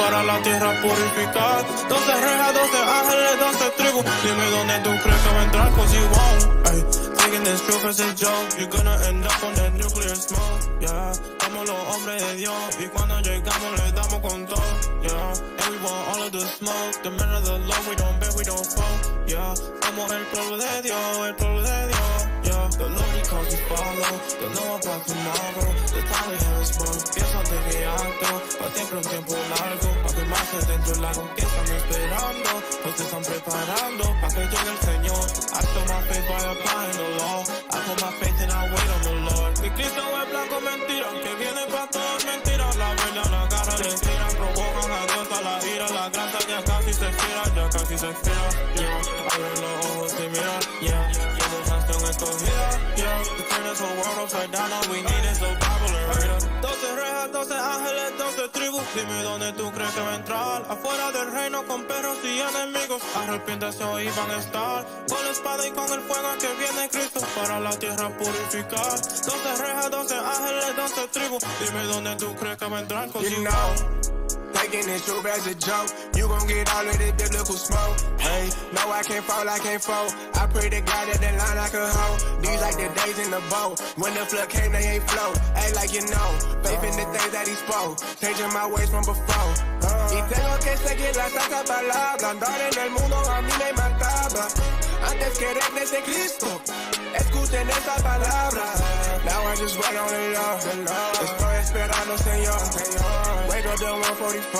para la tierra purificar. 12 rejas, 12 ángeles, 12 tribus. Dime dónde tú crees que va a entrar, cause you won't. Ay, taking this truth as a joke. You're gonna end up on that nuclear smoke. Yeah, somos los hombres de Dios. Y cuando llegamos le damos con todo. Yeah, and we want all of the smoke. The men of the Lord, we don't beg, we don't fall. Yeah, somos el pueblo de Dios, el pueblo de Dios. Yeah, the Lord he calls us follow. Don't know about tomorrow. The time we have is broke. Pienso antes que alto. Pa' siempre un tiempo largo. Pa' que más dentro del lago que están esperando. Pues se están preparando pa' que llegue el Señor. I show my faith by applying the law. I put my faith and I wait on the Lord. Mi Cristo es blanco mentira. Que viene pa' todos mentiras. La verdad la cara le tira. Provocan a Dios a la ira. La gracia ya casi se expira. Ya casi se expira. Yeah, abre los ojos y mira. Yeah, somos nación escogida. Yeah, to turn this whole world upside down. All we need is survival and freedom. 12 rejas, 12 ángeles, 12 tribus. Dime dónde tú crees que va a entrar. Afuera del reino con perros y enemigos. Arrepiéntase hoy van a estar. Con la espada y con el fuego que viene Cristo para la tierra purificar. 12 rejas, 12 ángeles, 12 tribus. Dime dónde tú crees que va a entrar. Cause you know. Taking this truth as a joke, you gon' get all of this biblical smoke. Hey, no, I can't fall, I can't fold. I pray to God that the line I could hold. These like the days in the boat. When the flood came, they ain't float. Hey, like you know, faith in the things that he spoke. Changing my ways from before. Y tengo que seguir la santa palabra. Andar en el mundo a mí me mataba. Antes que regrese Cristo, escuchen esa palabra. Now I just wait on the Lord. Estoy esperando, Señor. Wake up the 144.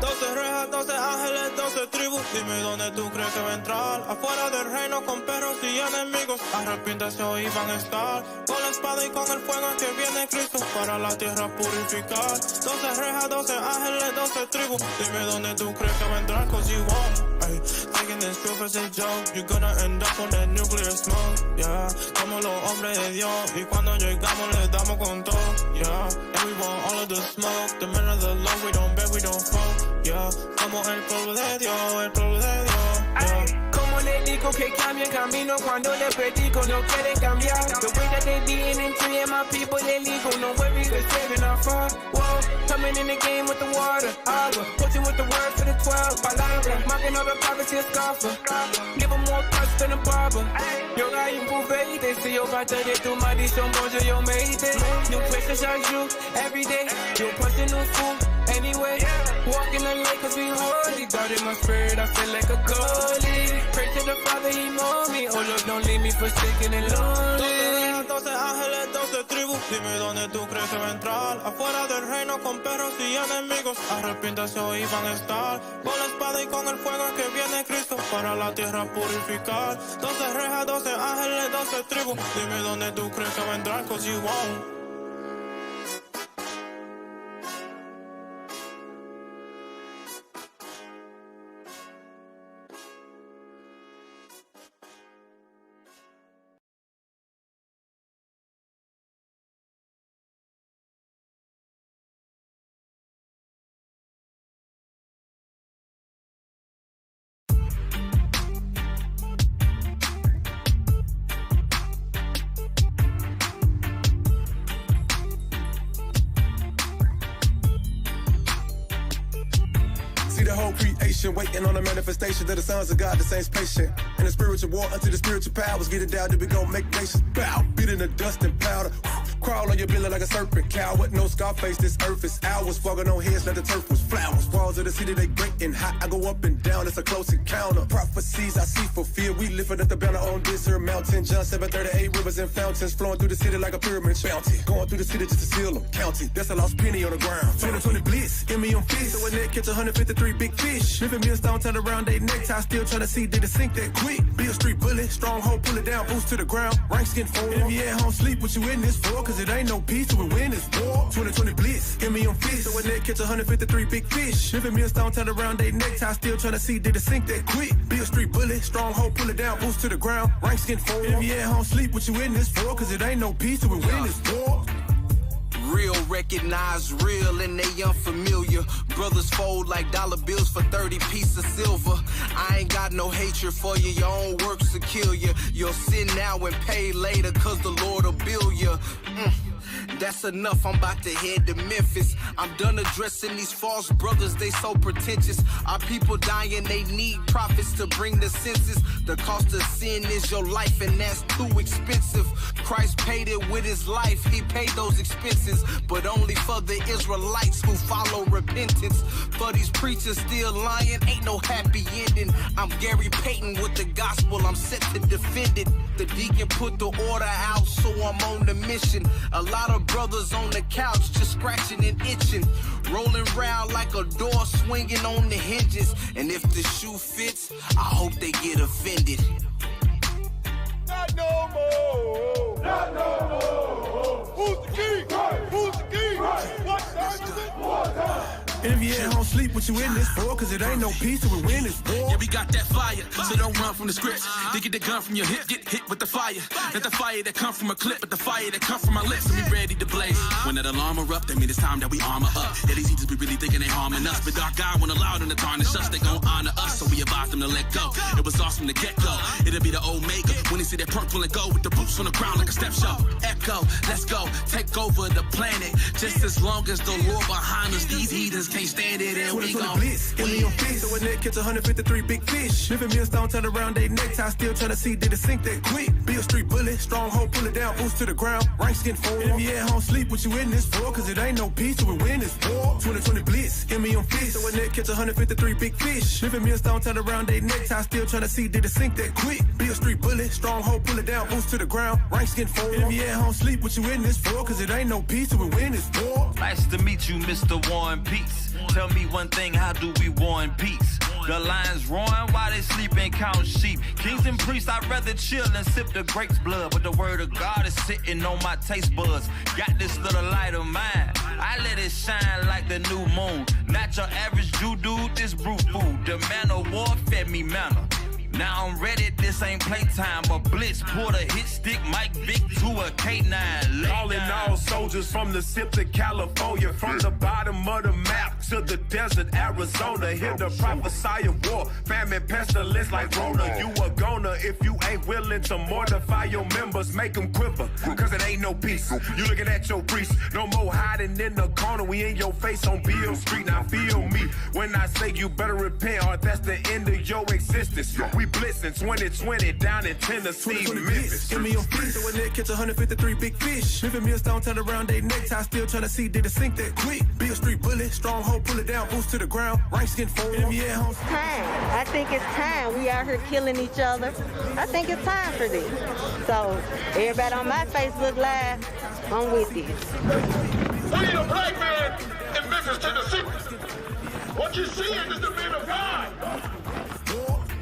12 rejas, 12 ángeles, 12 tribus. Dime dónde tú crees que va a entrar. Afuera del reino con perros y enemigos. Arrepiéntase hoy van a estar. Con la espada y con el fuego que viene Cristo para la tierra purificar. 12 rejas, 12 ángeles, 12 tribus. Dime dónde tú crees que va a entrar, cause you won't. Ay, taking this truth as a joke. You're gonna end up on that nuclear smoke. Yeah, somos los hombres de Dios. Y cuando llegamos le damos con todo. Yeah, and we want all of the smoke. The men of the Lord, we don't beg, we don't fall. Yeah, somos el pueblo de Dios, el pueblo de Dios. Yeah. Como le digo que cambien camino cuando le predico, no quieren cambiar. The way that they being and treating my people illegal. No worry, cause they're not far. Whoa, coming in the game with the water. Agua, pushing with the word for the 12. Palabra, mocking all the prophets, a scoffer. Give them more cuts than a barber. Yo hay un buffet, they say yo parte de tu maldición, bonjour, yo made it. New places I you every day. Yo pushing new food anyway. Walking the lake cause we holy. God in my spirit, I feel like a goalie. Pray to the Father, he mold me. Oh Lord, don't leave me forsaken and lonely. 12 ángeles, 12 tribus. Dime dónde tú crees que va a entrar. Afuera del reino con perros y enemigos. Arrepiéntase hoy van a estar. Con la espada y con el fuego que viene Cristo para la tierra purificar. 12 rejas, 12 ángeles, 12 tribus. Dime dónde tú crees que va a entrar, cause you won't. Waiting on the manifestation of the sons of God, the saints patient. In the spiritual war until the spiritual powers get it down, then we gon' make nations bow. Beat in the dust and powder. Crawl on your belly like a serpent. Coward, no Scarface, this earth is ours. Fogging on heads like the turf was flowers. Walls of the city, they great and hot. I go up and down, it's a close encounter. Prophecies I see fulfilled. We lifted up the banner on this here mountain. John 7:38, rivers and fountains flowing through the city like a pyramid bounty. Going through the city just to seal them. County, that's a lost penny on the ground. 2020 bliss, give me on fish. So a net catch 153 big fish. Living millstone, turn around they necktie. Still trying to see, did it sink that quick? Be a street bullet, stronghold, pull it down, boost to the ground. Rank skin forward. And if you at home, sleep, what you in this for? Cause it ain't no peace till we win this war. 2020 bliss, give me on fish. So a net catch 153 big fish. Living millstone, turn around they necktie. Still trying to see, did it sink that quick? Be a street bullet, stronghold, pull it down, boost to the ground. Rank skin forward. And if you at home, sleep, what you in this for? Cause it ain't no peace till we win this war. Real recognize real and they unfamiliar. Brothers fold like dollar bills for 30 pieces of silver. I ain't got no hatred for you, your own works will kill you. You'll sin now and pay later cause the Lord will bill you. That's enough, I'm about to head to Memphis. I'm done addressing these false brothers, they so pretentious. Our people dying, they need prophets to bring the census. The cost of sin is your life, and that's too expensive. Christ paid it with his life, he paid those expenses, but only for the Israelites who follow repentance. For these preachers still lying, ain't no happy ending. I'm Gary Payton with the gospel, I'm set to defend it. The deacon put the order out, so I'm on the mission. A lot of brothers on the couch just scratching and itching, rolling round like a door swinging on the hinges. And if the shoe fits, I hope they get offended. Not no more. Not no more. Who's the king? Who's the king? What time is it? And if you at home sleep, what you in this for? Cause it ain't no peace till we win this war. Yeah, we got that fire, so don't run from the script. They get the gun from your hip, get hit with the fire. Not the fire that come from a clip, but the fire that come from my lips. And we ready to blaze. When that alarm erupt, that mean it's time that we armor up. Yeah, these heathens be really thinking they harming us, but our God won't allow them to tarnish us. They gon' honor us, so we advise them to let go. It was awesome from the get-go. It'll be the Omega when they see that purple and gold with the boots on the ground like a step show. Echo, let's go, take over the planet. Just as long as the Lord behind us, these heathens can't stand it, and we gon' blitz. Give me your fist. So a net catch 153 big fish. Living millstone, turn around they necktie. Still trying to see did it sink that quick. Bill Street bullet, stronghold, pull it down, boost to the ground. Ranks getting forward. And if you at home sleep, what you in this for? Cause it ain't no peace till we win this war. 2020 blitz. Give me your fist. So a net catch 153 big fish. Living millstone, turn around they necktie. Still trying to see did it sink that quick. Bill Street bullet, stronghold, pull it down, boost to the ground. Ranks getting forward. And if you at home sleep, what you in this for? Cause it ain't no peace till we win this war. Nice to meet you, Mr. War and Peace. Tell me one thing, how do we war in peace? The lions roaring while they sleep and count sheep. Kings and priests, I'd rather chill and sip the grape's blood. But the word of God is sitting on my taste buds. Got this little light of mine, I let it shine like the new moon. Not your average Jew dude, this brute food. The man of war fed me manna. Now I'm ready, this ain't playtime. A blitz, pulled a hit stick, Mike Vick to a K9. Calling all soldiers from the SIP to California, from the bottom of the map to the desert, Arizona. Here to prophesy of war, famine, pestilence like Rona. You a goner if you ain't willing to mortify your members, make them quiver, cause it ain't no peace. You looking at your priest, no more hiding in the corner. We in your face on Beale Street, now feel me when I say you better repent, or that's the end of your existence. We blitzing 2020 down in Tennessee, Memphis. Give me your fist. So a net catch 153 big fish. Living millstone, turn around they necktie. Still trying to see did it sink that quick. Bill Street bullet, stronghold, pull it down, boost to the ground. Ranks getting forward. And if you at home time. I think it's time. We out here killing each other. I think it's time for this. So everybody on my Facebook Live, I'm with this. We the black man in Memphis, Tennessee. What you seeing is the men of God.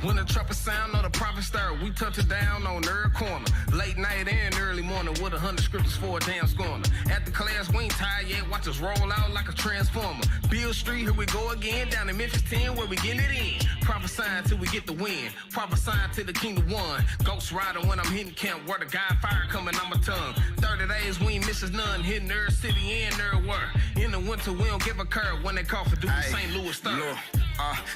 When the trumpet sound or the prophet start, we touch it down on every corner. Late night and early morning with 100 scriptures for a damn scorner. At the class, we ain't tired yet, watch us roll out like a transformer. Beale Street, here we go again, down in Memphis 10 where we getting it in. Prophesying till we get the win, prophesying till the kingdom won. Ghost rider when I'm hitting camp, where the God fire coming on my tongue. 30 days, we ain't misses none, hitting every city and everywhere. In the winter, we don't give a curve when they call for duty, St. Louis stir.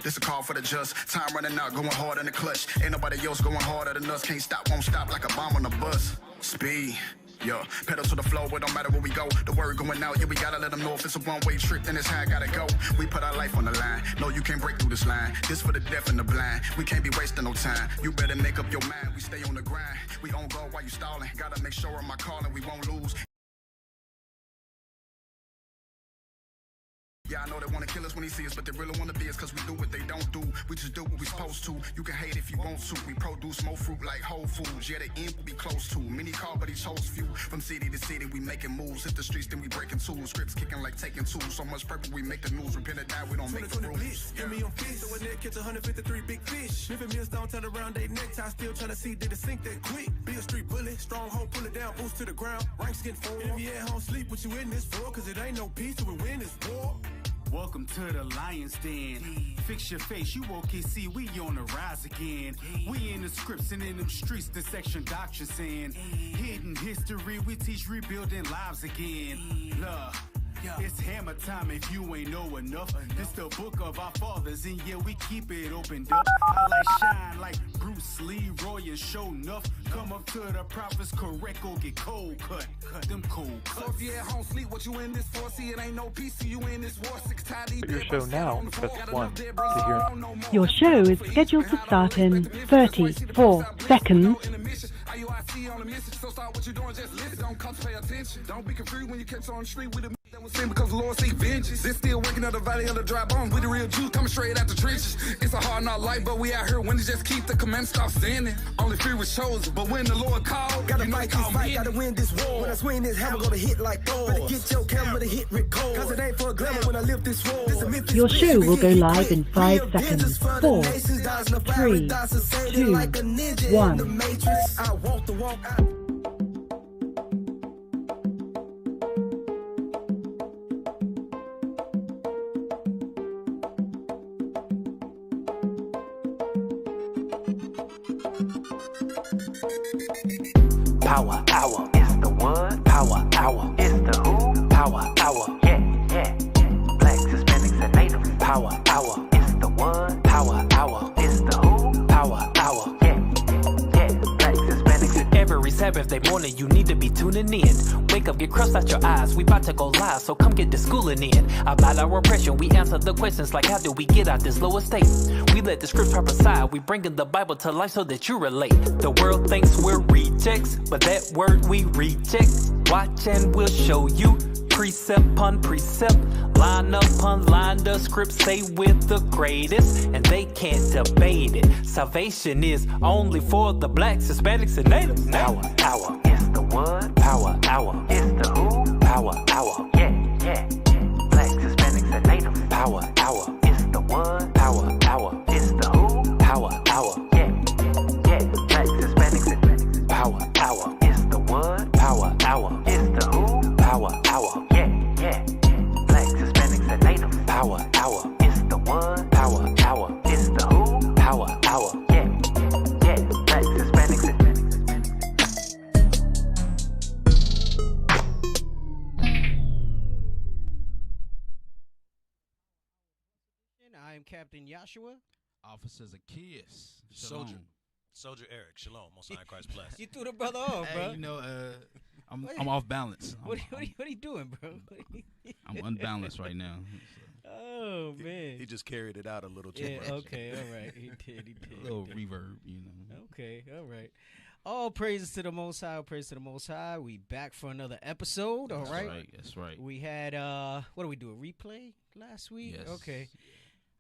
This a call for the just. Time running out, going hard in the clutch. Ain't nobody else going harder than us. Can't stop, won't stop like a bomb on a bus. Speed, yeah. Pedal to the floor, it don't matter where we go. The word going out, yeah, we gotta let them know if it's a one-way trip, then it's how I gotta go. We put our life on the line. No, you can't break through this line. This for the deaf and the blind. We can't be wasting no time. You better make up your mind. We stay on the grind. We on go while you stalling. Gotta make sure of my calling, we won't lose. Yeah, I know they wanna kill us when they see us, but they really wanna be us cause we do what they don't do. We just do what we supposed to. You can hate if you want to. We produce more fruit like Whole Foods. Yeah, the end will be close to. Many call, but he chose few. From city to city, we making moves. Hit the streets, then we breaking tools. Scripts kicking like taking tools. So much purple, we make the news. Repent or die, we don't make the rules. Give me your fist. So a net catch 153 big fish. Living millstone, turn around they necktie. Still trying to see did it sink that quick. Bill Street bullet, stronghold, pull it down, boost to the ground. Ranks getting forward. And if you at home sleep, what you in this for? Cause it ain't no peace till we win this war. Welcome to the Lion's Den. Fix your face, you OKC, we on the rise again. We in the scripts and in them streets, the section doctrine saying. Hidden history, we teach rebuilding lives again. Love, It's hammer time if you ain't know enough. This the book of our fathers, and yeah, we keep it opened up. I like shine like Bruce Lee, Roy, and show enough. Come up to the prophets, correct, go get cold cut. Them cold cuts. So if you at home sleep, what you in this for? See, it ain't no peace, you in this war. Your show now, press 1 to hear. Your show is scheduled to start in 34 seconds. IUIC on the message, so start what you doing, just listen. Don't come to pay attention. Don't be confused when you catch on the street with a that was sin because the Lord seek vengeance. This still working up the valley of the dry bones with the real Jews coming straight out the trenches. It's a hard not life, but we out here when to just keep the commandments, stop sinning. Only fear was chosen, but when the Lord called, gotta fight this fight, gotta win this war. When I swing this hammer, gonna hit like Thor. Better get your camera to hit record, cause it ain't for a glamour when I lift this war. Your show will go live in 5 seconds. 4, 3, 2, 1. I walk the walk. Power hour, it's the what? Power hour, it's the who? Power hour, yeah. Blacks, Hispanics, and Natives. Power hour, it's the what? Power hour, it's the who? Power hour, yeah. Blacks, Hispanics. Every Saturday morning, you need to be tuning in. Wake up, get crust out your eyes. We about to go live, so come get the schooling in. About our oppression, we answer the questions like how do we get out this lower state? We let the scripts prophesy. We bringing the Bible to life so that you relate. The world thinks we're rejects, but that word we reject. Watch and we'll show you precept upon precept, line upon line. The scripts say we're the greatest, and they can't debate it. Salvation is only for the blacks, Hispanics, and Natives. Power hour, it's the what? Power hour, it's the who? Power hour, yeah. Blacks, Hispanics, and Natives. Power hour, it's the what? Power hour, it's the who? Power hour, yeah. Blacks, Hispanics, and Natives. Power hour, it's the what? Power hour, it's the who? Power hour, yeah. Blacks, Hispanics, and Natives. Power hour, it's the what? Power hour, it's the who? Power hour, yeah. Blacks, Hispanics, and I am Captain Joshua. Officer Zacchaeus. Soldier Eric. Shalom. Most High Christ bless. You threw the brother off, bro. Hey, I'm off balance. What are you doing, bro? I'm unbalanced right now. Oh, man. He just carried it out a little too much. Okay, all right. He did. A little reverb, you know. Okay, all right. All praises to the Most High. Praise to the Most High. We back for another episode, all right? That's right. We had, what did we do, a replay last week? Yes. Okay.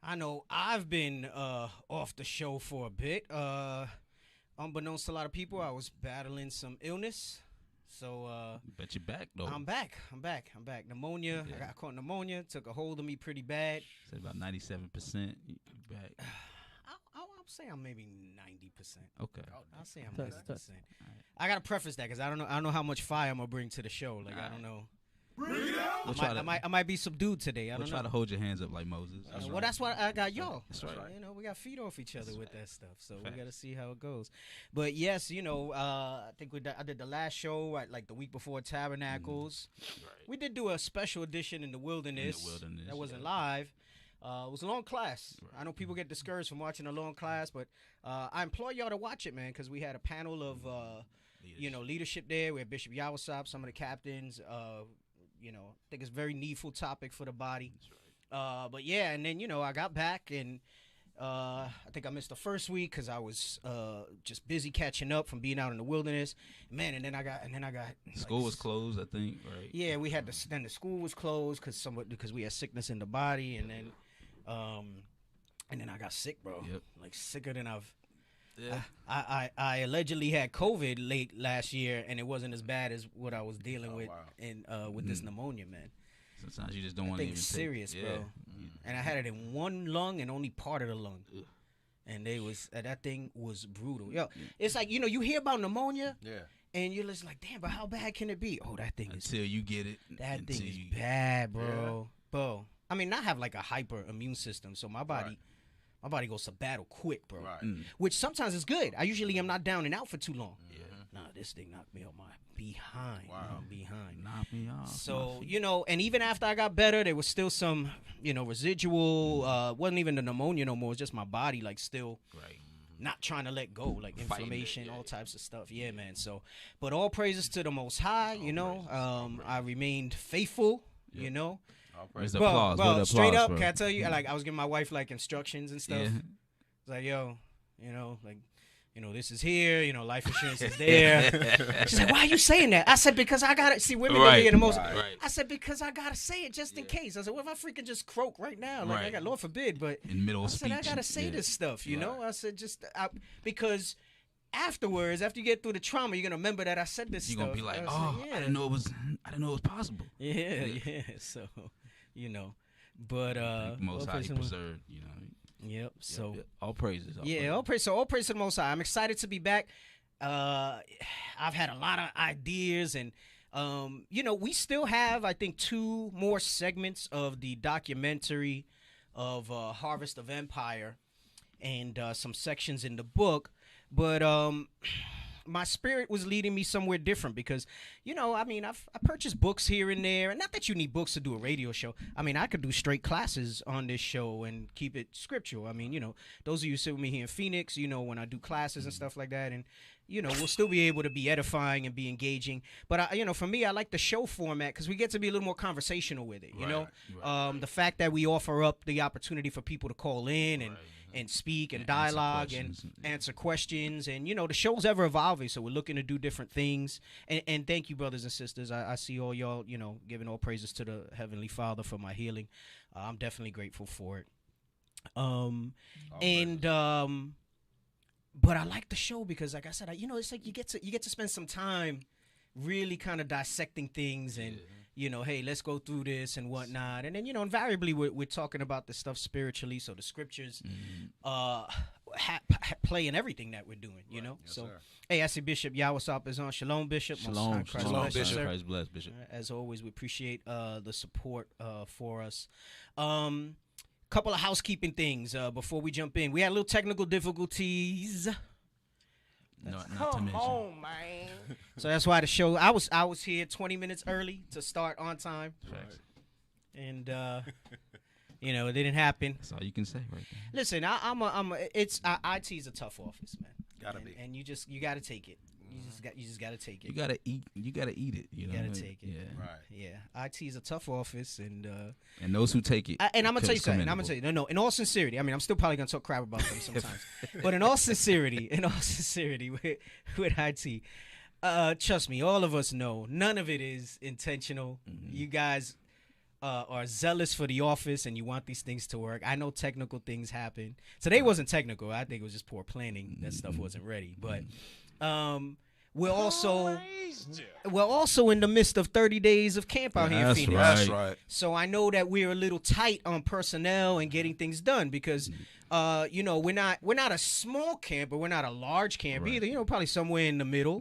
I know I've been off the show for a bit. Unbeknownst to a lot of people, I was battling some illness. So bet you're back though. I'm back. Pneumonia. Yeah. I got caught pneumonia. Took a hold of me pretty bad. Said about 97% back. I'll say I'm maybe 90%. Okay. I'll say I'm 90%. Right. I gotta preface that because I don't know how much fire I'm gonna bring to the show. Like I don't know. I might be subdued today. We'll try to hold your hands up like Moses. Well, that's why I got y'all. That's right. You know, we got feet off each other with that stuff. So we got to see how it goes. But yes, you know, I think I did the last show like the week before Tabernacles. Right. We did do a special edition in the wilderness. That wasn't live. It was a long class. Right. I know people get discouraged from watching a long class, but I implore y'all to watch it, man, because we had a panel of leadership there. We had Bishop Yawasop, some of the captains. You know, I think it's a very needful topic for the body. That's right. But yeah, and then, you know, I got back and I think I missed the first week because I was just busy catching up from being out in the wilderness. Man, and then I got school was closed, I think, right? Yeah, we had then the school was closed because we had sickness in the body, and then I got sick, bro. Yep. Like sicker than I've. Yeah. I allegedly had COVID late last year, and it wasn't as bad as what I was dealing with with this pneumonia, man. Sometimes you just don't want to even take it. Serious, bro. Mm-hmm. And I had it in one lung and only part of the lung. Ugh. And that thing was brutal. Yo, it's like, you know, you hear about pneumonia, and you're just like, damn, but how bad can it be? Oh, that thing until you get it. That thing is bad, bro. Yeah. Bro, I mean, I have like a hyper immune system, so my body. Right. My body goes to battle quick, bro. Right. Which sometimes is good. I usually am not down and out for too long. Yeah. this thing knocked me on my behind. Wow. Behind. Knocked me off. So, and even after I got better, there was still some, residual, wasn't even the pneumonia no more. It was just my body, like, still not trying to let go, like inflammation, all types of stuff. Yeah, man. So, but all praises to the Most High, I remained faithful, Where's the applause? Bro, straight up, bro? can I tell you, like, I was giving my wife, like, instructions and stuff. Yeah. It's like, yo, this is here, life insurance is there. She's like, why are you saying that? I said, because I got to see women gonna be in the most. I said, because I got to say it just in case. I said, what if I freaking just croak right now? Like, I got, Lord forbid, but in the middle of speech. I got to say this stuff, you know? I said, because afterwards, after you get through the trauma, you're going to remember that I said this stuff. You're going to be like, I didn't know it was possible. Yeah. So, but Most High preserved, Yep. So all praises. All praise to the Most High. I'm excited to be back. I've had a lot of ideas, and we still have, I think, 2 more segments of the documentary of Harvest of Empire, and some sections in the book. But my spirit was leading me somewhere different because, I purchased books here and there. And not that you need books to do a radio show. I mean, I could do straight classes on this show and keep it scriptural. I mean, those of you who sit with me here in Phoenix, when I do classes and stuff like that. And, we'll still be able to be edifying and be engaging. But, for me, I like the show format because we get to be a little more conversational with it, the fact that we offer up the opportunity for people to call in and speak and dialogue and answer questions. And, the show's ever evolving, so we're looking to do different things. And thank you, brothers and sisters. I see all y'all, giving all praises to the Heavenly Father for my healing. I'm definitely grateful for it. But I like the show because, like I said, it's like you get to spend some time really kind of dissecting things and, hey, let's go through this and whatnot. And then, invariably we're talking about this stuff spiritually. So the scriptures play in everything that we're doing, Yes, so, sir. Hey, I see Bishop Yawasop is on. Shalom, Bishop. Shalom, Bishop. Christ bless, Bishop. As always, we appreciate the support for us. Couple of housekeeping things before we jump in. We had a little technical difficulties. Not to mention. Oh man. So that's why the show. I was here 20 minutes early to start on time. Right. And it didn't happen. That's all you can say right there. Listen, IT is a tough office, man. Gotta be. And you got to take it. You just got to take it. You gotta eat it. You gotta take it. Yeah. Right. Yeah. IT is a tough office, and those who take it. And I'm gonna tell you something. No. In all sincerity, I'm still probably gonna talk crap about them sometimes. But in all sincerity, with IT, trust me, all of us know none of it is intentional. Mm-hmm. You guys are zealous for the office, and you want these things to work. I know technical things happen. Today wasn't technical. I think it was just poor planning. That stuff wasn't ready, but. We're also in the midst of 30 days of camp out here in Phoenix. That's right. So I know that we're a little tight on personnel and getting things done because we're not a small camp, but we're not a large camp either. Probably somewhere in the middle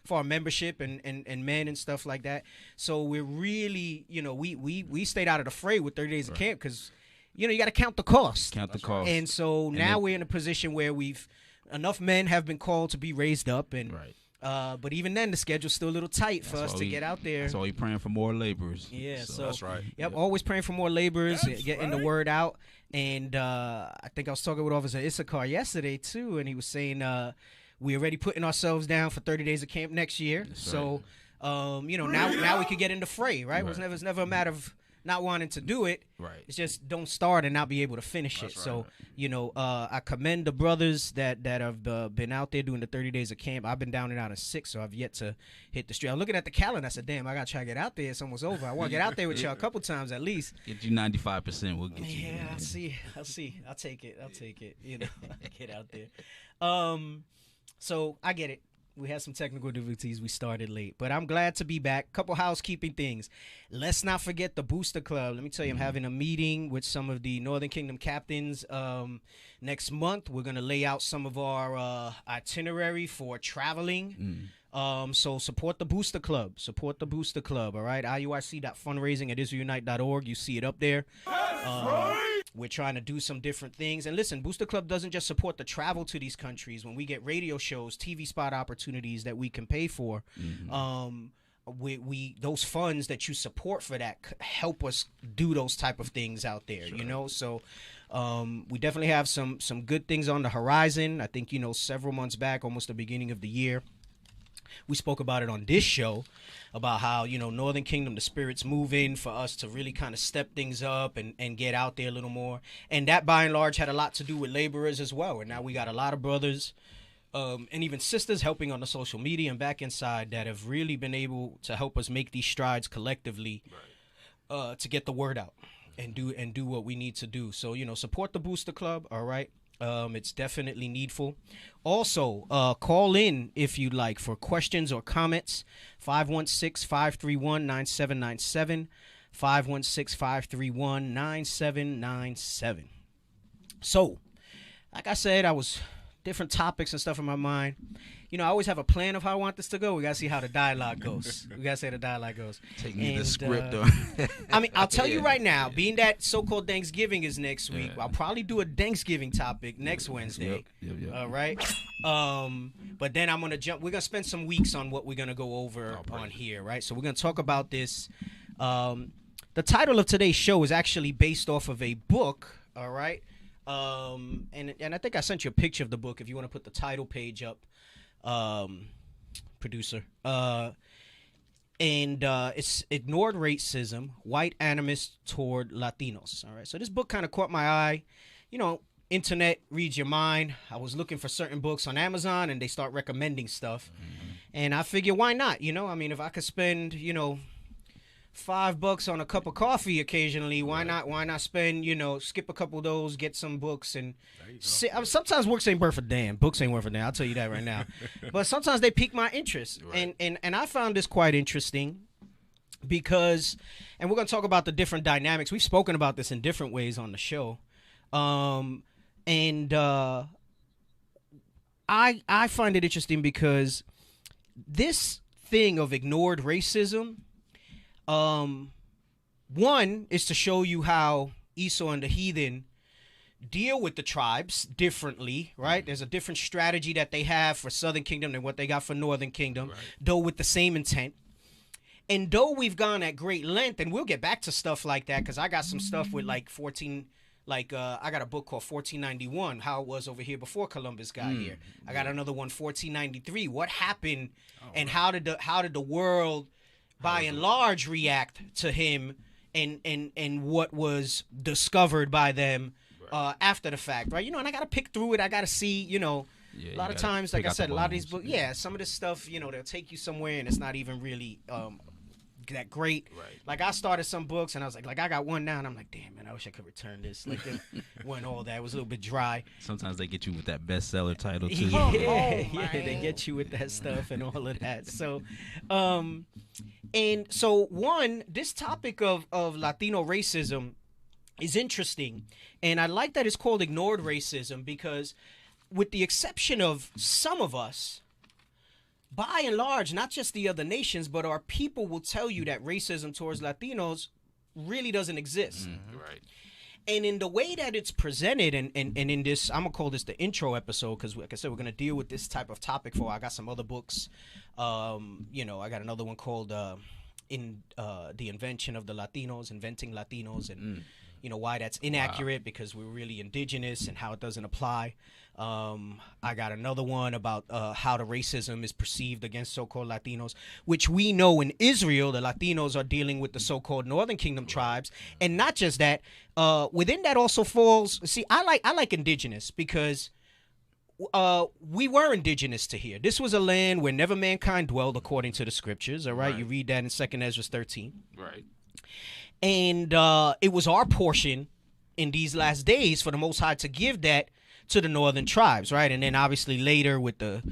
for our membership and men and stuff like that. So we're really, we stayed out of the fray with 30 days of camp because you got to count the cost. And so now we're in a position where enough men have been called to be raised up, and but even then the schedule's still a little tight for us to get out there. So you're praying for more laborers. Yeah, so that's right. Yep, always praying for more laborers, getting the word out. And I think I was talking with Officer Issachar yesterday too, and he was saying we're already putting ourselves down for 30 days of camp next year. That's so now we could get in the fray, right? It's never a matter of not wanting to do it. Right. It's just don't start and not be able to finish it. So, I commend the brothers that have been out there doing the 30 days of camp. I've been down and out of 6, so I've yet to hit the street. I'm looking at the calendar. I said, damn, I got to try to get out there. It's almost over. I want to get out there with y'all a couple times at least. Get you 95%. We'll get you. Yeah, I'll see. I'll take it. Get out there. So I get it. We had some technical difficulties. We started late, but I'm glad to be back. Couple housekeeping things. Let's not forget the Booster Club. Let me tell you, I'm having a meeting with some of the Northern Kingdom captains next month. We're going to lay out some of our itinerary for traveling. So support the Booster Club. All right? IUIC.fundraising at IsraelUnite.org. You see it up there. We're trying to do some different things. And listen, Booster Club doesn't just support the travel to these countries. When we get radio shows, TV spot opportunities that we can pay for, we those funds that you support for that help us do those type of things out there, you know? So we definitely have some good things on the horizon. I think, several months back, almost the beginning of the year, we spoke about it on this show, about how, Northern Kingdom, the Spirit's moving for us to really kind of step things up and get out there a little more. And that, by and large, had a lot to do with laborers as well. And now we got a lot of brothers and even sisters helping on the social media and back inside that have really been able to help us make these strides collectively to get the word out and do what we need to do. So, support the Booster Club, all right? It's definitely needful. Also, call in if you'd like for questions or comments. 516-531-9797. 516-531-9797. So, like I said, I was different topics and stuff in my mind. I always have a plan of how I want this to go. We got to see how the dialogue goes. We got to see how the dialogue goes. Take me the script. I'll tell you right now, being that so-called Thanksgiving is next week, I'll probably do a Thanksgiving topic next Wednesday. Yep. All right? But then I'm going to jump. We're going to spend some weeks on what we're going to go over on here, right? So we're going to talk about this. The title of today's show is actually based off of a book, all right? And I think I sent you a picture of the book if you want to put the title page up. Producer. It's Ignored Racism, White Animus Toward Latinos. All right. So this book kind of caught my eye. Internet reads your mind. I was looking for certain books on Amazon and they start recommending stuff. And I figure, why not? If I could spend, $5 on a cup of coffee occasionally, why not spend, skip a couple of those, get some books, and sometimes books ain't worth a damn. Books ain't worth a damn, I'll tell you that right now. But sometimes they pique my interest. Right. And I found this quite interesting because, and we're going to talk about the different dynamics. We've spoken about this in different ways on the show. I find it interesting because this thing of ignored racism, one is to show you how Esau and the heathen deal with the tribes differently, right? There's a different strategy that they have for Southern Kingdom than what they got for Northern Kingdom, though with the same intent. And though we've gone at great length, and we'll get back to stuff like that, because I got some stuff with I got a book called 1491, how it was over here before Columbus got here. I got another one, 1493, what happened, and how did the world by and large react to him and what was discovered by them after the fact, right? And I got to pick through it. I got to see, a lot of times, like I said, a lot of these books, some of this stuff, they'll take you somewhere and it's not even really that great. Right. Like I started some books and I was like I got one now and I'm like, damn, man, I wish I could return this. Like it wasn't all that. It was a little bit dry. Sometimes they get you with that bestseller title too. Yeah, they get you with that stuff and all of that. So, and so this topic of Latino racism is interesting. And I like that it's called ignored racism because with the exception of some of us, by and large, not just the other nations, but our people will tell you that racism towards Latinos really doesn't exist. Right. And in the way that it's presented, and in this, I'm going to call this the intro episode, because like I said, we're going to deal with this type of topic I got some other books. I got another one called The Invention of the Latinos, Inventing Latinos, and why that's inaccurate because we're really indigenous and how it doesn't apply. I got another one about how the racism is perceived against so-called Latinos, which we know in Israel, the Latinos are dealing with the so-called Northern Kingdom tribes. And not just that, within that also falls, I like indigenous because we were indigenous to here. This was a land where never mankind dwelled according to the scriptures, all right? You read that in 2nd Ezra 13. Right. And it was our portion in these last days for the Most High to give that to the northern tribes, right? And then obviously later with the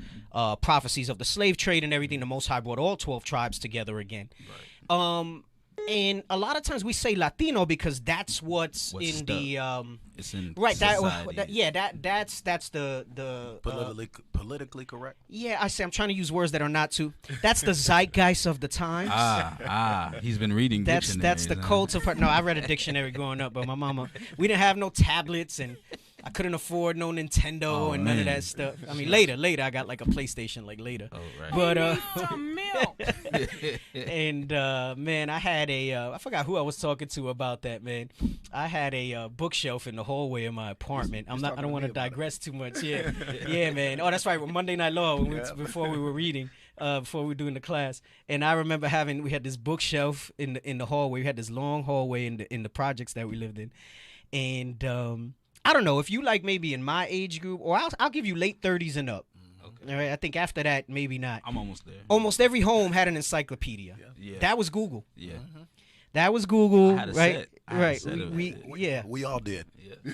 prophecies of the slave trade and everything, the Most High brought all 12 tribes together again. Right. And a lot of times we say Latino because that's what's in stuck. It's in right. society. That's the politically correct. Yeah, I say I'm trying to use words that are not too. That's the zeitgeist of the times. He's been reading. That's the cult of. No, I read a dictionary growing up, but my mama. We didn't have no tablets and. I couldn't afford no Nintendo and none of that stuff. I mean, later, I got like a PlayStation, like later. Oh, right. But and man, I had I forgot who I was talking to about that, man. I had a bookshelf in the hallway of my apartment. I don't want to digress too much. Yeah, yeah, man. Oh, that's right. Monday Night Law before we were reading. Before we were doing the class, and I remember we had this bookshelf in the hallway. We had this long hallway in the projects that we lived in, and I don't know if you like maybe in my age group, or I'll give you late 30s and up. Okay. All right, I think after that maybe not. I'm almost there. Almost every home had an encyclopedia. Yeah. That was Google. Yeah. Mm-hmm. That was Google, I had a right? set. Right. We all did. Yeah.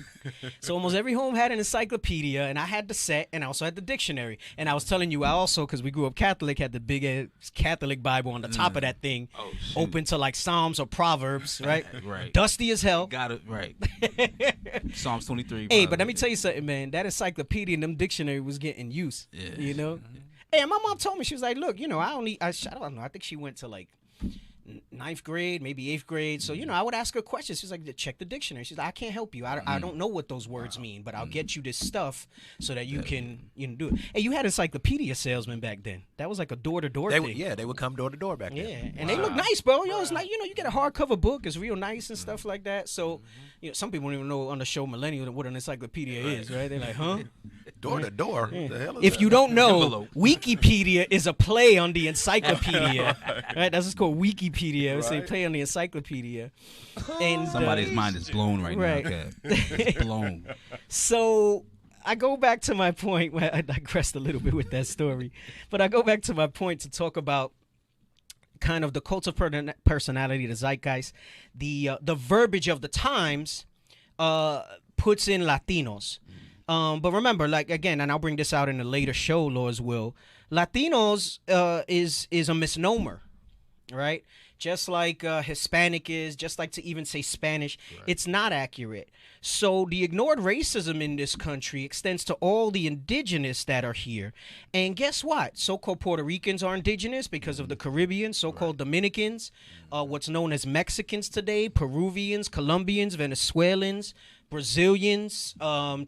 So almost every home had an encyclopedia, and I had the set, and I also had the dictionary. And I was telling you, I also, because we grew up Catholic, had the big ass Catholic Bible on the top of that thing, open to like Psalms or Proverbs, right? Right. Dusty as hell. Got it right. Psalms 23. Hey, but let me tell you something, man. That encyclopedia and them dictionary was getting use. Yeah. You know. Hey, my mom told me, she was like, look, you know, I don't know. I think she went to like 9th grade, maybe 8th grade. So, you know, I would ask her questions. She's like, check the dictionary. She's like, I can't help you. I don't know what those words mean, but I'll get you this stuff so that you can do it. Hey, you had encyclopedia salesmen back then. That was like a door-to-door thing. Yeah, they would come door to door back then. Yeah, and they look nice, bro. Yo, it's like, you know, you get a hardcover book. It's real nice and stuff like that. So, you know, some people don't even know on the show Millennial what an encyclopedia is, right? They're like, huh? Door to door? Yeah. The hell is if that? you don't know, Wikipedia is a play on the encyclopedia. Right? That's what's called Wikipedia. It's a play on the encyclopedia. And somebody's mind is blown right now. Okay. It's blown. So I go back to my point where I digressed a little bit with that story, but I go back to my point to talk about kind of the cult of personality, the zeitgeist, the verbiage of the times puts in Latinos. But remember, like, again, and I'll bring this out in a later show, Lord's will, Latinos is a misnomer, right? Just like Hispanic is, just like to even say Spanish, it's not accurate. So the ignored racism in this country extends to all the indigenous that are here. And guess what? So-called Puerto Ricans are indigenous because of the Caribbean, so-called Dominicans, what's known as Mexicans today, Peruvians, Colombians, Venezuelans, Brazilians,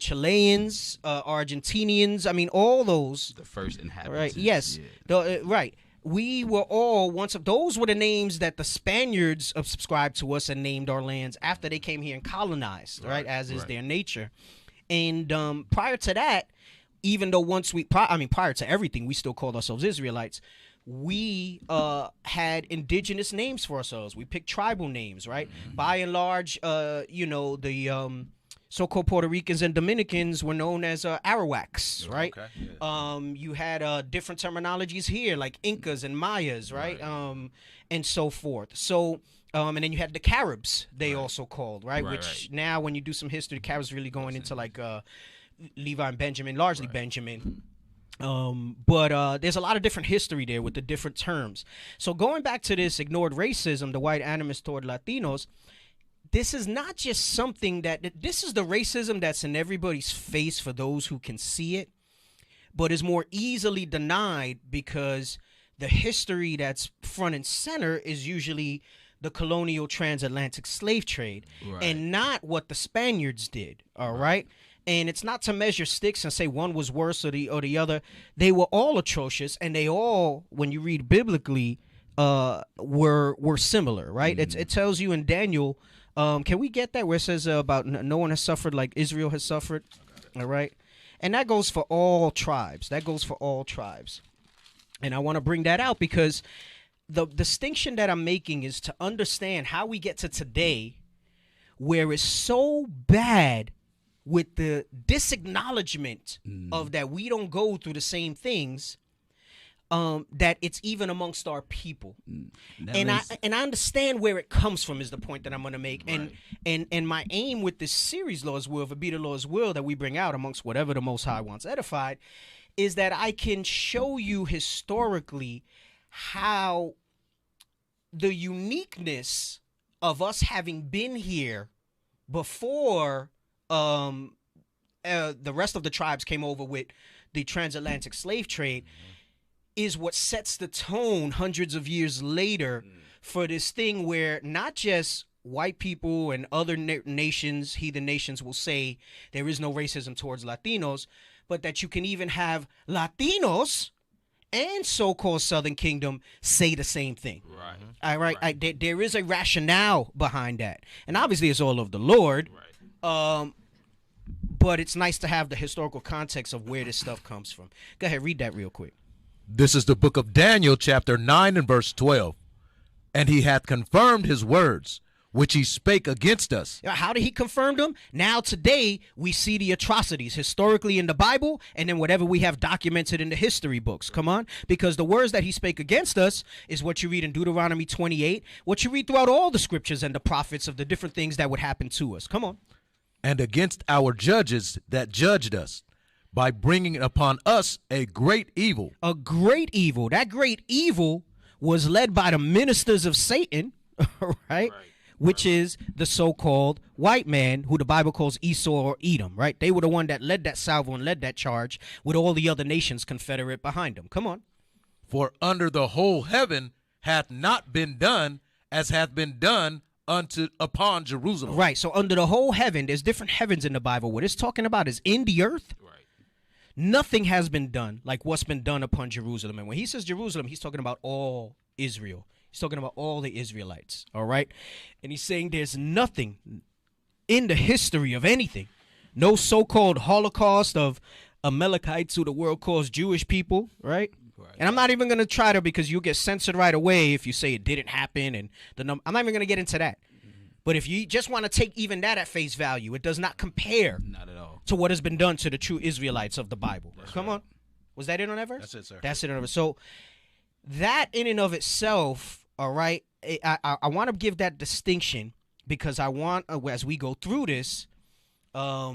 Chileans, Argentinians. I mean, all those. The first inhabitants. Right. Yes. Yeah. Right. We were all those were the names that the Spaniards subscribed to us and named our lands after they came here and colonized, right? As is their nature. And prior to that, even though prior to everything, we still called ourselves Israelites. We had indigenous names for ourselves. We picked tribal names, right? Mm-hmm. By and large, you know, the so-called Puerto Ricans and Dominicans were known as Arawaks, right? Okay. Yeah. You had different terminologies here, like Incas and Mayas, right? And so forth. So, and then you had the Caribs, they also called, right? Which now, when you do some history, the Caribs really going into like Levi and Benjamin, largely Benjamin. But there's a lot of different history there with the different terms. So going back to this ignored racism, the white animus toward Latinos, this is not just something this is the racism that's in everybody's face for those who can see it, but is more easily denied because the history that's front and center is usually the colonial transatlantic slave trade and not what the Spaniards did, all right? And it's not to measure sticks and say one was worse or the other. They were all atrocious, and they all, when you read biblically, were similar, right? It tells you in Daniel, can we get that where it says about no one has suffered like Israel has suffered, all right? And that goes for all tribes. And I want to bring that out because the distinction that I'm making is to understand how we get to today where it's so bad with the disacknowledgement of that we don't go through the same things, that it's even amongst our people. And I understand where it comes from is the point that I'm going to make. And my aim with this series, Lord's Will, if it be the Lord's will that we bring out amongst whatever the Most High wants edified, is that I can show you historically how the uniqueness of us having been here before the rest of the tribes came over with the transatlantic slave trade is what sets the tone hundreds of years later for this thing where not just white people and other nations, heathen nations, will say there is no racism towards Latinos, but that you can even have Latinos and so-called Southern Kingdom say the same thing. Right. All right. There is a rationale behind that. And obviously it's all of the Lord. Right. But it's nice to have the historical context of where this stuff comes from. Go ahead, read that real quick. This is the book of Daniel, chapter 9 and verse 12. And he hath confirmed his words, which he spake against us. How did he confirm them? Now today we see the atrocities historically in the Bible and then whatever we have documented in the history books. Come on. Because the words that he spake against us is what you read in Deuteronomy 28, what you read throughout all the scriptures and the prophets of the different things that would happen to us. Come on. And against our judges that judged us, by bringing upon us a great evil. A great evil. That great evil was led by the ministers of Satan, right? Which is the so-called white man who the Bible calls Esau or Edom, right? They were the one that led that salvo and led that charge with all the other nations confederate behind them. Come on. For under the whole heaven hath not been done as hath been done upon Jerusalem. Right. So under the whole heaven, there's different heavens in the Bible. What it's talking about is in the earth. Right. Nothing has been done like what's been done upon Jerusalem. And when he says Jerusalem, he's talking about all Israel. He's talking about all the Israelites. All right. And he's saying there's nothing in the history of anything. No so-called Holocaust of Amalekites who the world calls Jewish people. Right. And I'm not even going to try to, because you'll get censored right away if you say it didn't happen. And I'm not even going to get into that. But if you just want to take even that at face value, it does not compare not at all to what has been done to the true Israelites of the Bible. Come on. Was that it on that verse? That's it, sir. That's it on that verse. So that in and of itself, all right, I want to give that distinction because I want, as we go through this, I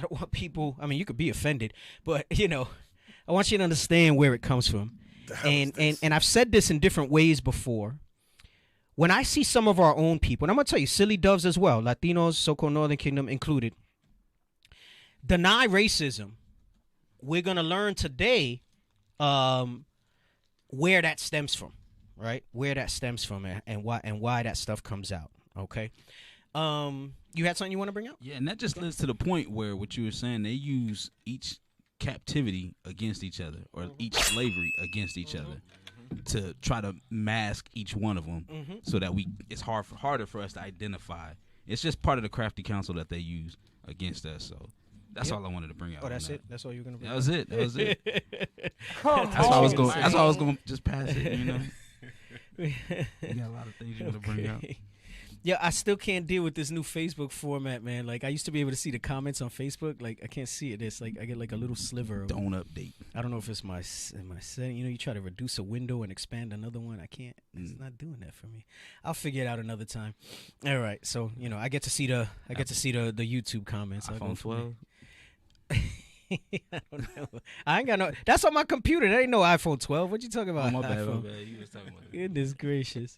don't want people, I mean, you could be offended, but, you know, I want you to understand where it comes from. And I've said this in different ways before. When I see some of our own people, and I'm going to tell you, silly doves as well, Latinos, so-called Northern Kingdom included, deny racism, we're going to learn today where that stems from, right? Where that stems from and why that stuff comes out, okay? You had something you want to bring up? Yeah, and that just leads to the point where what you were saying, they use each captivity against each other or each slavery against each other to try to mask each one of them so that it's harder for us to identify. It's just part of the crafty counsel that they use against us. So that's all I wanted to bring out. Oh, that's it? That's all you're going to bring out? That was it. That's why I was going to just pass it, you know. You got a lot of things you want to bring out. Yeah, I still can't deal with this new Facebook format, man. Like, I used to be able to see the comments on Facebook. Like, I can't see it. It's like I get like a little sliver of Don't update. I don't know if it's my setting. You know, you try to reduce a window and expand another one. I can't. It's not doing that for me. I'll figure it out another time. All right. So, you know, I get to see the YouTube comments. iPhone 12. I don't know. I ain't got no. That's on my computer. There ain't no iPhone 12. What you talking about? Oh, my bad. You was talking about Goodness gracious.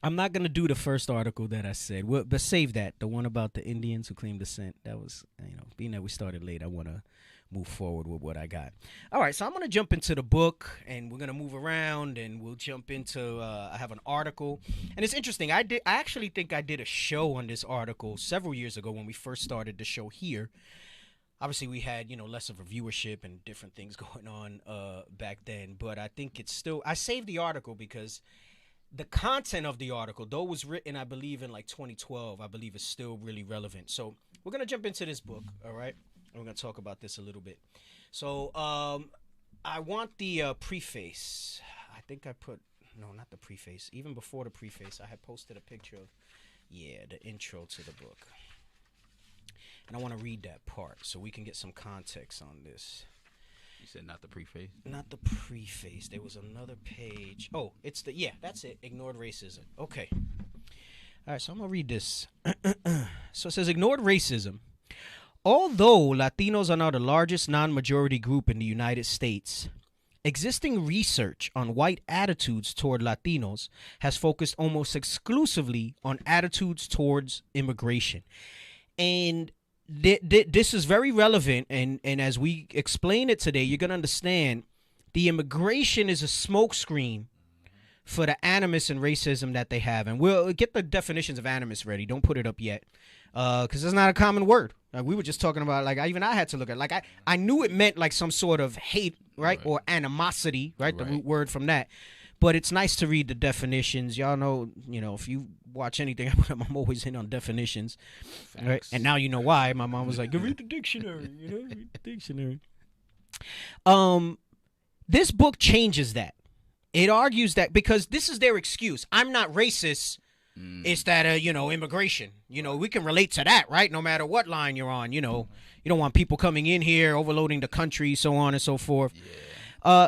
I'm not going to do the first article that I said, but save that. The one about the Indians who claimed descent. That was, you know, being that we started late, I want to move forward with what I got. All right, so I'm going to jump into the book, and we're going to move around, and we'll jump into, I have an article. And it's interesting. I actually think I did a show on this article several years ago when we first started the show here. Obviously, we had, you know, less of a viewership and different things going on back then. But I think it's still, I saved the article because the content of the article, though it was written, I believe, in like 2012, I believe is still really relevant. So we're going to jump into this book, all right? And we're going to talk about this a little bit. So I want the preface. I think I put, no, not the preface. Even before the preface, I had posted a picture of, the intro to the book. And I want to read that part so we can get some context on this. You said not the preface? Not the preface. There was another page. Oh, it's that's it. Ignored racism. Okay. All right, so I'm going to read this. So it says, ignored racism. Although Latinos are now the largest non-majority group in the United States, Existing research on white attitudes toward Latinos has focused almost exclusively on attitudes towards immigration. And this is very relevant, and as we explain it today, you're going to understand the immigration is a smokescreen for the animus and racism that they have. And we'll get the definitions of animus ready. Don't put it up yet, because it's not a common word. We were just talking about, like, I had to look at it. Like, I knew it meant like some sort of hate, right? Or animosity, right? The root word from that. But it's nice to read the definitions. Y'all know, if you watch anything, I'm always in on definitions. Right? And now you know why. My mom was like, read the dictionary, read the dictionary. This book changes that. It argues that because this is their excuse. I'm not racist. It's that, immigration. We can relate to that, right? No matter what line you're on, you don't want people coming in here, overloading the country, so on and so forth.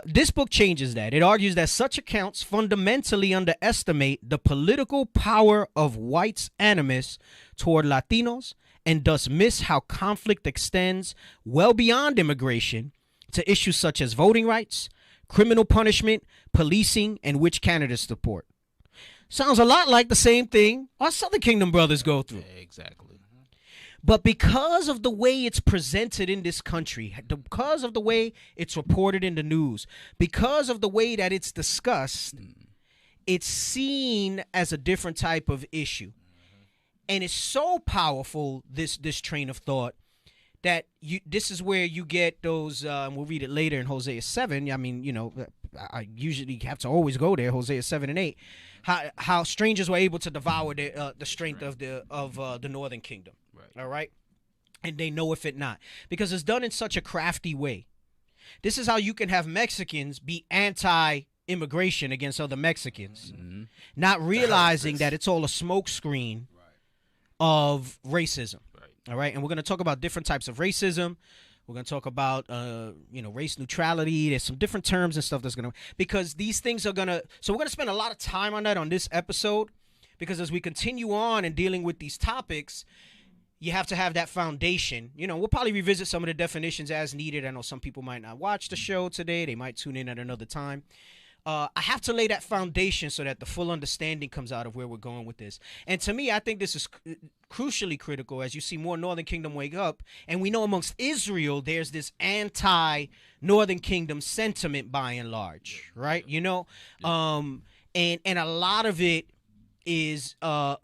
This book changes that. It argues that such accounts fundamentally underestimate the political power of whites' animus toward Latinos and thus miss how conflict extends well beyond immigration to issues such as voting rights, criminal punishment, policing, and which candidates support. Sounds a lot like the same thing our Southern Kingdom brothers go through. Yeah, exactly. But because of the way it's presented in this country, because of the way it's reported in the news, because of the way that it's discussed, it's seen as a different type of issue. And it's so powerful, this train of thought, that this is where you get those, and we'll read it later in Hosea 7. I mean, I usually have to always go there, Hosea 7 and 8. How strangers were able to devour the strength of the northern kingdom. All right. And they know if it not, because it's done in such a crafty way. This is how you can have Mexicans be anti-immigration against other Mexicans, not realizing that it's all a smokescreen of racism. All right. And we're going to talk about different types of racism. We're going to talk about, race neutrality. There's some different terms and stuff that's going to, because these things are going to, so we're going to spend a lot of time on that on this episode, because as we continue on and dealing with these topics, you have to have that foundation. We'll probably revisit some of the definitions as needed. I know some people might not watch the show today. They might tune in at another time. I have to lay that foundation so that the full understanding comes out of where we're going with this. And to me, I think this is crucially critical as you see more Northern Kingdom wake up. And we know amongst Israel, there's this anti-Northern Kingdom sentiment by and large, right? And a lot of it is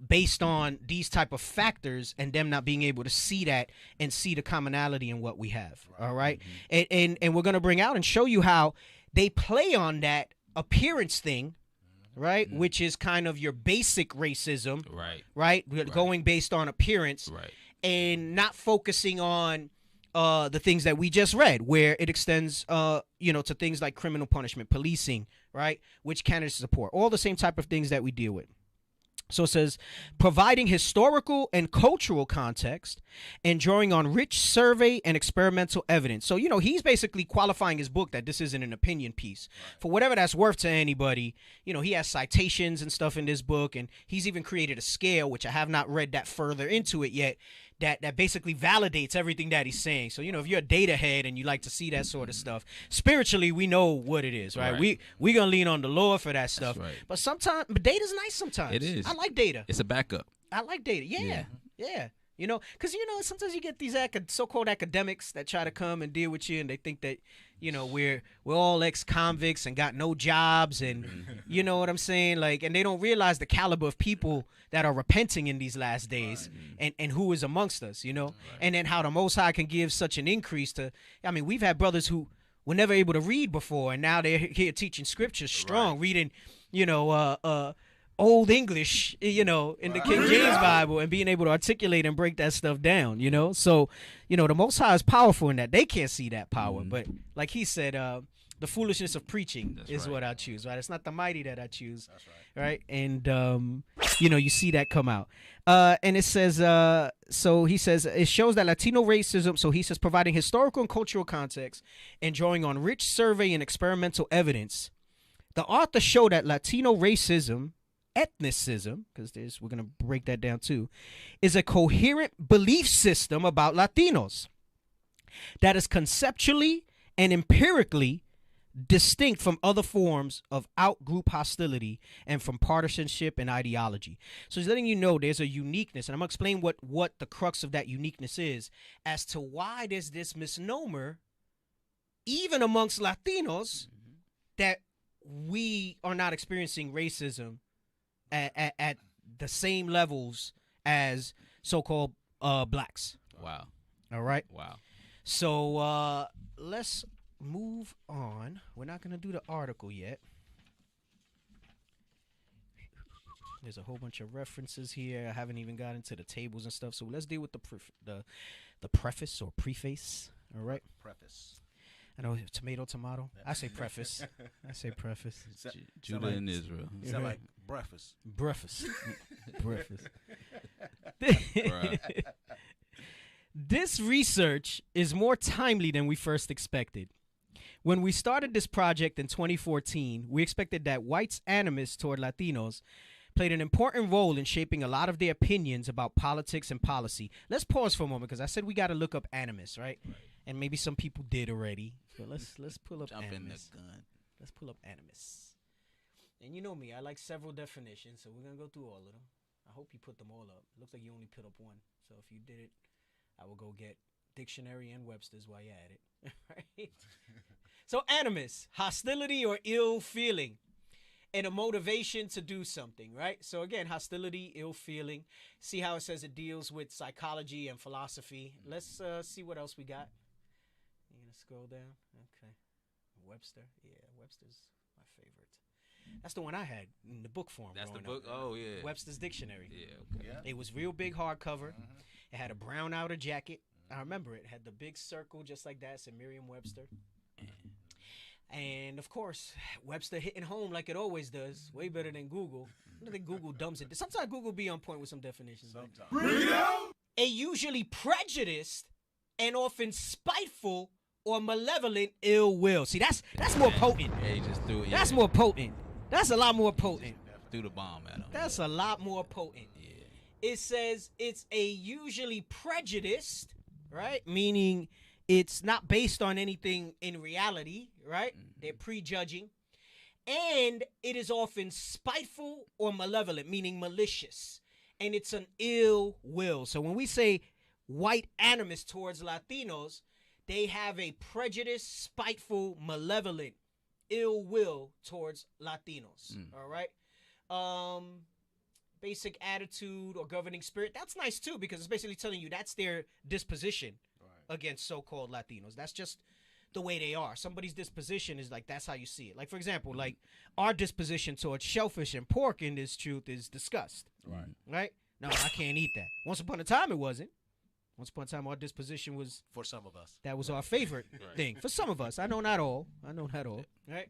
based on these type of factors and them not being able to see that and see the commonality in what we have. All right. And we're going to bring out and show you how they play on that appearance thing, right? Which is kind of your basic racism, right? Going based on appearance, and not focusing on the things that we just read, where it extends, to things like criminal punishment, policing, right? Which candidates support, all the same type of things that we deal with. So it says, providing historical and cultural context and drawing on rich survey and experimental evidence. So, he's basically qualifying his book that this isn't an opinion piece. For whatever that's worth to anybody, he has citations and stuff in this book, and he's even created a scale, which I have not read that further into it yet, that basically validates everything that he's saying. So, if you're a data head and you like to see that sort of stuff, spiritually, we know what it is, right? We're going to lean on the Lord for that stuff. But but data's nice sometimes. It is. I like data. It's a backup. I like data. Yeah. Because, sometimes you get these so-called academics that try to come and deal with you, and they think that, we're all ex-convicts and got no jobs, and you know what I'm saying? Like, and they don't realize the caliber of people that are repenting in these last days, and who is amongst us, and then how the Most High can give such an increase to, we've had brothers who were never able to read before, and now they're here teaching scriptures strong, reading, Old English, in the King James Bible, and being able to articulate and break that stuff down, So, the Most High is powerful in that. They can't see that power. But like he said, the foolishness of preaching is what I choose, right? It's not the mighty that I choose, right? And, you see that come out. And it says, so he says, it shows that Latino racism, so he says, providing historical and cultural context and drawing on rich survey and experimental evidence. The author showed that Latino racism, ethnicism, because we're going to break that down too, is a coherent belief system about Latinos that is conceptually and empirically distinct from other forms of out-group hostility and from partisanship and ideology. So he's letting you know there's a uniqueness, and I'm going to explain what the crux of that uniqueness is as to why there's this misnomer, even amongst Latinos, that we are not experiencing racism at the same levels as so-called blacks. Wow. All right? Wow. So let's move on. We're not going to do the article yet. There's a whole bunch of references here. I haven't even gotten to the tables and stuff. So let's deal with the preface or preface. All right? Preface. I know tomato. I say preface. I say preface. Judah and Israel. Sound like breakfast. Breakfast. This research is more timely than we first expected. When we started this project in 2014, we expected that whites' animus toward Latinos played an important role in shaping a lot of their opinions about politics and policy. Let's pause for a moment because I said we got to look up animus, right? And maybe some people did already. But let's pull up animus. Jump in the gun. Let's pull up animus. And you know me, I like several definitions, so we're going to go through all of them. I hope you put them all up. Looks like you only put up one. So if you did it, I will go get dictionary and Webster's while you're at it. Right? So animus, hostility or ill feeling, and a motivation to do something, right? So again, hostility, ill feeling. See how it says it deals with psychology and philosophy. Let's see what else we got. You're going to scroll down? Okay. Webster. Yeah, Webster's my favorite. That's the one I had in the book form. That's the book? Oh, yeah. Webster's Dictionary. Yeah, okay. Yeah. It was real big hardcover. It had a brown outer jacket. I remember it. Had the big circle just like that. It said Merriam-Webster. And, of course, Webster hitting home like it always does. Way better than Google. I don't think Google dumbs it. Sometimes Google be on point with some definitions. Sometimes. Bring it out! A usually prejudiced and often spiteful or malevolent ill will. See, that's more potent. Yeah, he just threw it. That's more potent. That's a lot more potent. Threw the bomb at him. That's a lot more potent. Yeah. It says it's a usually prejudiced, right? Meaning it's not based on anything in reality, right? They're prejudging. And it is often spiteful or malevolent, meaning malicious. And it's an ill will. So when we say white animus towards Latinos, they have a prejudiced, spiteful, malevolent, ill will towards Latinos. All right? Basic attitude or governing spirit. That's nice too, because it's basically telling you that's their disposition against so-called Latinos. That's just the way they are. Somebody's disposition is like, that's how you see it. Like, for example, like our disposition towards shellfish and pork in this truth is disgust. Right? No, I can't eat that. Once upon a time, it wasn't. Once upon a time, our disposition was... For some of us. That was our favorite thing. For some of us. I know not all. Right?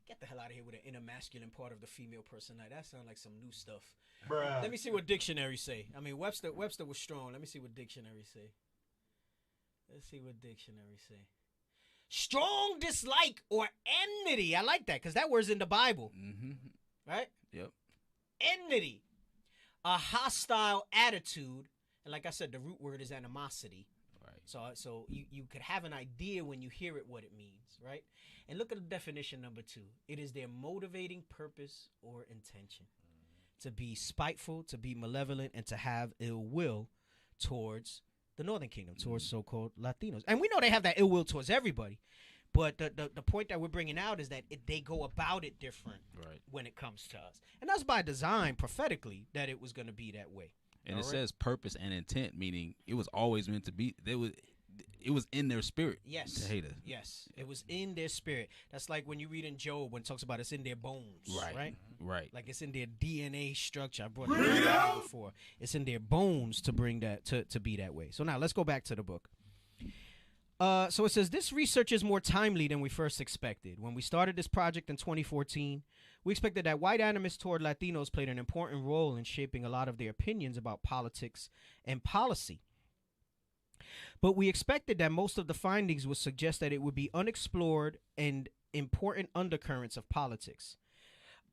Get the hell out of here with the inner masculine part of the female personality. That sounds like some new stuff. Bruh. Let me see what dictionaries say. I mean, Webster was strong. Let me see what dictionaries say. Strong dislike or enmity. I like that because that word's in the Bible. Right? Yep. Enmity. A hostile attitude. And like I said, the root word is animosity. Right. So you could have an idea when you hear it what it means, right? And look at the definition number 2. It is their motivating purpose or intention. To be spiteful, to be malevolent, and to have ill will towards the Northern Kingdom, towards so-called Latinos. And we know they have that ill will towards everybody. But the point that we're bringing out is that they go about it different when it comes to us. And that's by design, prophetically, that it was going to be that way. And it says purpose and intent, meaning it was always meant to be. It was in their spirit. Yes. To hate us. Yes. It was in their spirit. That's like when you read in Job when it talks about it's in their bones. Right. Right. Like it's in their DNA structure. I brought that up before. It's in their bones to bring that to be that way. So now let's go back to the book. So it says, this research is more timely than we first expected. When we started this project in 2014, we expected that white animus toward Latinos played an important role in shaping a lot of their opinions about politics and policy. But we expected that most of the findings would suggest that it would be unexplored and important undercurrents of politics.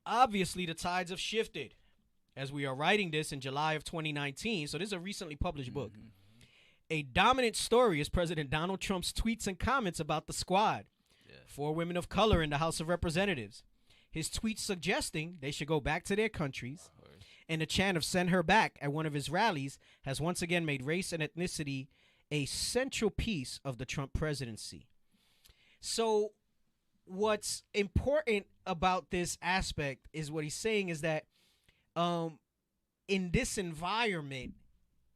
Obviously, the tides have shifted. As we are writing this in July of 2019, so this is a recently published book. A dominant story is President Donald Trump's tweets and comments about the squad, 4 women of color in the House of Representatives. His tweets suggesting they should go back to their countries, and the chant of "send her back" at one of his rallies has once again made race and ethnicity a central piece of the Trump presidency. So what's important about this aspect is what he's saying is that in this environment,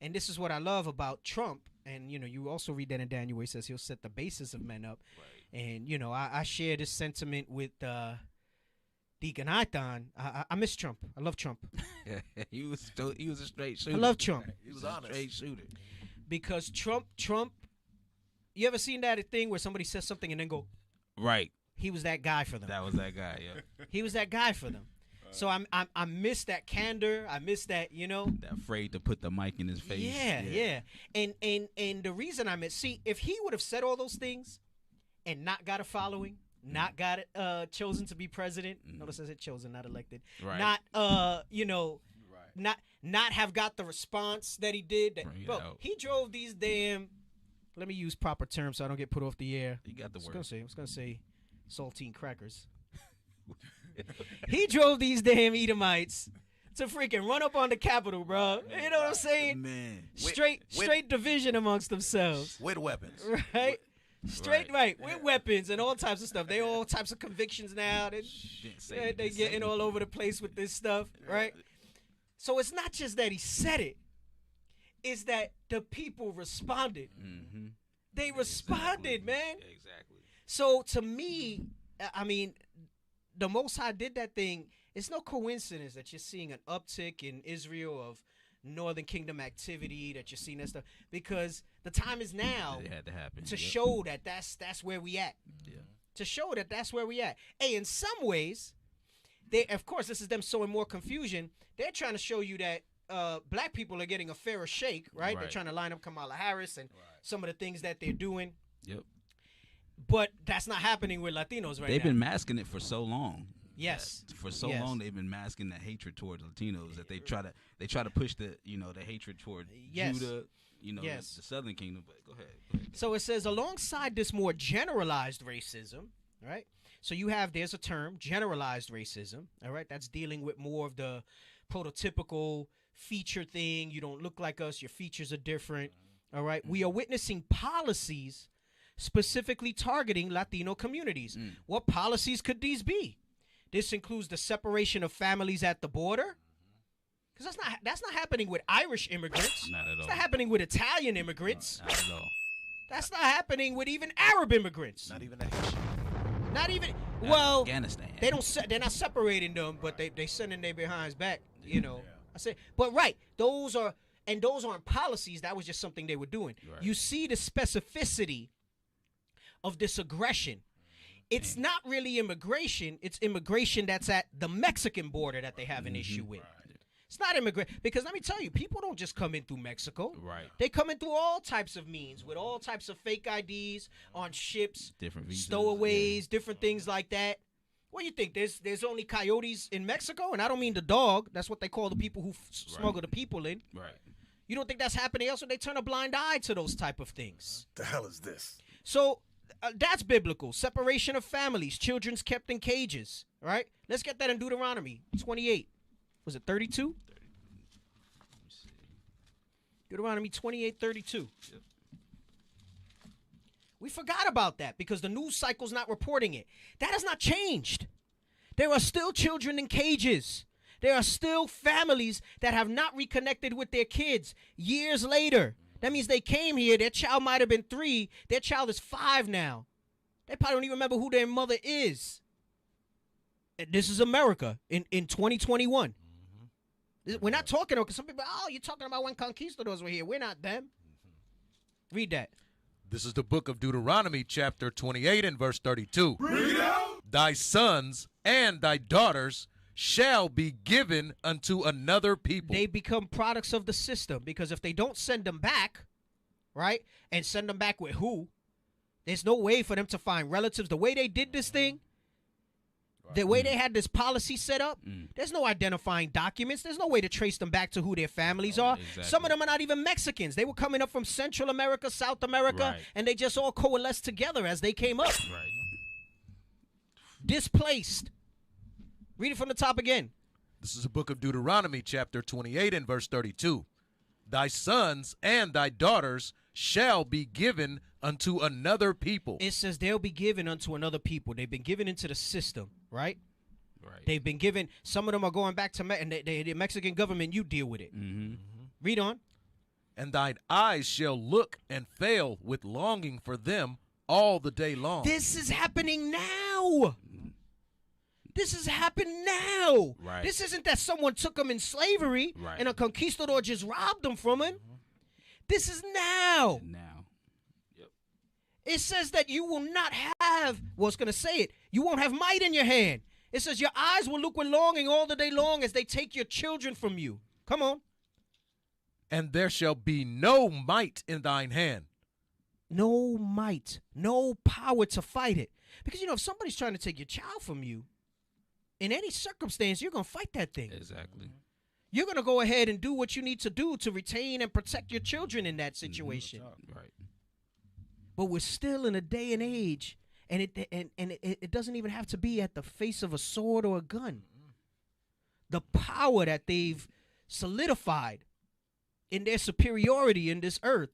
and this is what I love about Trump, and, you know, you also read that in Daniel where he says he'll set the basis of men up. Right. And, you know, I share this sentiment with Deacon Nathan. I miss Trump. I love Trump. he was a straight shooter. I love Trump. He was honest. Straight shooter. Because Trump, you ever seen that thing where somebody says something and then go, right. He was that guy for them. That was that guy, yeah. He was that guy for them. So I miss that candor. I miss that, you know. That afraid to put the mic in his face. Yeah. And the reason if he would have said all those things and not got a following, not got chosen to be president. Notice I said chosen, not elected. Right. Not not have got the response that he did. He drove these damn. Let me use proper terms so I don't get put off the air. You got the word. I was gonna say saltine crackers. He drove these damn Edomites to freaking run up on the Capitol, bro. You know what I'm saying? Man. Straight division amongst themselves. With weapons. Right? With weapons and all types of stuff. They all types of convictions now. They getting all over the place with this stuff, right? So it's not just that he said it. It's that the people responded. Mm-hmm. They responded, man. Exactly. So to me, I mean, the Most High did that thing. It's no coincidence that you're seeing an uptick in Israel of Northern Kingdom activity, that you're seeing that stuff, because the time is now it had to happen. To show that that's where we at. Yeah. To show that that's where we at. Hey, in some ways, of course, this is them sowing more confusion. They're trying to show you that black people are getting a fairer shake, right? They're trying to line up Kamala Harris and some of the things that they're doing. Yep. But that's not happening with Latinos right now. They've been masking it for so long. Yes. For so long they've been masking that hatred towards Latinos that they try to push the hatred toward Judah, the Southern Kingdom. But go ahead. So it says alongside this more generalized racism, right? So there's a term, generalized racism, all right? That's dealing with more of the prototypical feature thing. You don't look like us, your features are different, all right? We are witnessing policies specifically targeting Latino communities. What policies could these be? This includes the separation of families at the border. Because that's not happening with Irish immigrants. Not at all. It's not happening with Italian immigrants. Not at all. That's not happening with even Arab immigrants. Not even that. Not even. Well, Afghanistan. They're not separating them, but they sending their behinds back. You know. I say, but those aren't policies. That was just something they were doing. Right. You see the specificity of this aggression. It's not really immigration. It's immigration that's at the Mexican border that they have an issue with. Right. It's not immigration. Because let me tell you, people don't just come in through Mexico. Right. They come in through all types of means, with all types of fake IDs on ships, different visas, stowaways, different things like that. What do you think? There's only coyotes in Mexico? And I don't mean the dog. That's what they call the people who smuggle the people in. Right. You don't think that's happening elsewhere? They turn a blind eye to those type of things. The hell is this? So that's biblical. Separation of families, children's kept in cages. All right? Let's get that in Deuteronomy 28. Was it 32? Deuteronomy 28:32. Yep. We forgot about that because the news cycle's not reporting it. That has not changed. There are still children in cages. There are still families that have not reconnected with their kids years later. That means they came here, their child might have been 3, their child is 5 now. They probably don't even remember who their mother is. This is America in 2021. We're not talking about, some people, you're talking about when conquistadors were here. We're not them. Read that. This is the book of Deuteronomy, chapter 28 and verse 32. Read out. Thy sons and thy daughters shall be given unto another people. They become products of the system because if they don't send them back, right, and send them back with who, there's no way for them to find relatives. The way they did this thing, the way they had this policy set up, there's no identifying documents. There's no way to trace them back to who their families are. Exactly. Some of them are not even Mexicans. They were coming up from Central America, South America, and they just all coalesced together as they came up. Right. displaced. Read it from the top again. This is the book of Deuteronomy, chapter 28 and verse 32. Thy sons and thy daughters shall be given unto another people. It says they'll be given unto another people. They've been given into the system, right? Right. They've been given. Some of them are going back to and the Mexican government. You deal with it. Read on. And thine eyes shall look and fail with longing for them all the day long. This is happening now. This is happening now. Right. This isn't that someone took them in slavery and a conquistador just robbed them from him. This is now. Now. It says that you will not have, well, it's going to say it, you won't have might in your hand. It says your eyes will look with longing all the day long as they take your children from you. Come on. And there shall be no might in thine hand. No might, no power to fight it. Because, if somebody's trying to take your child from you, in any circumstance, you're going to fight that thing. Exactly. You're going to go ahead and do what you need to do to retain and protect your children in that situation. Right. But we're still in a day and age, and it doesn't even have to be at the face of a sword or a gun. The power that they've solidified in their superiority in this earth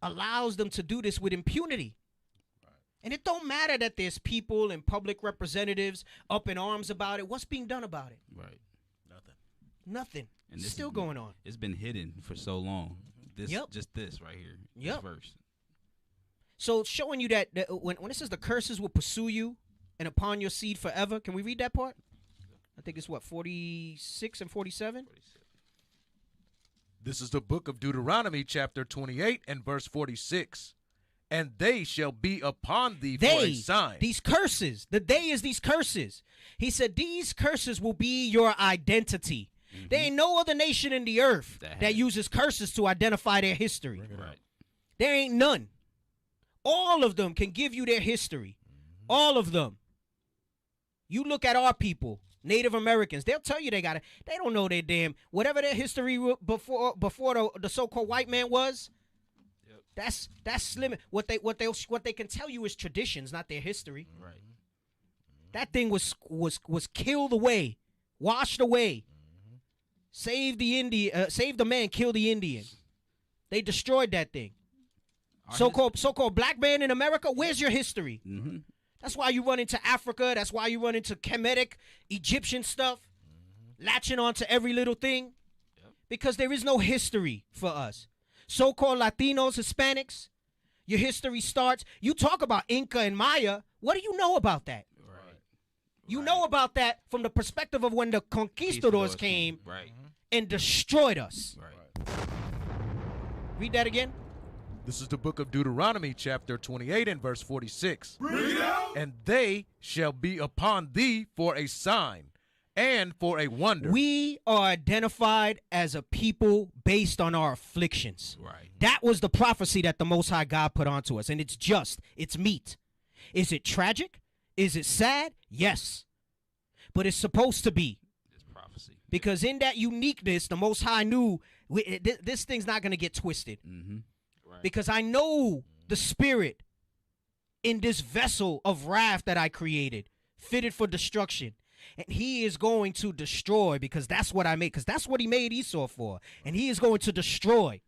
allows them to do this with impunity. And it don't matter that there's people and public representatives up in arms about it. What's being done about it? Right. Nothing. And It's still going on. It's been hidden for so long. Just this right here. This verse. So showing you that when it says the curses will pursue you and upon your seed forever, can we read that part? I think it's 46 and 47? This is the book of Deuteronomy, chapter 28 and verse 46. And they shall be upon thee for a sign. These curses. The they is these curses. He said these curses will be your identity. There ain't no other nation in the earth that uses curses to identify their history. Right. There ain't none. All of them can give you their history. All of them. You look at our people, Native Americans, they'll tell you they don't know their damn, whatever their history before the so-called white man was. That's slim. What they can tell you is traditions, not their history. Right. That thing was killed away, washed away. Save the man, kill the Indian. They destroyed that thing. So-called black man in America, where's your history? That's why you run into Africa. That's why you run into Kemetic, Egyptian stuff, latching onto every little thing. Because there is no history for us. So-called Latinos, Hispanics, your history starts. You talk about Inca and Maya. What do you know about that? Right. You know about that from the perspective of when the conquistadors came and destroyed us. Right. Read that again. This is the book of Deuteronomy, chapter 28 and verse 46. Read out. And they shall be upon thee for a sign and for a wonder. We are identified as a people based on our afflictions. Right. That was the prophecy that the Most High God put onto us, and it's just. It's meat. Is it tragic? Is it sad? Yes. But it's supposed to be. It's prophecy. Because in that uniqueness, the Most High knew this thing's not going to get twisted. Right. Because I know the spirit in this vessel of wrath that I created, fitted for destruction. And he is going to destroy, because that's what I made, because that's what he made Esau for. And he is going to destroy.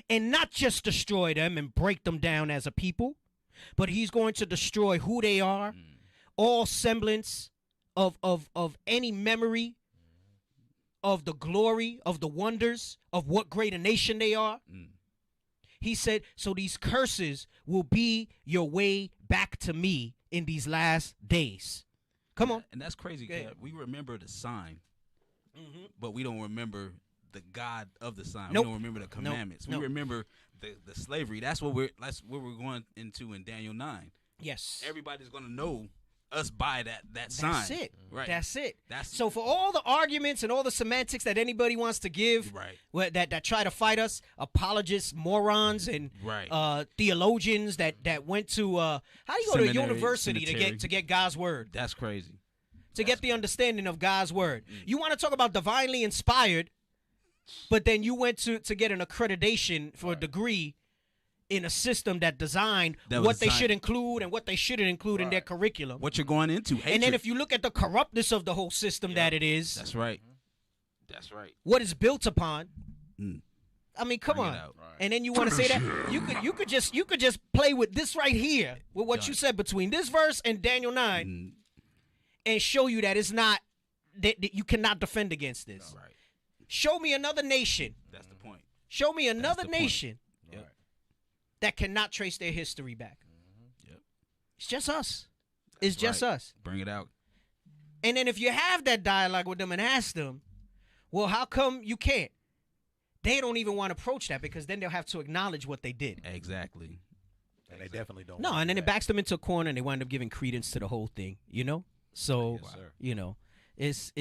And not just destroy them and break them down as a people, but he's going to destroy who they are, all semblance of any memory of the glory, of the wonders, of what great a nation they are. He said, so these curses will be your way back to me in these last days. Come on. And that's crazy. We remember the sign, but we don't remember the God of the sign. Nope. We don't remember the commandments. Nope. We remember the slavery. That's what we're going into in Daniel 9. Yes. Everybody's going to know us by that sign. That's it. Right. That's it. That's so for all the arguments and all the semantics that anybody wants to give, that try to fight us, apologists, morons, and theologians that went to how do you go to a university to get God's word? That's crazy. To get the understanding of God's word. You want to talk about divinely inspired, but then you went to get an accreditation for a degree in a system that designed what they should include and what they shouldn't include in their curriculum. What you're going into. Hatred. And then if you look at the corruptness of the whole system that it is. That's right. That's right. What it's built upon. I mean, come on. And then you want to say that you could just play with this right here with what you said between this verse and Daniel 9 and show you that it's not that you cannot defend against this. Right. Show me another nation. That's the point. Show me another nation that cannot trace their history back. Yep. It's just us. It's just us. Bring it out. And then if you have that dialogue with them and ask them, well, how come you can't? They don't even want to approach that because then they'll have to acknowledge what they did. Exactly. And they definitely don't. No, and then it backs them into a corner and they wind up giving credence to the whole thing, you know? So, you know, it's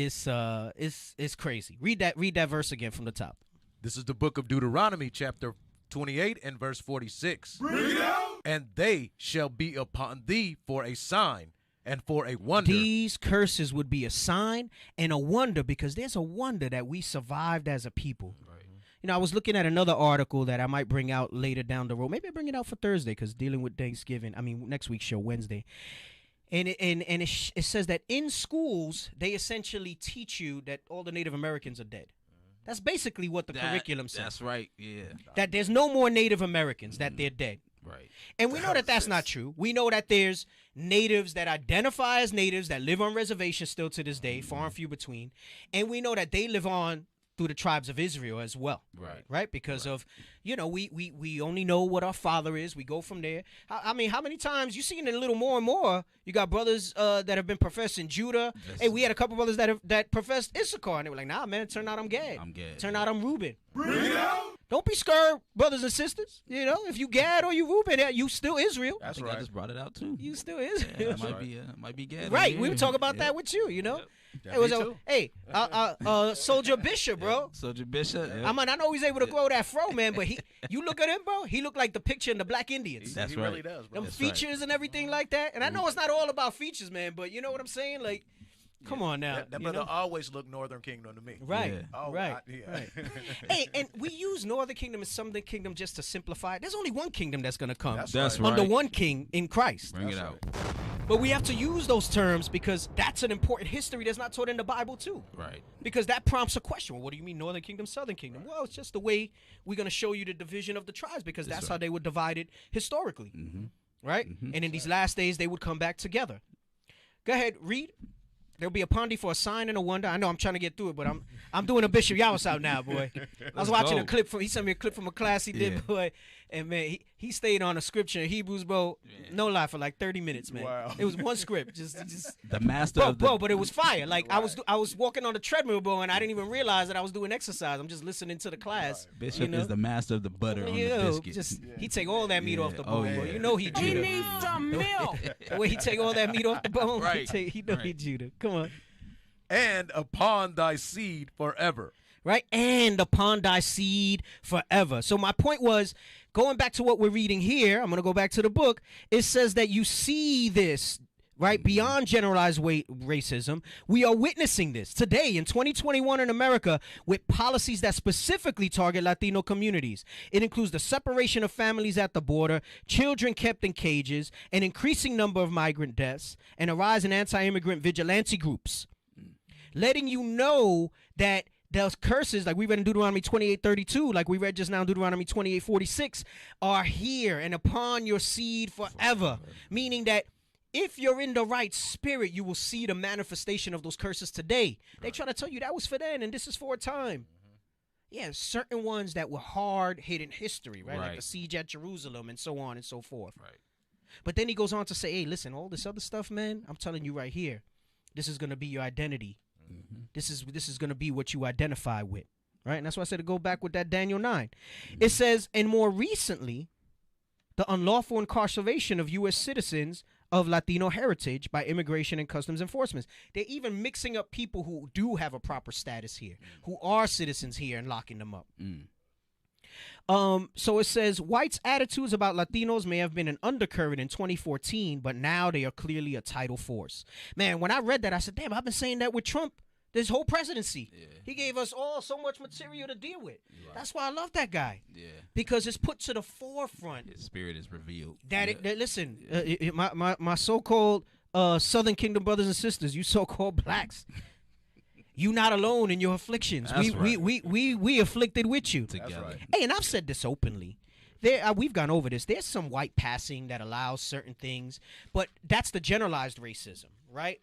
crazy. Read that verse again from the top. This is the book of Deuteronomy, chapter 28 and verse 46. Read out. And they shall be upon thee for a sign and for a wonder. These curses would be a sign and a wonder because there's a wonder that we survived as a people. Right. You know, I was looking at another article that I might bring out later down the road. Maybe I'll bring it out for Thursday because dealing with Thanksgiving. I mean, next week's show, Wednesday. And it says that in schools, they essentially teach you that all the Native Americans are dead. That's basically what the curriculum says. That's right, yeah. That there's no more Native Americans, that they're dead. Right. And we know that that's not true. We know that there's natives that identify as natives that live on reservations still to this day, far and few between. And we know that they live on through the tribes of Israel as well. Right. Right? Because of, you know, we only know what our father is. We go from there. I mean, how many times you seen it a little more and more? You got brothers that have been professed in Judah. Hey, we had a couple brothers that professed Issachar, and they were like, nah, man, turn out I'm Gad. Turn out I'm Reuben. Don't be scared, brothers and sisters. You know, if you Gad or you Reuben, you still Israel. That's right. I just brought it out too. You still Israel. Yeah, might be Gad. Right. We were talking about that with you. You know. Yeah, it was Soldier Bishop, bro. Soldier Bishop. Yeah. I mean, I know he's able to grow that fro, man, but you look at him, bro. He looked like the picture in the Black Indians. That's he right. Really does, bro. Them features and everything like that. And I know it's not all about features, man, but you know what I'm saying? Like, come on now. That brother always looked Northern Kingdom to me. Right. Yeah. Oh, right. Right. Hey, and we use Northern Kingdom and Southern Kingdom just to simplify it. There's only one kingdom that's going to come. That's right. Under one king in Christ. Bring it out. But we have to use those terms because that's an important history that's not taught in the Bible too. Right. Because that prompts a question. Well, what do you mean Northern Kingdom, Southern Kingdom? Well, it's just the way we're going to show you the division of the tribes because that's how they were divided historically. Right? And in these last days, they would come back together. Go ahead, read. There'll be a Pondy for a sign and a wonder. I know I'm trying to get through it, but I'm doing a Bishop Yawas out now, boy. I was watching a clip he sent me a clip from a class he did, boy. And man, he stayed on a scripture in Hebrews, bro. No lie, for like 30 minutes, man. Wow. It was one script, just the master, bro. But it was fire. Like I was walking on the treadmill, bro, and I didn't even realize that I was doing exercise. I'm just listening to the class. Bishop is the master of the butter on the biscuit. He take all that meat off the bone, bro. You know he Judah. He needs some milk. The way he take all that meat off the bone, right. he know he Judah. Come on. And upon thy seed forever. Right? And upon thy seed forever. So my point was, going back to what we're reading here, I'm going to go back to the book. It says that you see this, right? Beyond generalized racism, we are witnessing this today in 2021 in America with policies that specifically target Latino communities. It includes the separation of families at the border, children kept in cages, an increasing number of migrant deaths, and a rise in anti-immigrant vigilante groups. Letting you know that those curses, like we read in Deuteronomy 28:32, like we read just now in Deuteronomy 28:46, are here and upon your seed forever. Meaning that if you're in the right spirit, you will see the manifestation of those curses today. They try to tell you that was for then and this is for a time. Yeah, certain ones that were hard hit in history, right? Like the siege at Jerusalem and so on and so forth. Right. But then he goes on to say, hey, listen, all this other stuff, man, I'm telling you right here, this is going to be your identity. This is going to be what you identify with, right? And that's why I said to go back with that Daniel 9. It says, and more recently, the unlawful incarceration of U.S. citizens of Latino heritage by Immigration and Customs Enforcement. They're even mixing up people who do have a proper status here, who are citizens here, and locking them up. So it says, whites' attitudes about Latinos may have been an undercurrent in 2014, but now they are clearly a tidal force. Man, when I read that, I said, damn, I've been saying that with Trump This whole presidency. He gave us all so much material to deal with. That's why I love that guy. Because it's put to the forefront. His spirit is revealed. Listen, my so-called Southern Kingdom brothers and sisters, you so-called blacks, you not alone in your afflictions. We afflicted with you. Together. Hey, and I've said this openly. We've gone over this. There's some white passing that allows certain things, but that's the generalized racism, right?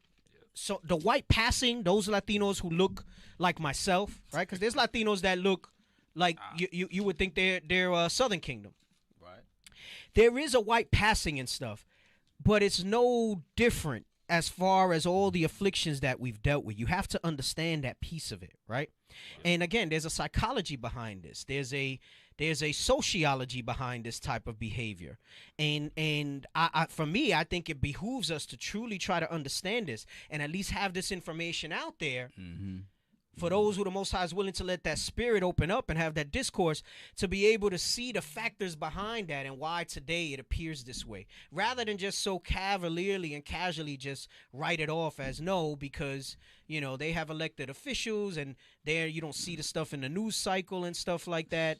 So the white passing, those Latinos who look like myself, right? Because there's Latinos that look like you would think they're Southern Kingdom. Right. There is a white passing and stuff, but it's no different as far as all the afflictions that we've dealt with. You have to understand that piece of it, right? And again, there's a psychology behind this. There's a sociology behind this type of behavior. And for me, I think it behooves us to truly try to understand this and at least have this information out there for those who the Most High is willing to let that spirit open up and have that discourse to be able to see the factors behind that and why today it appears this way, rather than just so cavalierly and casually just write it off as no, because, you know, they have elected officials and there you don't see the stuff in the news cycle and stuff like that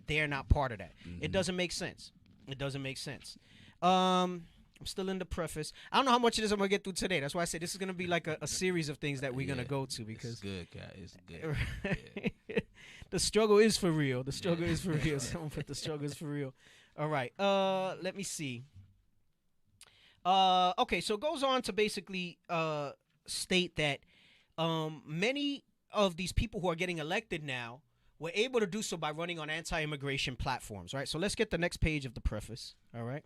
they're not part of that. It doesn't make sense. It doesn't make sense. I'm still in the preface. I don't know how much of this I'm going to get through today. That's why I said this is going to be like a series of things that we're going to go to because it's good, guys. It's good. The struggle is for real. The struggle is for real. Someone put the struggle is for real. All right. Let me see. Okay, so it goes on to basically state that many of these people who are getting elected now were able to do so by running on anti-immigration platforms, right? So let's get the next page of the preface, all right?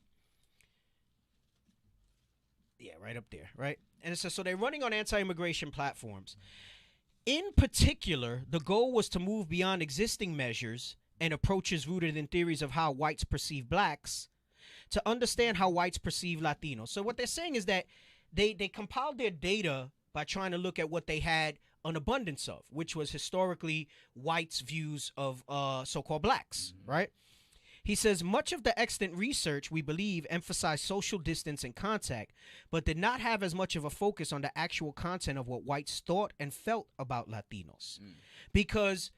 Yeah, right up there, right? And it says, so they're running on anti-immigration platforms. In particular, the goal was to move beyond existing measures and approaches rooted in theories of how whites perceive blacks to understand how whites perceive Latinos. So what they're saying is that they compiled their data by trying to look at what they had an abundance of, which was historically whites' views of so-called blacks, right? He says, much of the extant research, we believe, emphasized social distance and contact, but did not have as much of a focus on the actual content of what whites thought and felt about Latinos. Because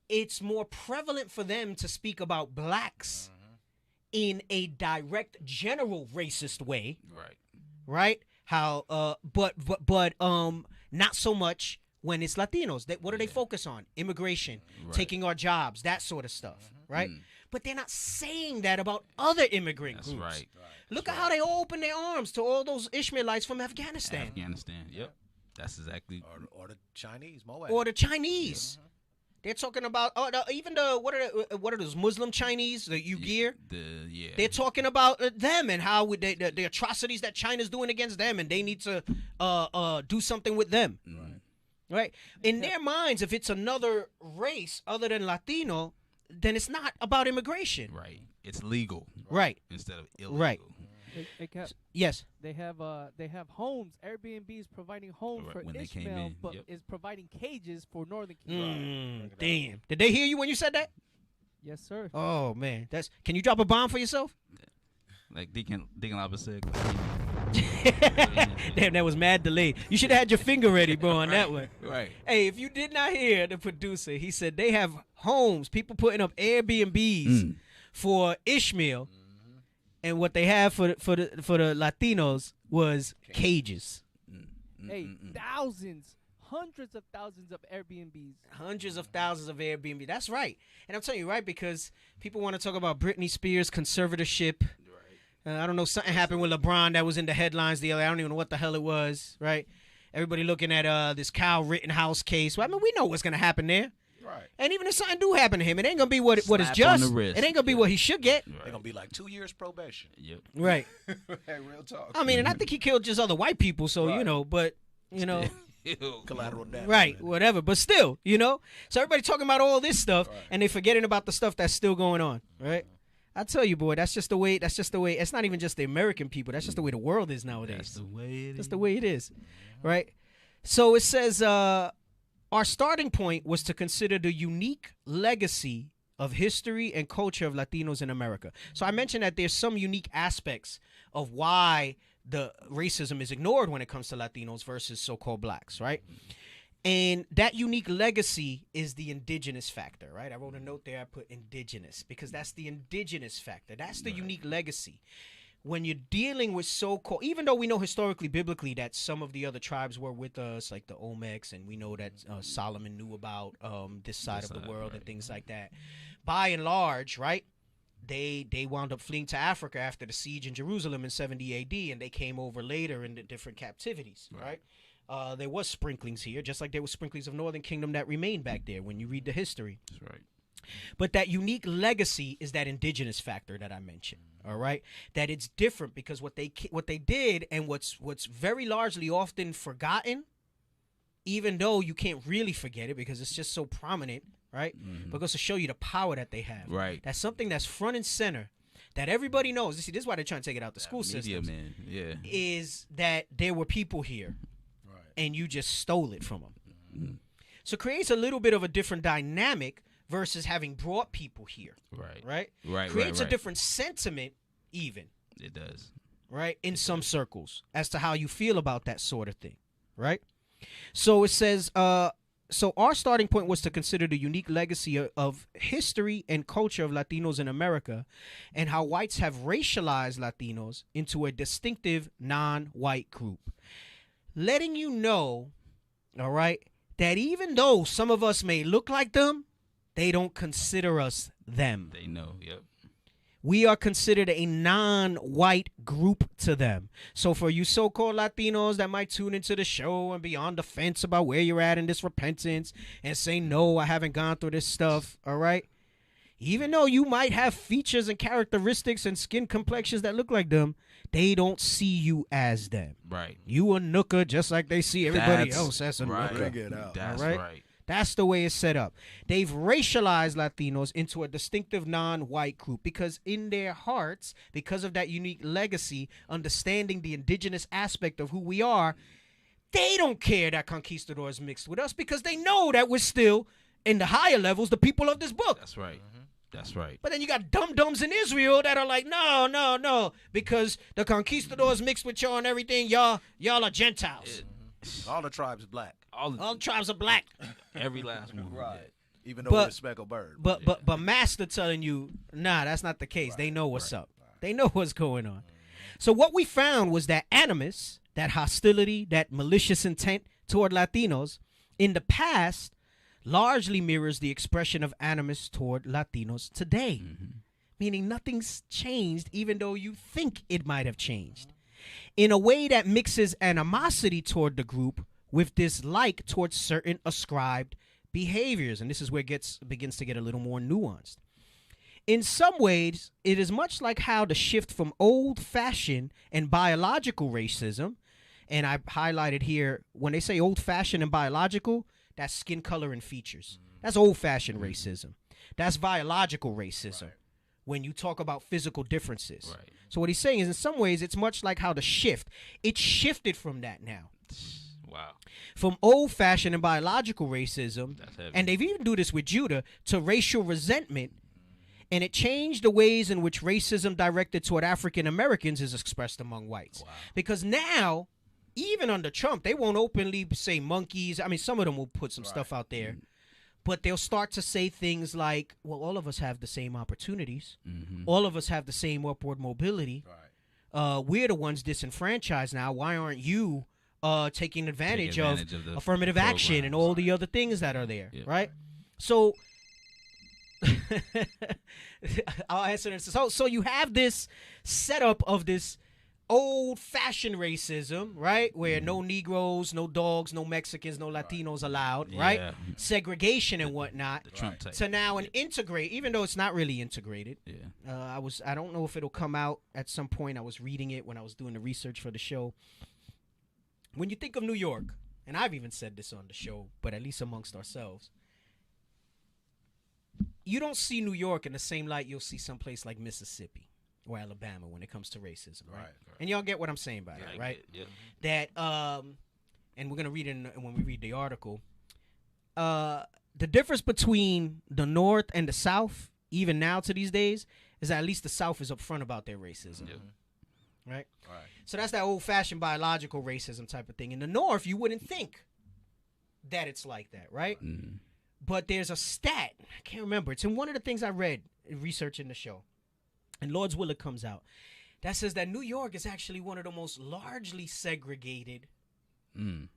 it's more prevalent for them to speak about blacks in a direct, general racist way. Right? How, but not so much when it's Latinos. What do they focus on? Immigration, taking our jobs, that sort of stuff, right? But they're not saying that about other immigrant groups. Right. Look at how they all open their arms to all those Ishmaelites from Afghanistan. Yep. That's exactly. Or the Chinese, Moab. Or the Chinese. They're talking about even what are those Muslim Chinese, the Uyghur? They're talking about them and how the atrocities that China's doing against them, and they need to do something with them. Right? In their minds, if it's another race other than Latino, then it's not about immigration. Right. It's legal. Right. Instead of illegal. Right. Yes. They have homes. Airbnb is providing homes for Ishmael, but is providing cages for Northern Kingdom. Damn. Did they hear you when you said that? Yes, sir. Oh man, can you drop a bomb for yourself? Like Deacon Lava said. Damn, that was mad delayed. You should have had your finger ready, bro, on that one. Right. Hey, if you did not hear the producer, he said they have homes, people putting up Airbnbs for Ishmael, and what they have for the Latinos was cages. Hey, thousands, hundreds of thousands of Airbnbs. Hundreds of thousands of Airbnb. That's right. And I'm telling you, right, because people want to talk about Britney Spears' conservatorship. I don't know, something happened with LeBron that was in the headlines the other day. I don't even know what the hell it was, right? Everybody looking at this Kyle Rittenhouse case. Well, I mean, we know what's going to happen there. Right. And even if something do happen to him, it ain't going to be what is just. It ain't going to be what he should get. They're going to be like 2 years probation. Yep. Right. Hey, real talk. I mean, and I think he killed just other white people, so, you know, but, you know. Collateral damage. Right, whatever. But still, you know. So everybody talking about all this stuff, and they forgetting about the stuff that's still going on, right? I tell you, boy, that's just the way. It's not even just the American people. That's just the way the world is nowadays. That's the way it is. That's the way it is, right? So it says, our starting point was to consider the unique legacy of history and culture of Latinos in America. So I mentioned that there's some unique aspects of why the racism is ignored when it comes to Latinos versus so-called blacks, right? And that unique legacy is the indigenous factor, right? I wrote a note there. I put indigenous because that's the indigenous factor. That's the unique legacy. When you're dealing with so-called, even though we know historically, biblically, that some of the other tribes were with us, like the Olmecs, and we know that Solomon knew about this side of the world and things like that. By and large, right, they wound up fleeing to Africa after the siege in Jerusalem in 70 A.D., and they came over later in the different captivities, right? There was sprinklings here, just like there were sprinklings of Northern Kingdom that remained back there when you read the history. That's right. But that unique legacy is that indigenous factor that I mentioned. All right, that it's different because what they did, and what's very largely often forgotten, even though you can't really forget it because it's just so prominent, right? But it goes to show you the power that they have. Right. That's something that's front and center that everybody knows. You see, this is why they're trying to take it out the school system. Man. Yeah. Is that there were people here, and you just stole it from them. So it creates a little bit of a different dynamic versus having brought people here. Right. Creates a different sentiment, even. It does. Right? In some circles, as to how you feel about that sort of thing. Right? So it says, so our starting point was to consider the unique legacy of history and culture of Latinos in America, and how whites have racialized Latinos into a distinctive non-white group. Letting you know, all right, that even though some of us may look like them, they don't consider us them. They know, yep. We are considered a non-white group to them. So for you so-called Latinos that might tune into the show and be on the fence about where you're at in this repentance and say, no, I haven't gone through this stuff, all right? Even though you might have features and characteristics and skin complexions that look like them, they don't see you as them. Right. You a nooker just like they see everybody else as a nooker. That's right. That's the way it's set up. They've racialized Latinos into a distinctive non-white group because in their hearts, because of that unique legacy, understanding the indigenous aspect of who we are, they don't care that conquistadors mixed with us because they know that we're still, in the higher levels, the people of this book. That's right. That's right. But then you got dum-dums in Israel that are like, no, because the conquistadors mixed with y'all and everything, y'all are Gentiles. All the tribes black. All the tribes are black. Every last one. Right. Even though we're a speckled bird. But Master telling you, nah, that's not the case. They know what's up. They know what's going on. So what we found was that animus, that hostility, that malicious intent toward Latinos, in the past, largely mirrors the expression of animus toward Latinos today. Meaning nothing's changed, even though you think it might have changed. In a way that mixes animosity toward the group with dislike towards certain ascribed behaviors. And this is where it begins to get a little more nuanced. In some ways, it is much like how the shift from old-fashioned and biological racism, and I highlighted here, when they say old-fashioned and biological, that's skin color and features. That's old-fashioned racism. That's biological racism when you talk about physical differences. So what he's saying is, in some ways, it's much like how it shifted from that now. Wow. From old-fashioned and biological racism, and they've even do this with Judah, to racial resentment, and it changed the ways in which racism directed toward African Americans is expressed among whites. Because now, even under Trump, they won't openly say monkeys. I mean, some of them will put some stuff out there, but they'll start to say things like, well, all of us have the same opportunities. All of us have the same upward mobility. We're the ones disenfranchised now. Why aren't you taking advantage of the affirmative action and all the other things that are there, right? So I'll answer this. So you have this setup of this old-fashioned racism, right? Where no Negroes, no dogs, no Mexicans, no Latinos allowed, right? Segregation and whatnot. To now an integrate, even though it's not really integrated. I don't know if it'll come out at some point. I was reading it when I was doing the research for the show. When you think of New York, and I've even said this on the show, but at least amongst ourselves, you don't see New York in the same light you'll see someplace like Mississippi or Alabama when it comes to racism, right? And y'all get what I'm saying by that, right? That, and we're going to read it when we read the article, the difference between the North and the South, even now to these days, is that at least the South is upfront about their racism. Right? So that's that old-fashioned biological racism type of thing. In the North, you wouldn't think that it's like that, right? But there's a stat, I can't remember. It's in one of the things I read researching the show, and Lord's Will it comes out, that says that New York is actually one of the most largely segregated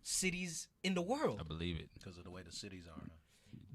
cities in the world. I believe it. Because of the way the cities are.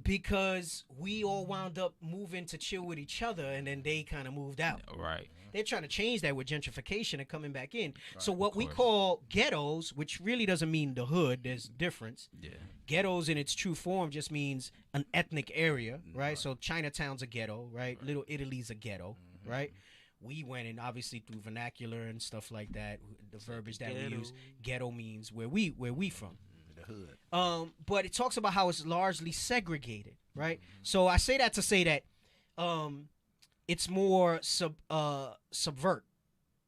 Because we all wound up moving to chill with each other, and then they kind of moved out. Right. They're trying to change that with gentrification and coming back in. Right. So what we call ghettos, which really doesn't mean the hood, there's a difference. Yeah. Ghettos in its true form just means an ethnic area, right? So Chinatown's a ghetto, right? Little Italy's a ghetto, right? We went in obviously through vernacular and stuff like that. The verbiage that we use, ghetto means where we from. The hood. But it talks about how it's largely segregated, right? So I say that to say that it's more subvert,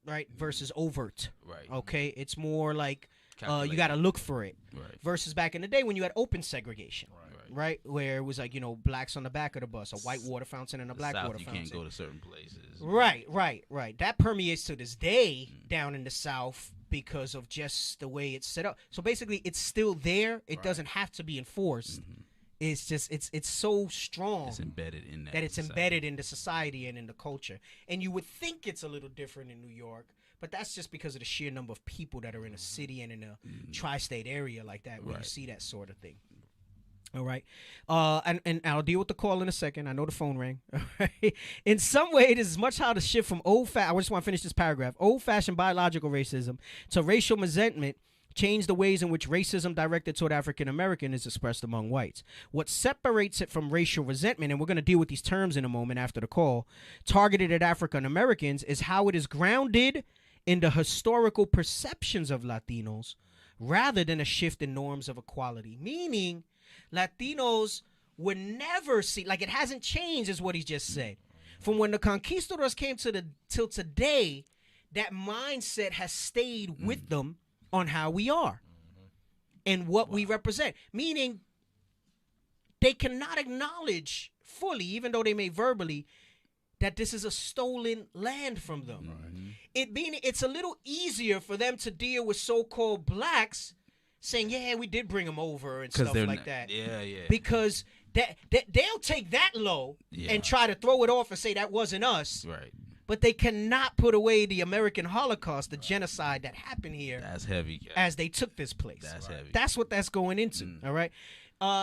right, versus overt. Right. Okay, it's more like you got to look for it. Right. Versus back in the day when you had open segregation. Right, where it was like, you know, blacks on the back of the bus, a white water fountain and a black water fountain. You can't go to certain places. Right. That permeates to this day down in the South because of just the way it's set up. So basically, it's still there. It doesn't have to be enforced. It's just it's so strong. It's embedded in that it's embedded in the society and in the culture. And you would think it's a little different in New York, but that's just because of the sheer number of people that are in a city and in a tri-state area like that where you see that sort of thing. All right. And I'll deal with the call in a second. I know the phone rang. All right. In some way, it is much how to shift from I just want to finish this paragraph. Old-fashioned biological racism to racial resentment change the ways in which racism directed toward African American is expressed among whites. What separates it from racial resentment, and we're going to deal with these terms in a moment after the call, targeted at African Americans, is how it is grounded in the historical perceptions of Latinos rather than a shift in norms of equality. Meaning, Latinos would never see, like, it hasn't changed, is what he just said. From when the conquistadors came till today, that mindset has stayed with them on how we are and what we represent. Meaning, they cannot acknowledge fully, even though they may verbally, that this is a stolen land from them. It's a little easier for them to deal with so-called blacks saying, yeah, we did bring them over and stuff like that. Yeah. Because they'll take that low and try to throw it off and say that wasn't us. Right. But they cannot put away the American Holocaust, the genocide that happened here. That's heavy. As they took this place. That's heavy. That's what that's going into. All right.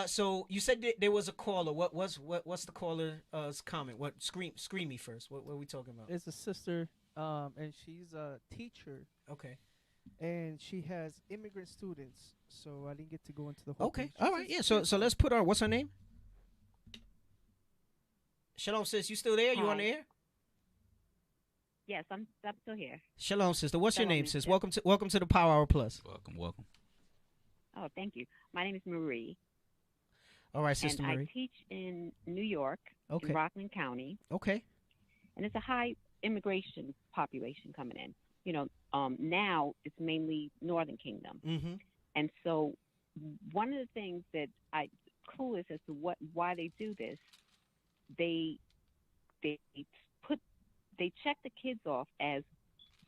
So you said there was a caller. What's the caller's comment? What scream me first. What are we talking about? It's a sister, and she's a teacher. Okay. And she has immigrant students, so I didn't get to go into the whole Okay. thing. All right. Yeah. So let's put our. What's her name? Shalom, sis. You still there? You on the air? Yes, I'm still here. Shalom, sister. What's your name, sis? Welcome to the Power Hour Plus. Welcome. Oh, thank you. My name is Marie. All right, Sister and Marie. I teach in New York, Okay. in Rockland County. Okay. And it's a high immigration population coming in. You know, now it's mainly Northern Kingdom. Mm-hmm. And so one of the things that I clueless as to why they do this, they check the kids off as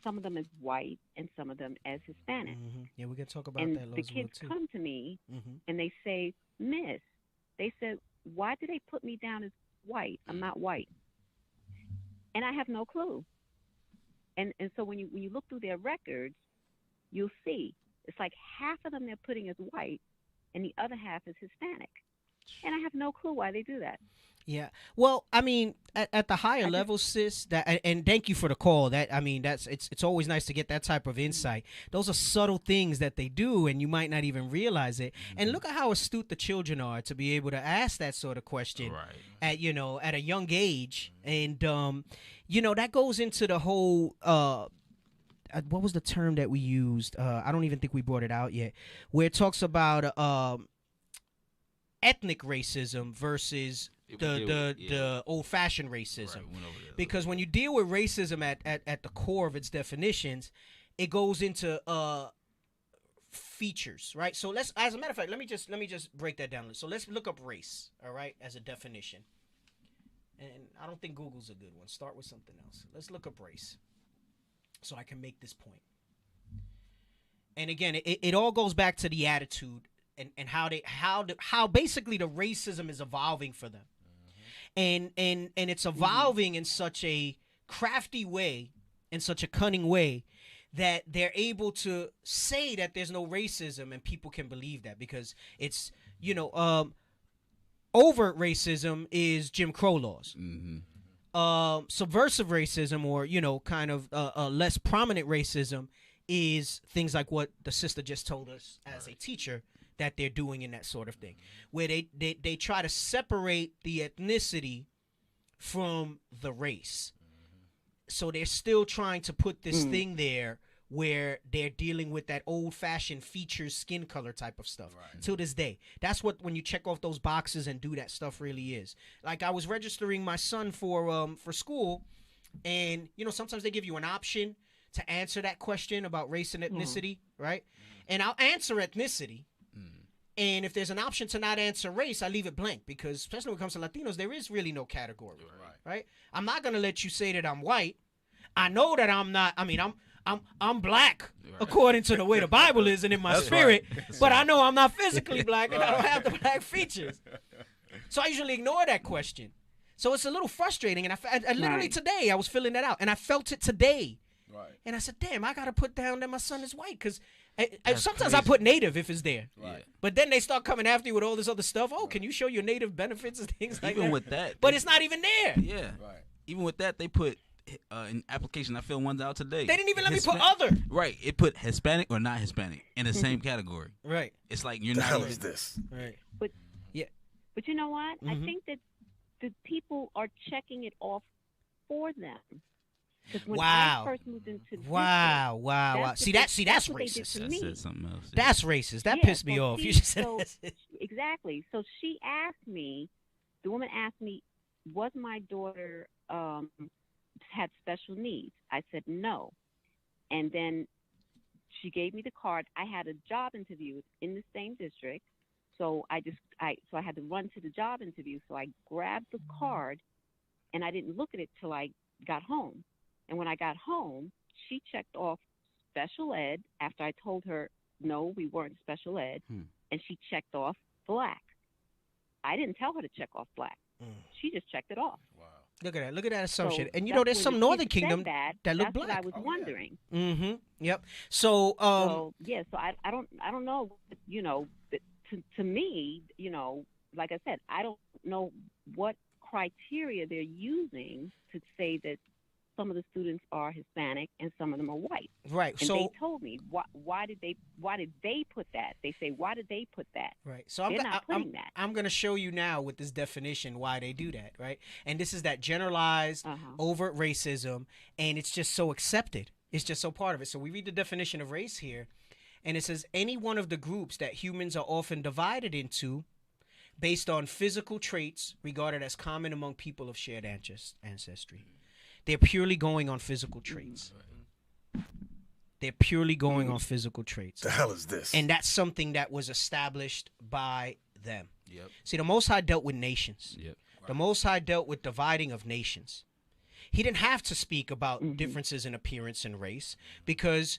some of them as white and some of them as Hispanic. Mm-hmm. Yeah, we can talk about And that. the kids too. come to me Mm-hmm. and they say, Miss, they said, why do they put me down as white? I'm not white. And I have no clue. And so when you look through their records, you'll see it's like half of them they're putting as white and the other half is Hispanic. And I have no clue why they do that. Yeah. Well, I mean, at the higher level, sis, and thank you for the call. It's always nice to get that type of insight. Those are subtle things that they do, and you might not even realize it. And look at how astute the children are to be able to ask that sort of question at a young age. And that goes into the whole. What was the term that we used? I don't even think we brought it out yet. Where it talks about ethnic racism versus the old-fashioned racism. Because when you deal with racism at the core of its definitions, it goes into features, right? So as a matter of fact, let me just break that down. So let's look up race, all right, as a definition. And I don't think Google's a good one. Start with something else. Let's look up race so I can make this point. And again, it all goes back to the attitude and how basically the racism is evolving for them, and it's evolving in such a crafty way, in such a cunning way, that they're able to say that there's no racism and people can believe that because it's overt racism is Jim Crow laws. Subversive racism, or kind of less prominent racism, is things like what the sister just told us as a teacher that they're doing in that sort of thing, where they try to separate the ethnicity from the race. So they're still trying to put this thing there where they're dealing with that old-fashioned features, skin color type of stuff till this day. That's what, when you check off those boxes and do that stuff, really is. Like, I was registering my son for school, and sometimes they give you an option to answer that question about race and ethnicity, right? And I'll answer ethnicity. And if there's an option to not answer race, I leave it blank, because especially when it comes to Latinos, there is really no category, right? I'm not going to let you say that I'm white. I know that I'm not. I mean, I'm black according to the way the Bible is and in my spirit, but I know I'm not physically black and I don't have the black features. So I usually ignore that question. So it's a little frustrating. And I literally today I was filling that out, and I felt it today. Right. And I said, damn, I got to put down that my son is white, because sometimes I put native if it's there. Right. But then they start coming after you with all this other stuff. Oh, can you show your native benefits and things like that? Even with that. But it's not even there. Yeah. Right. Even with that, they put an application. I filled ones out today. They didn't even let me put other. Right. It put Hispanic or not Hispanic in the same category. Right. It's like you're the not hell even. Is this? Right. But you know what? I think that the people are checking it off for them. When I first moved into wow. See, that's racist. That's something else. Yeah. That's racist. That pissed me off. You just said exactly. So she asked me, the woman asked me, was my daughter had special needs? I said no. And then she gave me the card. I had a job interview in the same district. So I had to run to the job interview. So I grabbed the card, and I didn't look at it till I got home. And when I got home, she checked off special ed after I told her, no, we weren't special ed. And she checked off black. I didn't tell her to check off black. She just checked it off. Wow. Look at that. Look at that assumption. So and there's some Northern Kingdom that look black. That's what I was wondering. Mm-hmm. Yep. So so I don't know, to me, like I said, I don't know what criteria they're using to say that some of the students are Hispanic and some of them are white. Right. And they told me why did they put that? They say, why did they put that? Right. So I'm going to show you now with this definition why they do that, right? And this is that generalized overt racism, and it's just so accepted. It's just so part of it. So we read the definition of race here, and it says any one of the groups that humans are often divided into based on physical traits regarded as common among people of shared ancestry. They're purely going on physical traits. They're purely going on physical traits. The hell is this? And that's something that was established by them. Yep. See, the Most High dealt with nations. Yep. The Most High dealt with dividing of nations. He didn't have to speak about differences in appearance and race, because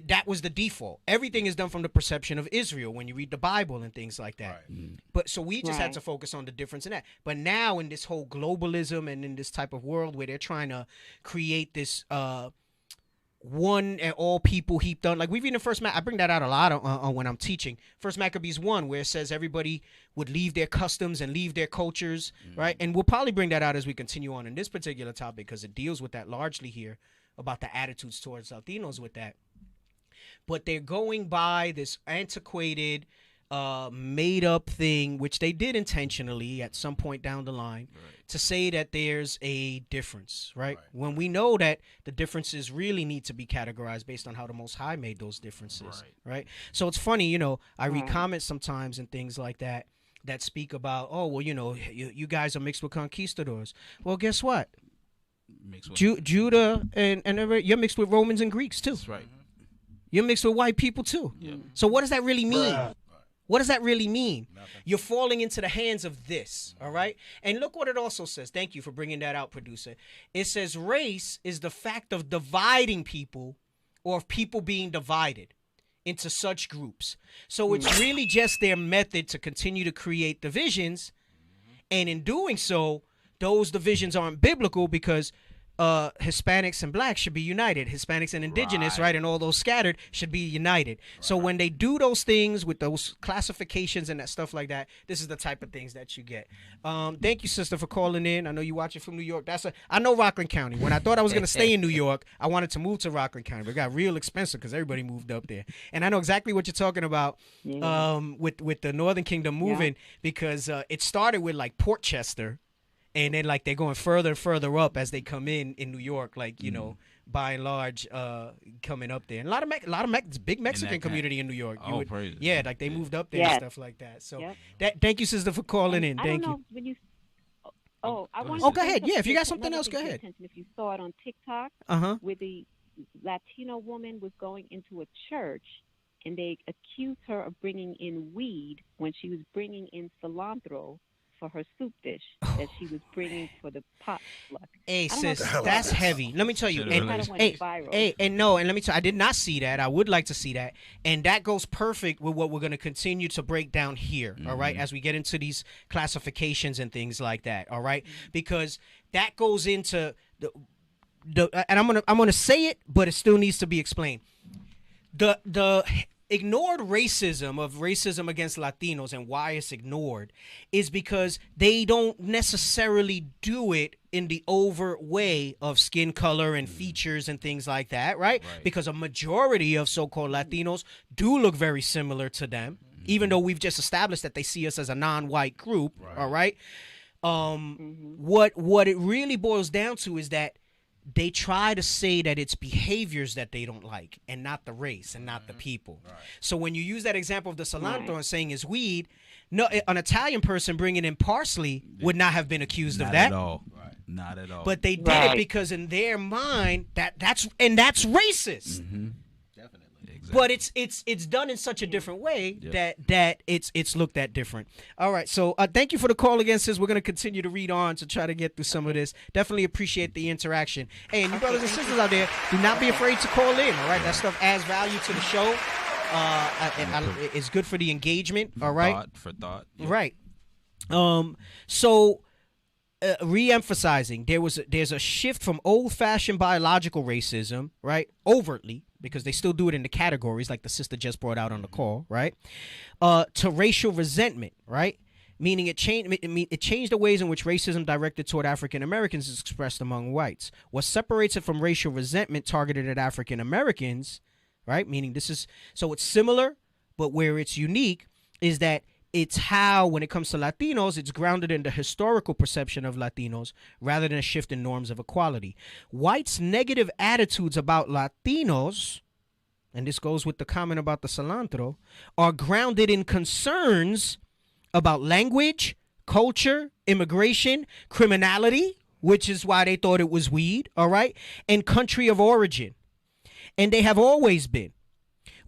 that was the default. Everything is done from the perception of Israel when you read the Bible and things like that. Right. But so we just had to focus on the difference in that. But now in this whole globalism and in this type of world where they're trying to create this one and all people heaped on, like we read in First I bring that out a lot on when I'm teaching. First Maccabees 1, where it says everybody would leave their customs and leave their cultures, right? And we'll probably bring that out as we continue on in this particular topic, because it deals with that largely here, about the attitudes towards Latinos with that. But they're going by this antiquated, made-up thing, which they did intentionally at some point down the line, to say that there's a difference, right? When we know that the differences really need to be categorized based on how the Most High made those differences, right? So it's funny, I read comments sometimes and things like that speak about, oh, well, you guys are mixed with conquistadors. Well, guess what? Judah and you're mixed with Romans and Greeks too. That's right. You're mixed with white people too. Yeah. So what does that really mean? What does that really mean? Nothing. You're falling into the hands of this, all right? And look what it also says. Thank you for bringing that out, producer. It says race is the fact of dividing people, or of people being divided. into such groups. So it's really just their method to continue to create divisions. And in doing so, those divisions aren't biblical because Hispanics and blacks should be united. Hispanics and indigenous, right, and all those scattered should be united. So when they do those things with those classifications and that stuff like that, this is the type of things that you get. Thank you, sister, for calling in. I know you watching from New York. I know Rockland County. When I thought I was going to stay in New York, I wanted to move to Rockland County, but it got real expensive because everybody moved up there. And I know exactly what you're talking about with the Northern Kingdom moving because it started with like Port Chester. And then, like, they're going further and further up as they come in New York, like, you know, by and large, coming up there. And a lot of big Mexican community in New York. Praise. Yeah, like they moved up there and stuff like that. So thank you, sister, for calling in. Thank you. When you, I want. Oh, go ahead. Yeah, if you got something else, go ahead. If you saw it on TikTok, where the Latino woman was going into a church, and they accused her of bringing in weed when she was bringing in cilantro for her soup dish that she was bringing for the potluck. Hey, sis, that's heavy. Let me tell you. And let me tell you, I did not see that. I would like to see that. And that goes perfect with what we're going to continue to break down here, all right, as we get into these classifications and things like that, all right? Because that goes into and I'm gonna say it, but it still needs to be explained. The ignored racism against Latinos, and why it's ignored is because they don't necessarily do it in the overt way of skin color and features and things like that, right? Because a majority of so-called Latinos do look very similar to them, even though we've just established that they see us as a non-white group, all right? What it really boils down to is that they try to say that it's behaviors that they don't like and not the race and not the people. So when you use that example of the cilantro and saying it's weed, no, an Italian person bringing in parsley would not have been accused of that. Not at all. Not at all. But they did it because in their mind that's racist. But it's done in such a different way that it's looked at different. All right, so thank you for the call again, sis. We're going to continue to read on to try to get through some of this. Definitely appreciate the interaction. Hey, and you brothers and sisters out there, do not be afraid to call in, all right? That stuff adds value to the show. It's good for the engagement, all right? For thought. Yep. Right. So re-emphasizing, there's a shift from old-fashioned biological racism, right, overtly, because they still do it in the categories like the sister just brought out on the call, right, to racial resentment, right, meaning it changed the ways in which racism directed toward African Americans is expressed among whites. What separates it from racial resentment targeted at African Americans, right, meaning it's similar, but where it's unique is that it's how, when it comes to Latinos, it's grounded in the historical perception of Latinos rather than a shift in norms of equality. Whites' negative attitudes about Latinos, and this goes with the comment about the cilantro, are grounded in concerns about language, culture, immigration, criminality, which is why they thought it was weed, all right, and country of origin. And they have always been.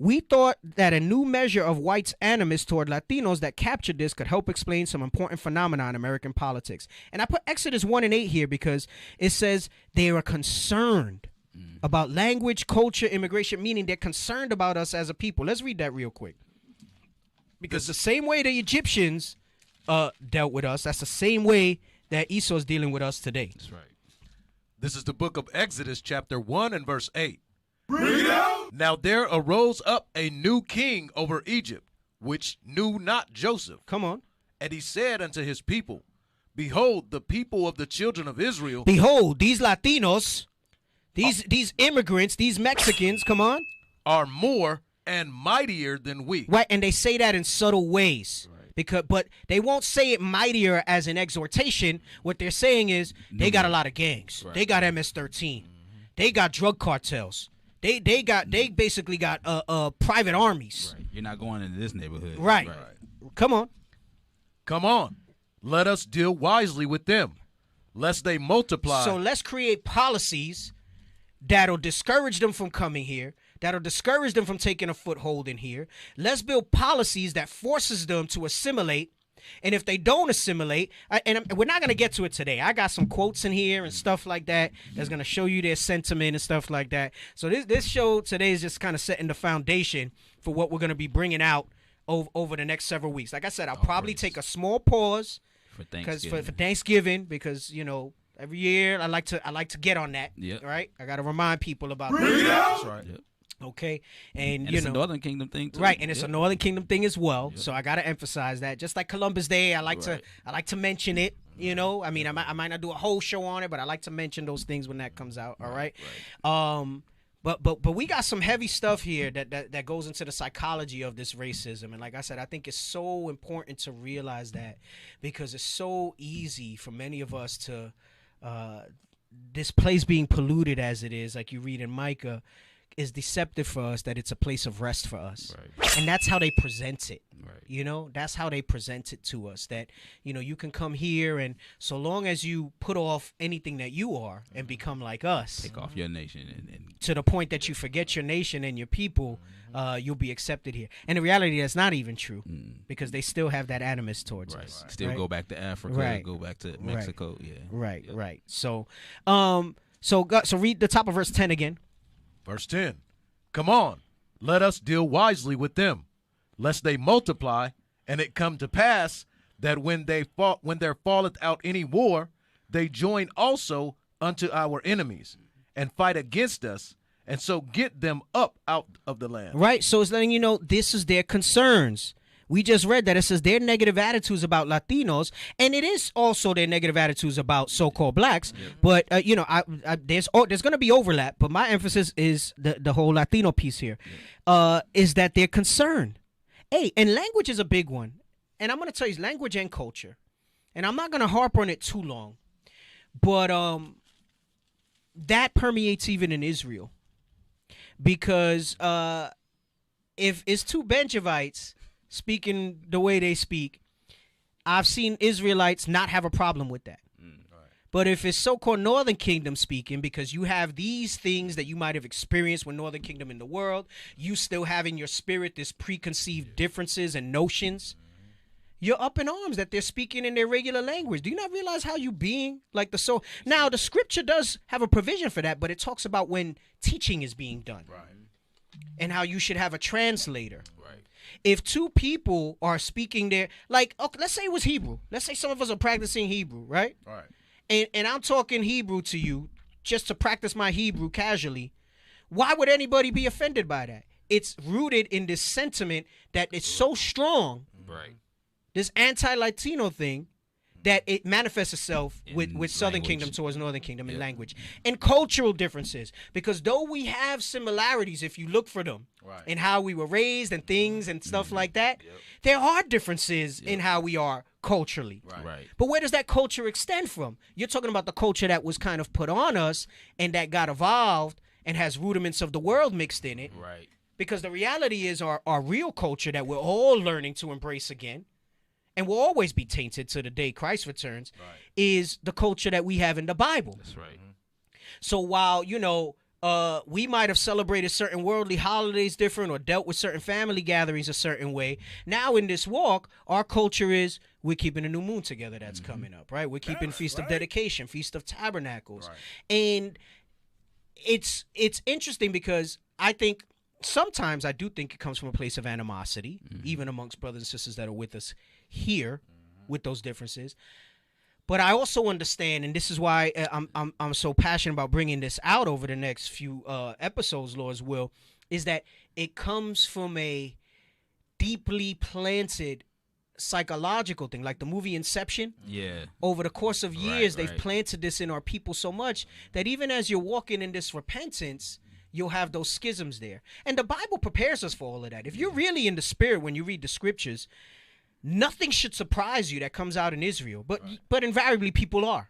We thought that a new measure of whites' animus toward Latinos that captured this could help explain some important phenomena in American politics. And I put Exodus 1 and 8 here because it says they are concerned about language, culture, immigration, meaning they're concerned about us as a people. Let's read that real quick. Because the same way the Egyptians dealt with us, that's the same way that Esau's dealing with us today. That's right. This is the book of Exodus, chapter 1 and verse 8. Now there arose up a new king over Egypt, which knew not Joseph. Come on. And he said unto his people, Behold, the people of the children of Israel. Behold, these Latinos, these immigrants, these Mexicans, come on, are more and mightier than we. Right, and they say that in subtle ways. But they won't say it mightier as an exhortation. What they're saying is they got a lot of gangs. They got MS-13. They got drug cartels. They basically got private armies. Right. You're not going into this neighborhood. Right. Come on. Let us deal wisely with them, lest they multiply. So let's create policies that'll discourage them from coming here, that'll discourage them from taking a foothold in here. Let's build policies that forces them to assimilate And if they don't assimilate, we're not going to get to it today. I got some quotes in here and stuff like that that's going to show you their sentiment and stuff like that. So this show today is just kind of setting the foundation for what we're going to be bringing out over the next several weeks. Like I said, I'll probably take a small pause for Thanksgiving because, you know, every year I like to get on that. Yeah. Right? I got to remind people about that. That's right. Yep. Okay, and it's a Northern Kingdom thing too. Right, and it's a Northern Kingdom thing as well. So I gotta emphasize that. Just like Columbus Day, I like to mention it. You know, I mean, I might not do a whole show on it, but I like to mention those things when that comes out. All right. But we got some heavy stuff here that goes into the psychology of this racism, and like I said, I think it's so important to realize that because it's so easy for many of us to this place being polluted as it is, like you read in Micah, is deceptive for us, that it's a place of rest for us. Right. And that's how they present it. Right. You know, that's how they present it to us, that, you know, you can come here and so long as you put off anything that you are and become like us. Take off your nation. And to the point that you forget your nation and your people, you'll be accepted here. And in reality, that's not even true because they still have that animus towards us. Still go back to Africa, go back to Mexico. Yeah. Right. So read the top of verse 10 again. Verse 10, come on, let us deal wisely with them, lest they multiply, and it come to pass that when there falleth out any war, they join also unto our enemies, and fight against us, and so get them up out of the land. Right, so it's letting you know this is their concerns. We just read that it says their negative attitudes about Latinos, and it is also their negative attitudes about so-called blacks. Yeah. But you know, there's going to be overlap. But my emphasis is the whole Latino piece here, is that they're concerned. Hey, and language is a big one, and I'm going to tell you language and culture, and I'm not going to harp on it too long, but that permeates even in Israel, because if it's two Benjavites speaking the way they speak, I've seen Israelites not have a problem with that. But if it's so-called Northern Kingdom speaking, because you have these things that you might have experienced with Northern Kingdom in the world, you still have in your spirit this preconceived differences and notions, you're up in arms that they're speaking in their regular language. Do you not realize how you being like the soul? Now, the scripture does have a provision for that, but it talks about when teaching is being done. Right. And how you should have a translator. If two people are speaking there, like, okay, let's say it was Hebrew. Let's say some of us are practicing Hebrew, right? Right. And I'm talking Hebrew to you just to practice my Hebrew casually. Why would anybody be offended by that? It's rooted in this sentiment that it's so strong, right? This anti-Latino thing, that it manifests itself with Southern Kingdom towards Northern Kingdom in language and cultural differences. Because though we have similarities, if you look for them, in how we were raised and things and stuff like that, there are differences in how we are culturally. Right. But where does that culture extend from? You're talking about the culture that was kind of put on us and that got evolved and has rudiments of the world mixed in it. Right. Because the reality is our real culture that we're all learning to embrace again, and will always be tainted to the day Christ returns, is the culture that we have in the Bible. That's right. So while, you know, we might have celebrated certain worldly holidays different or dealt with certain family gatherings a certain way, now in this walk, our culture is we're keeping a new moon together that's coming up, right? We're keeping Feast of Dedication, Feast of Tabernacles. And it's interesting because I think sometimes I do think it comes from a place of animosity, even amongst brothers and sisters that are with us here with those differences. But I also understand, and this is why I'm so passionate about bringing this out over the next few episodes, Lord's will, is that it comes from a deeply planted psychological thing, like the movie Inception. Yeah. Over the course of years, they've planted this in our people so much that even as you're walking in this repentance, you'll have those schisms there. And the Bible prepares us for all of that. If you're really in the spirit when you read the scriptures, nothing should surprise you that comes out in Israel. But invariably people are.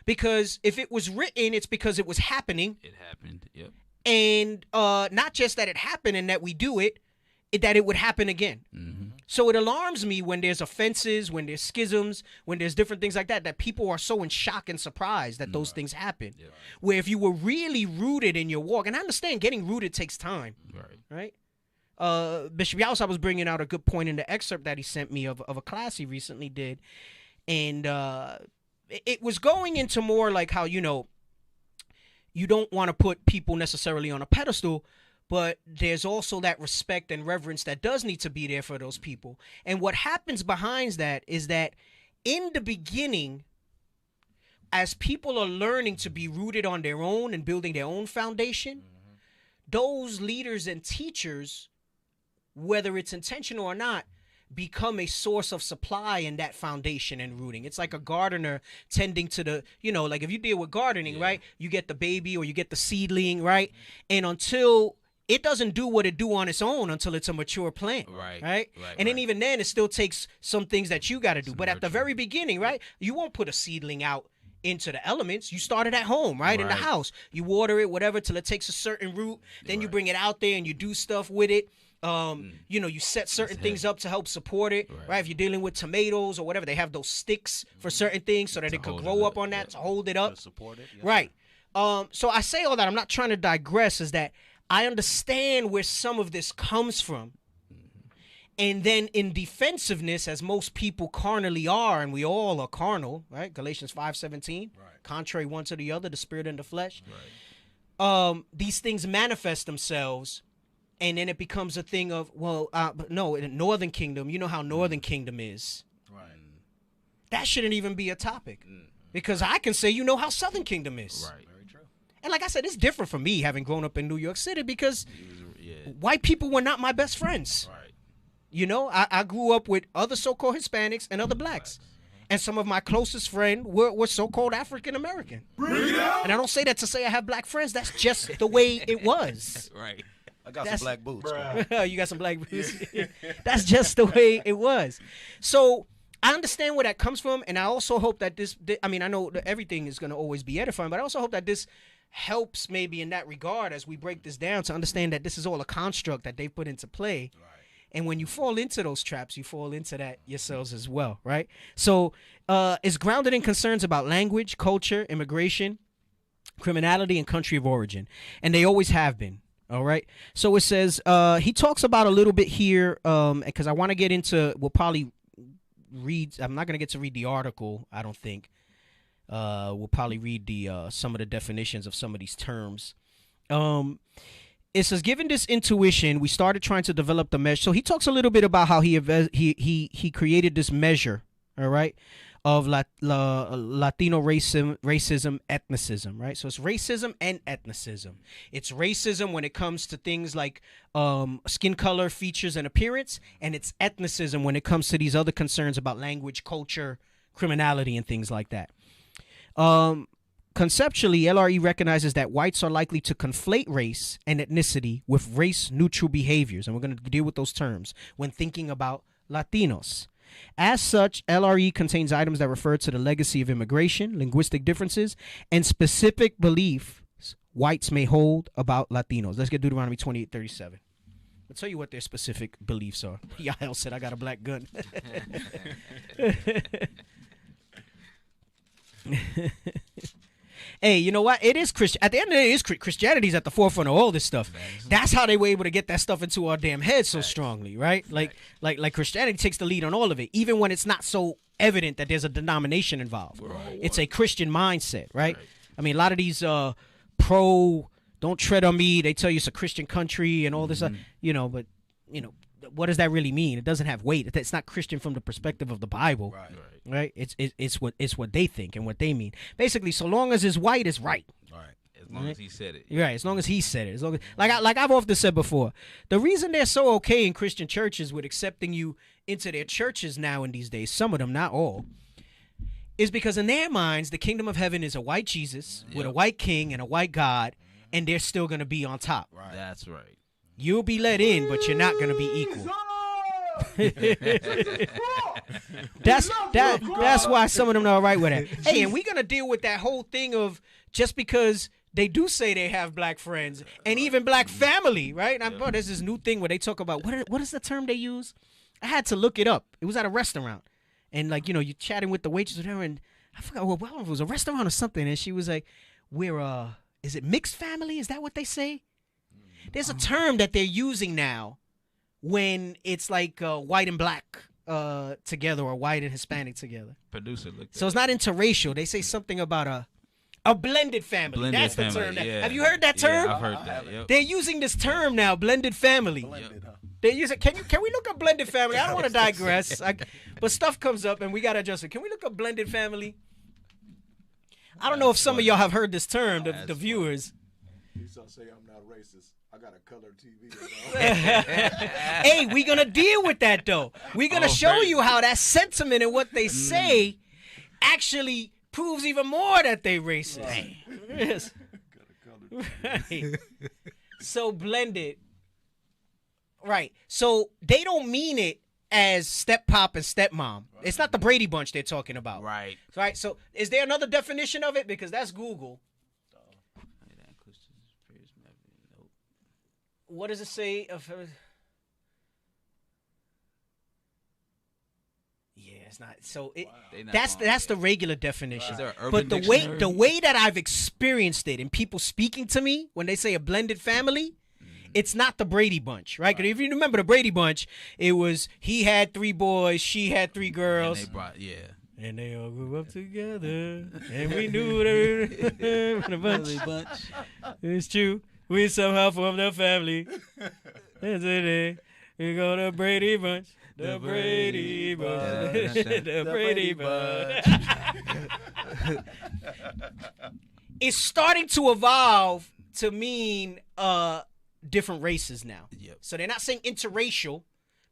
Because if it was written, it's because it was happening. It happened, yep. And not just that it happened and that we do it, that it would happen again. So it alarms me when there's offenses, when there's schisms, when there's different things like that, that people are so in shock and surprised that those things happen. Where if you were really rooted in your walk, and I understand getting rooted takes time, right? Bishop Yausa was bringing out a good point in the excerpt that he sent me of a class he recently did. And it was going into more like how, you know, you don't want to put people necessarily on a pedestal, but there's also that respect and reverence that does need to be there for those people. And what happens behind that is that in the beginning, as people are learning to be rooted on their own and building their own foundation, those leaders and teachers, whether it's intentional or not, become a source of supply in that foundation and rooting. It's like a gardener tending to the, you know, like if you deal with gardening, right? You get the baby or you get the seedling, right? And until it doesn't do what it do on its own until it's a mature plant, right? And then even then, it still takes some things that you got to do. But at the very beginning, right, you won't put a seedling out into the elements. You start it at home, right? In the house. You water it, whatever, till it takes a certain root. Then you bring it out there and you do stuff with it. You know, you set certain things up to help support it, right? If you're dealing with tomatoes or whatever, they have those sticks for certain things so that it could grow up on that, to hold it up. To support it. Right. So I say all that, I'm not trying to digress, is that I understand where some of this comes from. And then in defensiveness, as most people carnally are, and we all are carnal, right? Galatians 5:17, contrary one to the other, the spirit and the flesh. These things manifest themselves, and then it becomes a thing of, well, but no, in the Northern Kingdom, you know how Northern Kingdom is. That shouldn't even be a topic, because I can say, you know how Southern Kingdom is. Very true. And like I said, it's different for me having grown up in New York City, because white people were not my best friends. You know, I grew up with other so-called Hispanics and other blacks. And some of my closest friends were so-called African American. And I don't say that to say I have black friends. That's just the way it was. I got some black boots. You got some black boots. That's just the way it was. So I understand where that comes from. And I also hope that I mean, I know that everything is going to always be edifying, but I also hope that this helps maybe in that regard as we break this down to understand that this is all a construct that they put into play. And when you fall into those traps, you fall into that yourselves as well, right? So it's grounded in concerns about language, culture, immigration, criminality, and country of origin. And they always have been, all right? So it says, he talks about a little bit here, because I want to get into, we'll probably read, I'm not going to get to read the article, I don't think. We'll probably read the some of the definitions of some of these terms. It says, given this intuition, we started trying to develop the measure. So he talks a little bit about how he created this measure, all right, of Latino racism, ethnicism, right? So it's racism and ethnicism. It's racism when it comes to things like skin color, features, and appearance, and it's ethnicism when it comes to these other concerns about language, culture, criminality, and things like that. Conceptually, LRE recognizes that whites are likely to conflate race and ethnicity with race-neutral behaviors, and we're going to deal with those terms when thinking about Latinos. As such, LRE contains items that refer to the legacy of immigration, linguistic differences, and specific beliefs whites may hold about Latinos. Let's get Deuteronomy 28:37. I'll tell you what their specific beliefs are. Yael said, I got a black gun. Hey, you know what? It is Christian. At the end of the day, Christianity's at the forefront of all this stuff. That's how they were able to get that stuff into our damn heads so strongly, right? Like Christianity takes the lead on all of it, even when it's not so evident that there's a denomination involved. It's a Christian mindset, right? I mean, a lot of these pro don't tread on me. They tell you it's a Christian country and all this, you know, but you know, what does that really mean? It doesn't have weight. It's not Christian from the perspective of the Bible, right? It's what they think and what they mean. Basically, so long as it's white, it's right. As long as he said it. Right, as long as he said it. As long as, like I've often said before, the reason they're so okay in Christian churches with accepting you into their churches now in these days, some of them, not all, is because in their minds, the kingdom of heaven is a white Jesus with a white king and a white God, and they're still going to be on top. That's right. You'll be let in, but you're not going to be equal. That's why some of them are all right with that. Hey, and we're going to deal with that whole thing of just because they do say they have black friends and even black family, right? Bro, there's this new thing where they talk about, what is the term they use? I had to look it up. It was at a restaurant. And, like, you know, you're chatting with the waitress or whatever, and I forgot if it was a restaurant or something, and she was like, is it mixed family? Is that what they say? There's a term that they're using now when it's like white and black together or white and Hispanic together. Producer looked. So it's not interracial. They say something about a blended family. Blended That's the family, term. yeah. Have you heard that term? Yeah, I've heard that. Yep. They're using this term now, blended family. Blended, huh? They use it. Can we look up blended family? I don't want to digress, but stuff comes up and we gotta adjust it. Can we look up blended family? I don't know if some of y'all have heard this term, the viewers. He's gonna say I'm not racist. I got a color TV. Hey, we're gonna deal with that though. We're gonna show you how that sentiment and what they say actually proves even more that they racist. Yes. Right. So blended. Right. So they don't mean it as step pop and stepmom. Right. It's not the Brady Bunch they're talking about. Right. Right. So is there another definition of it? Because that's Google. What does it say? Yeah, it's not. So that's the regular definition. But the way that I've experienced it and people speaking to me when they say a blended family, it's not the Brady Bunch, right? Because if you remember the Brady Bunch, it was he had 3 boys, she had 3 girls. And they brought, and they all grew up together, and we knew they were a bunch. It's true. We somehow formed a family. We go to Brady Bunch. The Brady Bunch. The Brady Bunch. It's starting to evolve to mean different races now. Yep. So they're not saying interracial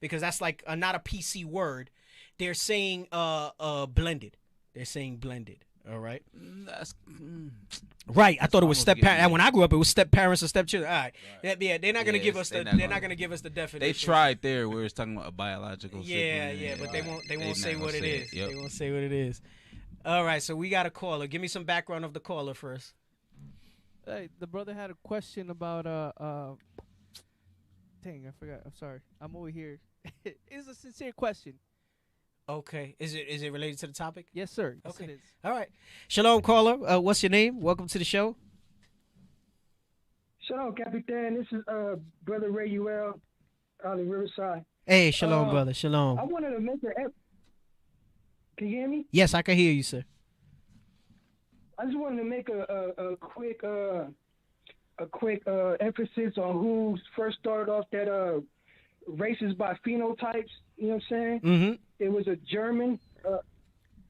because that's like not a PC word. They're saying blended. They're saying blended. All right. Right. I thought it was step parents. When I grew up, it was step parents or step children. All right. Yeah. They're not gonna give us the. They're not gonna give us the definition. They tried there where it's talking about a biological. Yeah. But they won't. They won't say what it is. They won't say what it is. All right. So we got a caller. Give me some background of the caller first. Hey, the brother had a question about dang, I forgot. I'm sorry. I'm over here. It's a sincere question. Okay. Is it related to the topic? Yes, sir. Yes, okay. it is. All right. Shalom, caller. What's your name? Welcome to the show. Shalom, Capitan. This is Brother Ray Uel out of Riverside. Hey, shalom, brother. Shalom. I wanted to make Can you hear me? Yes, I can hear you, sir. I just wanted to make a quick emphasis on who first started off that races by phenotypes. You know what I'm saying? Mm-hmm. It was a German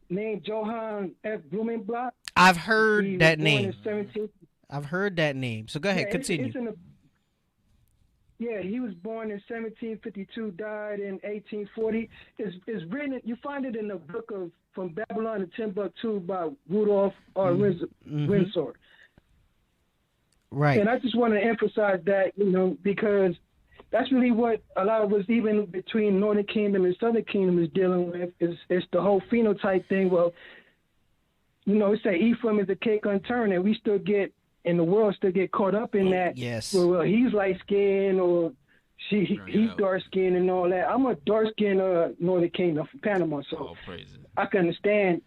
named Johann F. Blumenbach. I've heard that name. I've heard that name. So go ahead, continue. He was born in 1752, died in 1840. It's written. You find it in the book of From Babylon to Timbuktu by Rudolph R. Windsor. Right. And I just want to emphasize that, because that's really what a lot of us, even between Northern Kingdom and Southern Kingdom, is dealing with. It's the whole phenotype thing. Well, it's that Ephraim is a cake unturned, and we still get in the world caught up in that. Yes. Well, he's light skinned or he's dark skinned and all that. I'm a dark skinned Northern Kingdom from Panama, so I can understand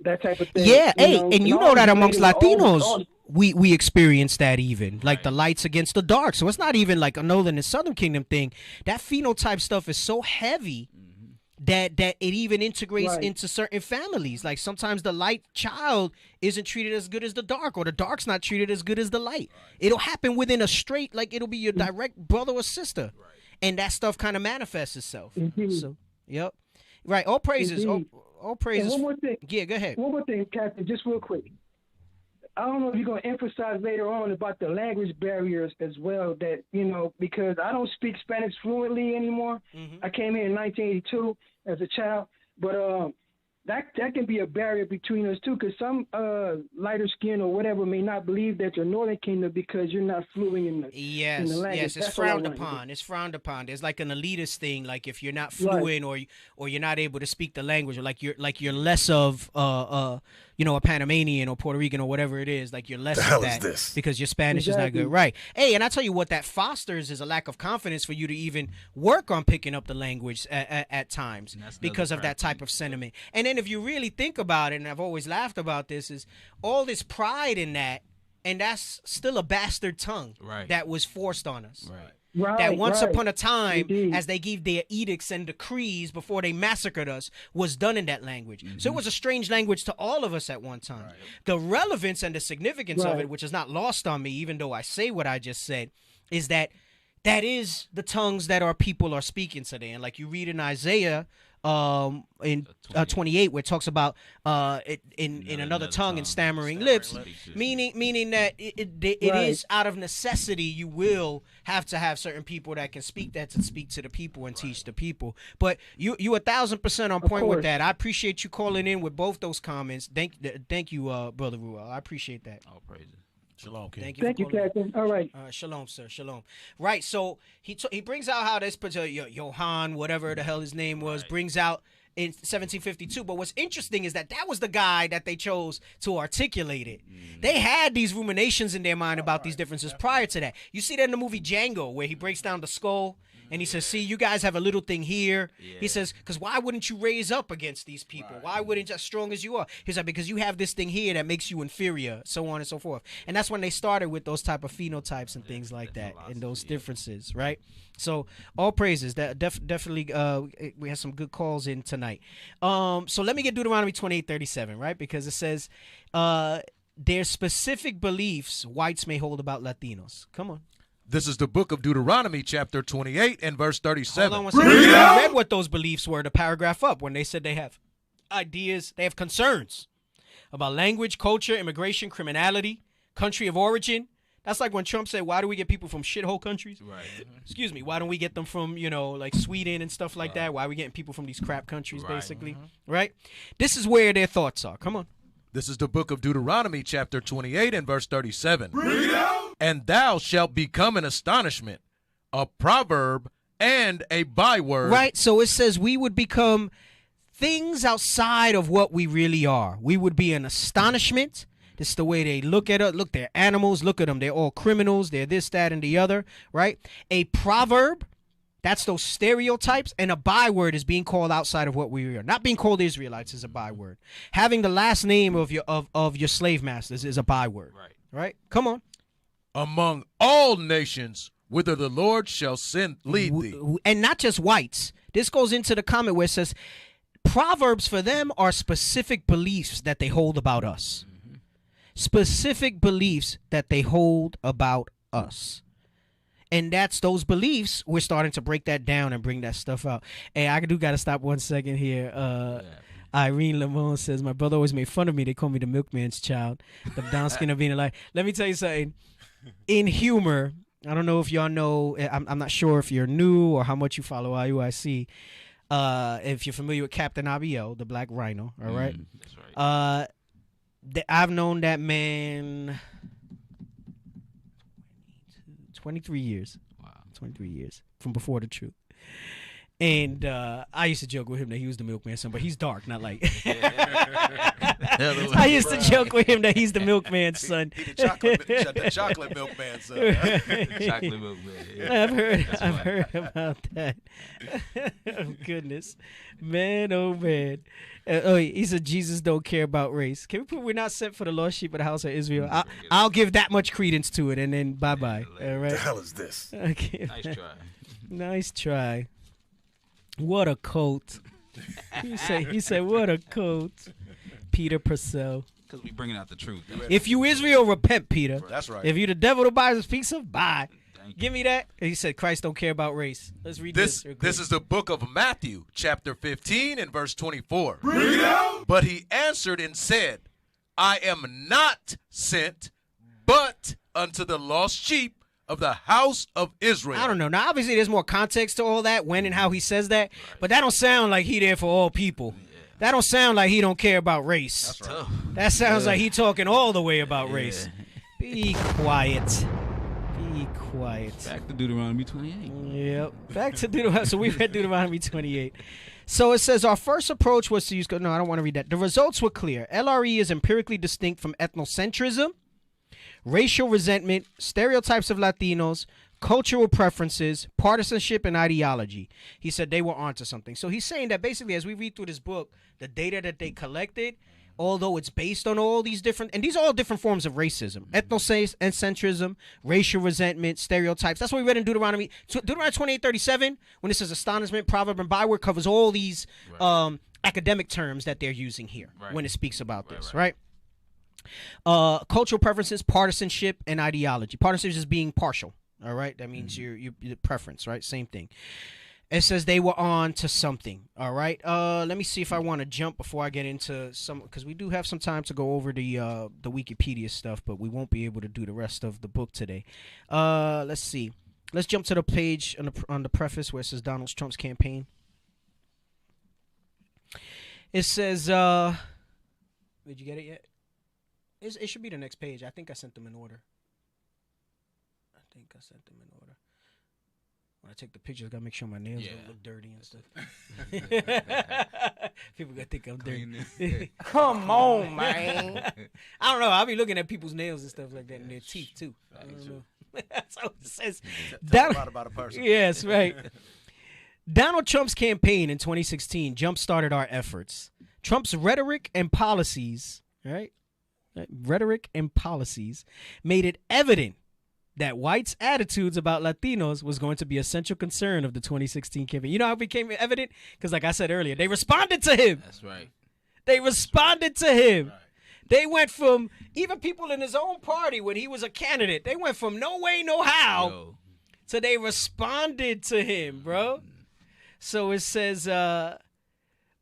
that type of thing. Yeah, and you know that amongst Latinos, we experience that even like the lights against the dark. So it's not even like a Northern and Southern Kingdom thing. That phenotype stuff is so heavy that it even integrates into certain families. Like sometimes the light child isn't treated as good as the dark, or the dark's not treated as good as the light. It'll happen within a straight, like it'll be your direct brother or sister, and that stuff kind of manifests itself. So, yep, right. All praises. All praises. And one more thing. Yeah, go ahead. One more thing, Captain, just real quick. I don't know if you're going to emphasize later on about the language barriers as well, that, because I don't speak Spanish fluently anymore. I came here in 1982 as a child, but that can be a barrier between us too, because some lighter skin or whatever may not believe that you're Northern Kingdom because you're not fluent in the language. Yes, it's frowned upon. It's frowned upon. There's like an elitist thing, like if you're not fluent or you're not able to speak the language, or like you're less of a Panamanian or Puerto Rican or whatever it is, like you're less of that because your Spanish is not good. Right. Hey, and I tell you what that fosters is a lack of confidence for you to even work on picking up the language at times because of that type of sentiment. And then if you really think about it, and I've always laughed about this, is all this pride in that, and that's still a bastard tongue that was forced on us. Right. that once right. upon a time, Indeed. as they gave their edicts and decrees before they massacred us, was done in that language. So it was a strange language to all of us at one time. The relevance and the significance of Right. it, which is not lost on me, even though I say what I just said, is that is the tongues that our people are speaking today. And like you read in Isaiah in 28, where it talks about it in another tongue and stammering lips, meaning that it Right. is out of necessity. You will have to have certain people that can speak that to speak to the people and teach the people. But you 1,000% on point with course. that. I appreciate you calling in with both those comments. Thank you, Brother Ruel. I appreciate that. All praises. Shalom, King. Thank you, Thank you, Captain. All right. Shalom, sir. Shalom. Right. So he brings out how this particular Johann, whatever the hell his name was, brings out in 1752. But what's interesting is that was the guy that they chose to articulate it. They had these ruminations in their mind about these differences prior to that. You see that in the movie Django, where he breaks down the skull. And he says, see, you guys have a little thing here. He says, because why wouldn't you raise up against these people? Why wouldn't you, as strong as you are? He's like, because you have this thing here that makes you inferior, so on and so forth. And that's when they started with those type of phenotypes and things like that, and those differences, right? So all praises. That definitely, we have some good calls in tonight. So let me get Deuteronomy 28:37, right? Because it says, there's specific beliefs whites may hold about Latinos. Come on. This is the book of Deuteronomy, chapter 28 and verse 37. Hold on one second. I read what those beliefs were, the paragraph up, when they said they have ideas, they have concerns about language, culture, immigration, criminality, country of origin. That's like when Trump said, why do we get people from shithole countries? Right. Excuse me. Why don't we get them from, like Sweden and stuff like that? Why are we getting people from these crap countries, basically? Right? This is where their thoughts are. Come on. This is the book of Deuteronomy, chapter 28 and verse 37. And thou shalt become an astonishment, a proverb, and a byword. Right, so it says we would become things outside of what we really are. We would be an astonishment. This is the way they look at us. Look, they're animals. Look at them. They're all criminals. They're this, that, and the other, right? A proverb, that's those stereotypes, and a byword is being called outside of what we are. Not being called Israelites is a byword. Having the last name of your slave masters is a byword. Right? Come on. Among all nations, whither the Lord shall lead thee. And not just whites. This goes into the comment where it says, proverbs for them are specific beliefs that they hold about us. Specific beliefs that they hold about us. And that's those beliefs. We're starting to break that down and bring that stuff out. Hey, I do got to stop 1 second here. Irene Lamont says, my brother always made fun of me. They call me the milkman's child. The down skin of being alive. Let me tell you something. In humor, I don't know if y'all know, I'm not sure if you're new or how much you follow IUIC. If you're familiar with Captain Abiel, the Black Rhino, all right? That's right. I've known that man 23 years. Wow. 23 years from before the truth. And I used to joke with him that he was the milkman's son, but he's dark, not light. I used to joke with him that he's the milkman's son. He the chocolate milkman's son. Chocolate milkman. Yeah. I've heard about that. Oh, goodness. Man, oh, man. He said Jesus don't care about race. Can we put we're not sent for the lost sheep of the house of Israel? I'll give that much credence to it, and then bye-bye. All right? The hell is this? Okay. Nice try. Nice try. What a coat. He said, what a coat. Peter Purcell. Because we bringing out the truth. If you Israel, repent, Peter. That's right. If you the devil that buys his pizza, buy. Give me that. And he said, Christ don't care about race. Let's read this. This is the book of Matthew, chapter 15 and verse 24. Read out. But he answered and said, I am not sent, but unto the lost sheep of the house of Israel. I don't know. Now, obviously, there's more context to all that, when and how he says that, but that don't sound like he there for all people. That don't sound like he don't care about race. That's right. That sounds like he talking all the way about race. Be quiet. Be quiet. Back to Deuteronomy 28. Yep. Back to Deuteronomy. So we read Deuteronomy 28. So it says our first approach was to use. No, I don't want to read that. The results were clear. LRE is empirically distinct from ethnocentrism, racial resentment, stereotypes of Latinos, cultural preferences, partisanship, and ideology. He said they were onto something. So he's saying that basically as we read through this book, the data that they collected although it's based on all these different, and these are all different forms of racism, ethnocentrism, racial resentment, stereotypes. That's what we read in Deuteronomy 28:37, when it says astonishment, proverb, and byword, covers all these academic terms that they're using here when it speaks about this, right? Cultural preferences, partisanship, and ideology. Partisanship is being partial, all right? That means your preference, right? Same thing. It says they were on to something, all right? Let me see if I want to jump before I get into some, because we do have some time to go over the Wikipedia stuff, but we won't be able to do the rest of the book today. Let's see. Let's jump to the page on the preface where it says Donald Trump's campaign. It says, did you get it yet? It should be the next page. I think I sent them in order. When I take the pictures, I gotta make sure my nails don't look dirty and stuff. People gonna think I'm dirty. Come on, man. I don't know. I'll be looking at people's nails and stuff like that, and their teeth too. I don't know. So it says, tell a lot about a person. Yes, right. Donald Trump's campaign in 2016 jump-started our efforts. Trump's rhetoric and policies, right? Rhetoric and policies made it evident that whites' attitudes about Latinos was going to be a central concern of the 2016 campaign. You know how it became evident? Because like I said earlier, they responded to him. That's right. They responded to him. Right. They went from, even people in his own party when he was a candidate, they went from no way, no how, to they responded to him, bro. So it says,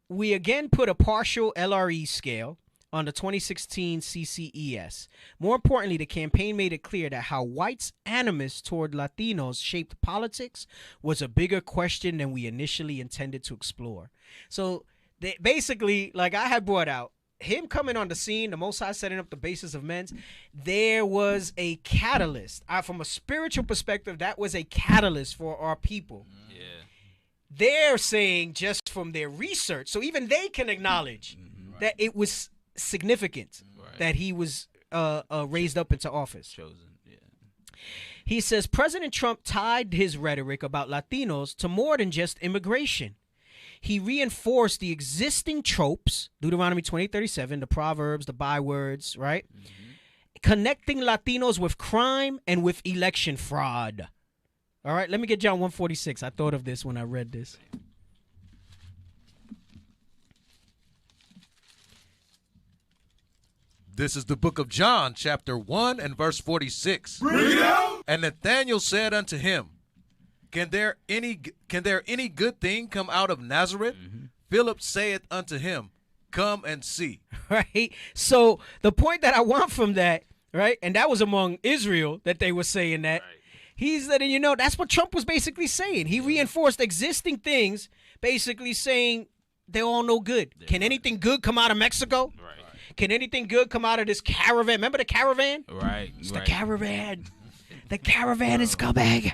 we again put a partial LRE scale on the 2016 CCES. More importantly, the campaign made it clear that how whites' animus toward Latinos shaped politics was a bigger question than we initially intended to explore. So they, basically, like I had brought out, him coming on the scene, the Most High setting up the basis of men's, there was a catalyst. From a spiritual perspective, that was a catalyst for our people. Yeah. They're saying just from their research, so even they can acknowledge that it was significant that he was raised up into office. Chosen, yeah. He says President Trump tied his rhetoric about Latinos to more than just immigration. He reinforced the existing tropes, Deuteronomy 28:37, the proverbs, the bywords, right? Connecting Latinos with crime and with election fraud. All right, let me get John 1:46. I thought of this when I read this. This is the book of John, chapter 1 and verse 46. Bring it out! And Nathanael said unto him, Can there any good thing come out of Nazareth? Philip saith unto him, Come and see. Right? So the point that I want from that, right, and that was among Israel that they were saying that. Right. He's letting you know that's what Trump was basically saying. He reinforced existing things, basically saying they're all no good. Can anything good come out of Mexico? Right. Can anything good come out of this caravan? Remember the caravan? Right. It's the caravan. The caravan is coming.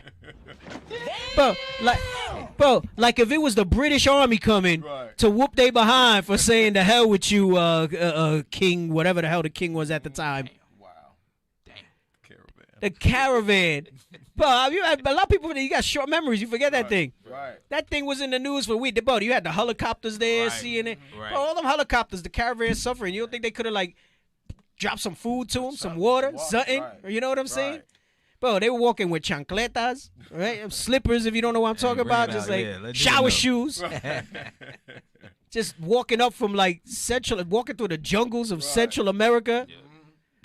Like if it was the British Army coming to whoop they behind for saying the hell with you, king, whatever the hell the king was at the time. Wow. Damn. Caravan. The caravan. Bro, you had a lot of people, you got short memories. You forget that thing. Right. That thing was in the news for a week. Bro, you had the helicopters there, seeing it. Right. Bro, all them helicopters, the caravan suffering. You don't think they could have, like, dropped some food to them, some water, something? Right. You know what I'm saying? Bro, they were walking with chancletas, right? Slippers, if you don't know what I'm talking about. Just like shower shoes. Just walking up from like walking through the jungles of Central America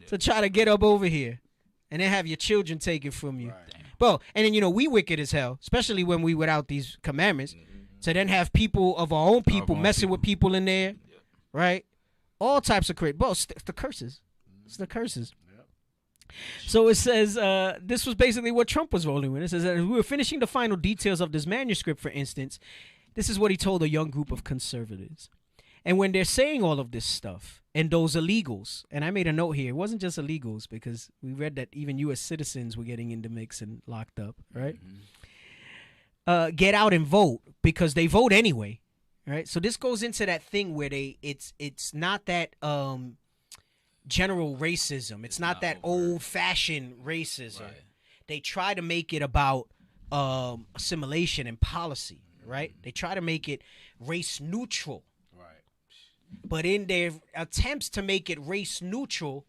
to try to get up over here. And then have your children take it from you. Right. Bro, and then, you know, we wicked as hell, especially when we without these commandments. To then have people of our own people messing with people in there, right? All types of crazy. Bro, it's the curses. It's the curses. So it says, this was basically what Trump was rolling with. It says that we were finishing the final details of this manuscript, for instance. This is what he told a young group of conservatives. And when they're saying all of this stuff, and those illegals, and I made a note here, it wasn't just illegals, because we read that even U.S. citizens were getting in the mix and locked up, right? Get out and vote, because they vote anyway, right? So this goes into that thing where it's not that general racism. It's not that old-fashioned racism. Right. They try to make it about assimilation and policy, right? They try to make it race neutral. But in their attempts to make it race neutral,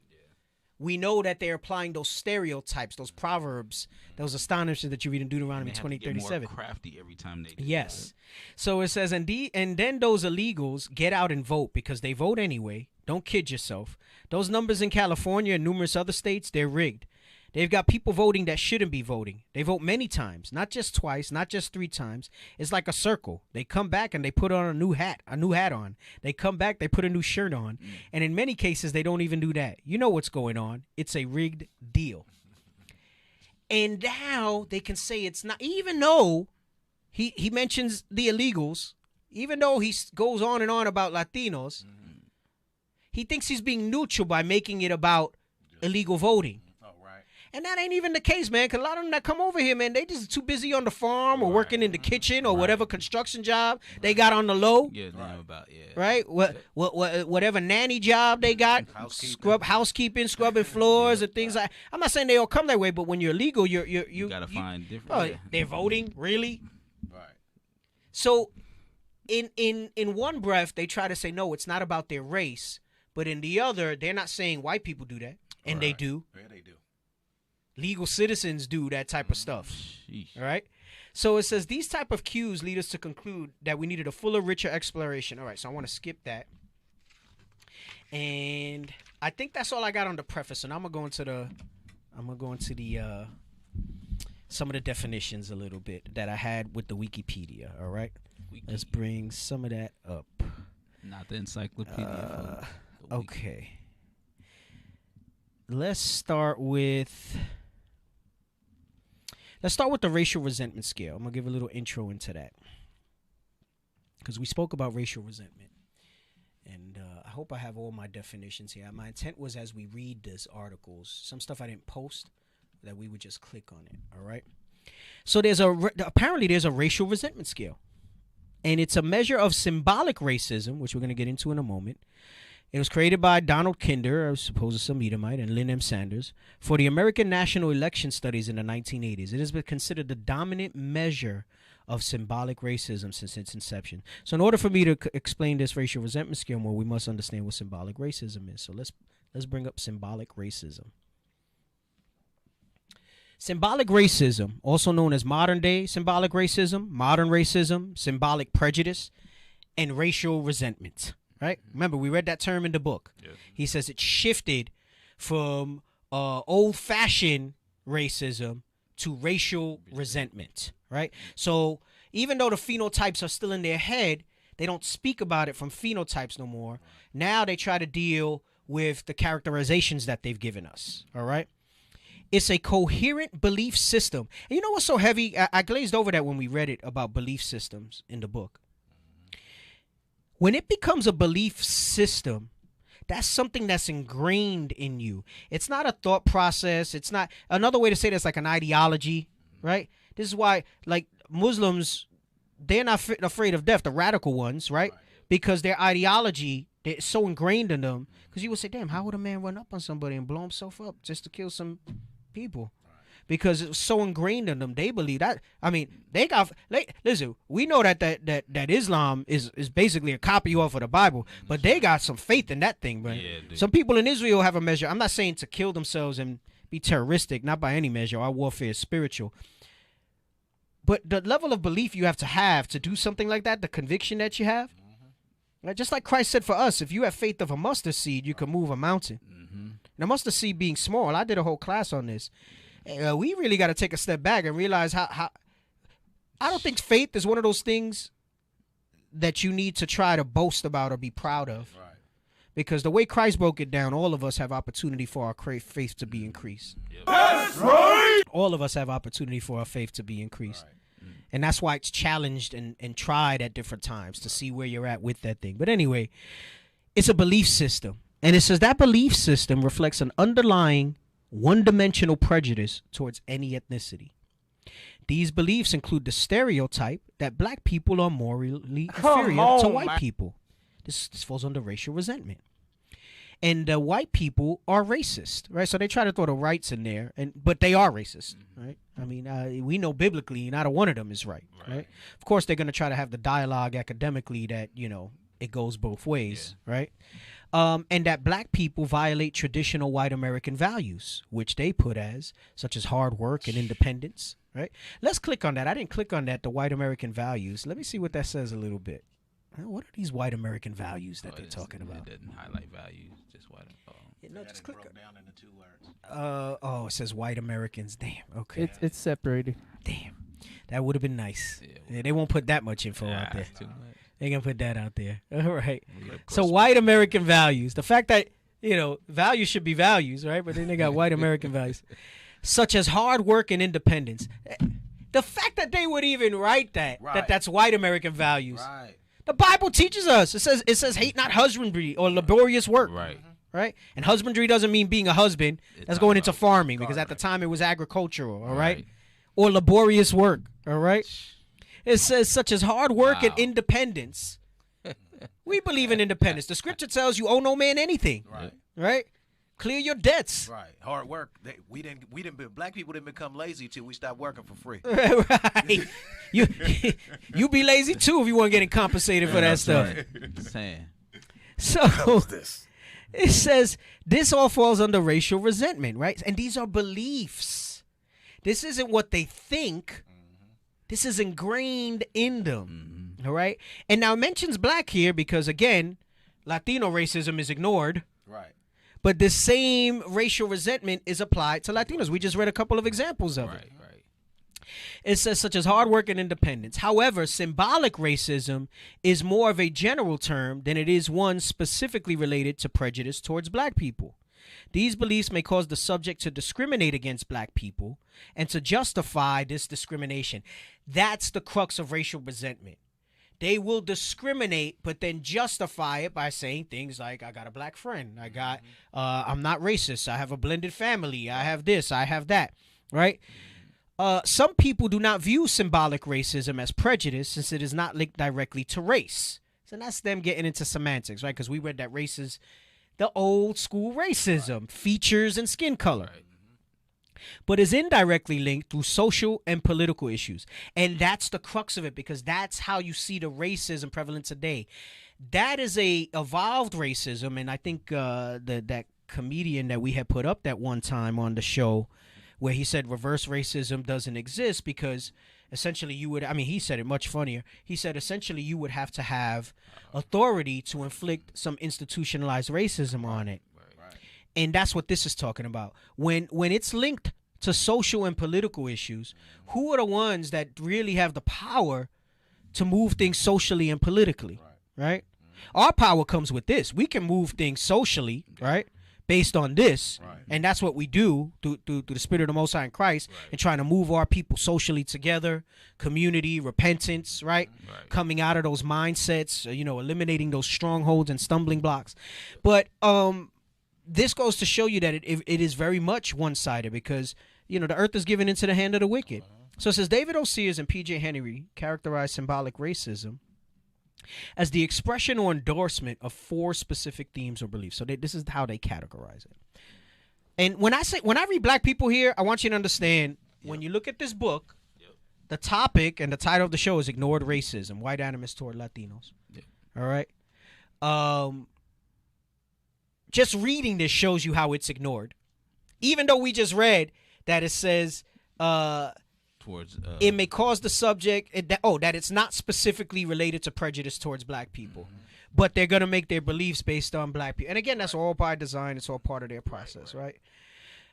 we know that they're applying those stereotypes, those proverbs, those astonishes that you read in Deuteronomy 20:37. More crafty every time they do. Yes. So it says, and then those illegals get out and vote because they vote anyway. Don't kid yourself. Those numbers in California and numerous other states, they're rigged. They've got people voting that shouldn't be voting. They vote many times, not just twice, not just 3 times. It's like a circle. They come back and they put on a new hat on. They come back, they put a new shirt on. And in many cases, they don't even do that. You know what's going on. It's a rigged deal. And now they can say it's not, even though he mentions the illegals, even though he goes on and on about Latinos, he thinks he's being neutral by making it about illegal voting. And that ain't even the case, man, because a lot of them that come over here, man, they just too busy on the farm or working in the kitchen or whatever construction job they got on the low. Right? Whatever nanny job they got, housekeeping, scrubbing floors and things like. I'm not saying they all come that way, but when you're illegal, you gotta find different. They're voting, really? Right. So in one breath, they try to say, no, it's not about their race. But in the other, they're not saying white people do that. And they do. Yeah, they do. Legal citizens do that type of stuff. Sheesh. All right. So it says these type of cues lead us to conclude that we needed a fuller, richer exploration. All right. So I want to skip that. And I think that's all I got on the preface. And I'm going to go into the some of the definitions a little bit that I had with the Wikipedia. All right. Let's bring some of that up. Not the encyclopedia. Okay. Let's start with the racial resentment scale. I'm going to give a little intro into that because we spoke about racial resentment. And I hope I have all my definitions here. My intent was as we read these articles, some stuff I didn't post, that we would just click on it. All right. So apparently there's a racial resentment scale. And it's a measure of symbolic racism, which we're going to get into in a moment. It was created by Donald Kinder, I suppose it's some Edomite, and Lynn M. Sanders for the American National Election Studies in the 1980s. It has been considered the dominant measure of symbolic racism since its inception. So in order for me to explain this racial resentment scale more, we must understand what symbolic racism is. So let's bring up symbolic racism. Symbolic racism, also known as modern-day symbolic racism, modern racism, symbolic prejudice, and racial resentment. Right? Remember, we read that term in the book. Yeah. He says it shifted from old-fashioned racism to racial resentment. Right? So even though the phenotypes are still in their head, they don't speak about it from phenotypes no more. Now they try to deal with the characterizations that they've given us. All right? It's a coherent belief system. And you know what's so heavy? I glazed over that when we read it about belief systems in the book. When it becomes a belief system, that's something that's ingrained in you. It's not a thought process. It's not, another way to say that's like an ideology, right? This is why, like, Muslims, they're not afraid of death, the radical ones, right? Because their ideology, it's so ingrained in them. Because you would say, damn, how would a man run up on somebody and blow himself up just to kill some people? Because it's so ingrained in them, they believe that. I mean, listen. We know that Islam is basically a copy off of the Bible, but they got some faith in that thing, man. Yeah, some people in Israel have a measure. I'm not saying to kill themselves and be terroristic, not by any measure. Our warfare is spiritual, but the level of belief you have to do something like that, the conviction that you have, right? Just like Christ said for us, if you have faith of a mustard seed, you can move a mountain. Now, mustard seed being small, I did a whole class on this. We really got to take a step back and realize how I don't think faith is one of those things that you need to try to boast about or be proud of. Right. Because the way Christ broke it down, all of us have opportunity for our faith to be increased. Yep. That's right. All of us have opportunity for our faith to be increased. Right. And that's why it's challenged and tried at different times to see where you're at with that thing. But anyway, it's a belief system. And it says that belief system reflects an underlying one-dimensional prejudice towards any ethnicity. These beliefs include the stereotype that black people are morally inferior to white people. This falls under racial resentment. And white people are racist, right? So they try to throw the rights in there, but they are racist, right? I mean, we know biblically not a one of them is right? Of course, they're going to try to have the dialogue academically that, it goes both ways, right? And that black people violate traditional white American values, which they put as such as hard work and independence, right? Let's click on that. I didn't click on that, the white American values. Let me see what that says a little bit. What are these white American values that they're talking about? It doesn't highlight values, just white. No, just click down into 2 words. It says white Americans. Damn. Okay. It's separated. Damn. That would have been nice. Yeah, they won't put that much info out there. Too much. They're going to put that out there. All right. So white American values. The fact that, values should be values, right? But then they got white American values, such as hard work and independence. The fact that they would even write that's white American values. Right. The Bible teaches us. It says hate not husbandry or laborious work. Right. Right? And husbandry doesn't mean being a husband. That's going into farming because at the time it was agricultural, all right? Or laborious work, all right? It says such as hard work and independence. We believe in independence. The scripture tells you owe no man anything. Right? Clear your debts. Right. Hard work. Black people didn't become lazy till we stopped working for free. Right. You be lazy too if you weren't getting compensated for that stuff. Saying. So it says this all falls under racial resentment, right? And these are beliefs. This isn't what they think. This is ingrained in them. All right. And now it mentions black here because, again, Latino racism is ignored. Right. But the same racial resentment is applied to Latinos. We just read a couple of examples of it. It says such as hard work and independence. However, symbolic racism is more of a general term than it is one specifically related to prejudice towards black people. These beliefs may cause the subject to discriminate against black people and to justify this discrimination. That's the crux of racial resentment. They will discriminate, but then justify it by saying things like, I got a black friend. I'm not racist. I have a blended family. I have this. I have that. Right? Some people do not view symbolic racism as prejudice since it is not linked directly to race. So that's them getting into semantics, right? Because we read that race is the old school racism, features and skin color. But is indirectly linked through social and political issues. And that's the crux of it because that's how you see the racism prevalent today. That is a evolved racism. And I think that comedian that we had put up that one time on the show where he said reverse racism doesn't exist because essentially he said it much funnier. He said essentially you would have to have authority to inflict some institutionalized racism on it. And that's what this is talking about. When it's linked to social and political issues, who are the ones that really have the power to move things socially and politically, right? Our power comes with this. We can move things socially, right, based on this, and that's what we do through the Spirit of the Most High in Christ and trying to move our people socially together, community, repentance, right? Coming out of those mindsets, eliminating those strongholds and stumbling blocks. But this goes to show you that it is very much one-sided because, the earth is given into the hand of the wicked. So it says David O. Sears and P.J. Henry characterized symbolic racism as the expression or endorsement of 4 specific themes or beliefs. So this is how they categorize it. And when I read black people here, I want you to understand when you look at this book, the topic and the title of the show is Ignored Racism, White Animus Toward Latinos. All right. Just reading this shows you how it's ignored. Even though we just read that it says it may cause the subject that it's not specifically related to prejudice towards black people, but they're going to make their beliefs based on black people. And again, that's all by design. It's all part of their process, right?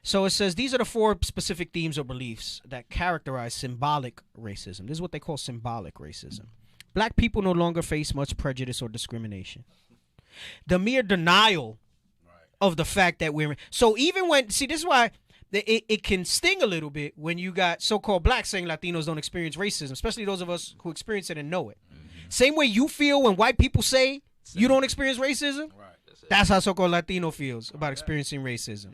So it says these are the 4 specific themes or beliefs that characterize symbolic racism. This is what they call symbolic racism. Black people no longer face much prejudice or discrimination. The mere denial of the fact that so even when this is why it can sting a little bit when you got so-called blacks saying Latinos don't experience racism, especially those of us who experience it and know it. Same way you feel when white people say you don't experience racism. That's how so-called Latino feels about experiencing racism.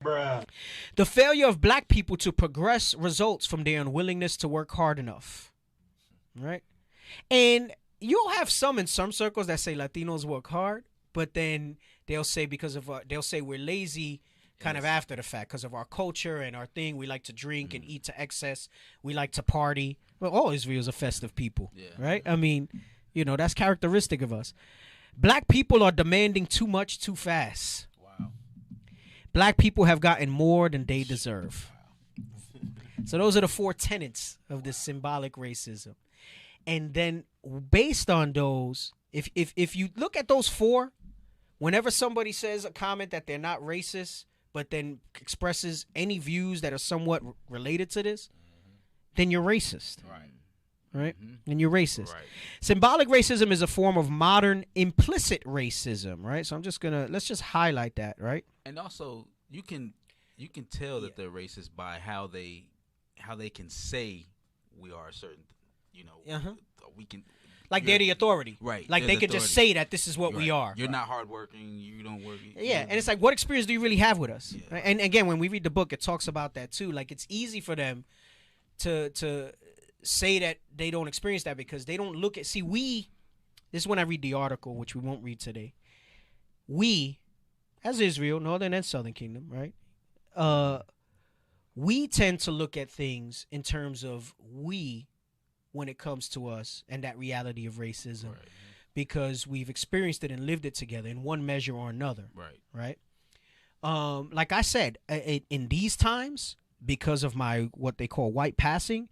The failure of black people to progress results from their unwillingness to work hard enough. Right? And you'll have some in some circles that say Latinos work hard, but then they'll say they'll say we're lazy kind of after the fact because of our culture and our thing. We like to drink and eat to excess. We like to party. Well, all Israel's a festive people, right? I mean, You know, that's characteristic of us. Black people are demanding too much too fast. Wow. Black people have gotten more than they deserve. So those are the 4 tenets of this symbolic racism. And then based on those, if you look at those 4, whenever somebody says a comment that they're not racist, but then expresses any views that are somewhat related to this, then you're racist. Right? And you're racist. Right. Symbolic racism is a form of modern implicit racism, right? So let's just highlight that, right? And also, you can tell that they're racist by how they can say we are a certain, we can. Like they're the authority. Right. Like they could just say that this is what we are. You're not hardworking. You don't work. Yeah, and it's like, what experience do you really have with us? Yeah. Right? And again, when we read the book, it talks about that too. Like, it's easy for them to say that they don't experience that because they don't look at. See, this is when I read the article, which we won't read today. We, as Israel, Northern and Southern Kingdom, right? We tend to look at things in terms of we when it comes to us and that reality of racism, because we've experienced it and lived it together in one measure or another. Right. Like I said, in these times, because of my what they call white passing,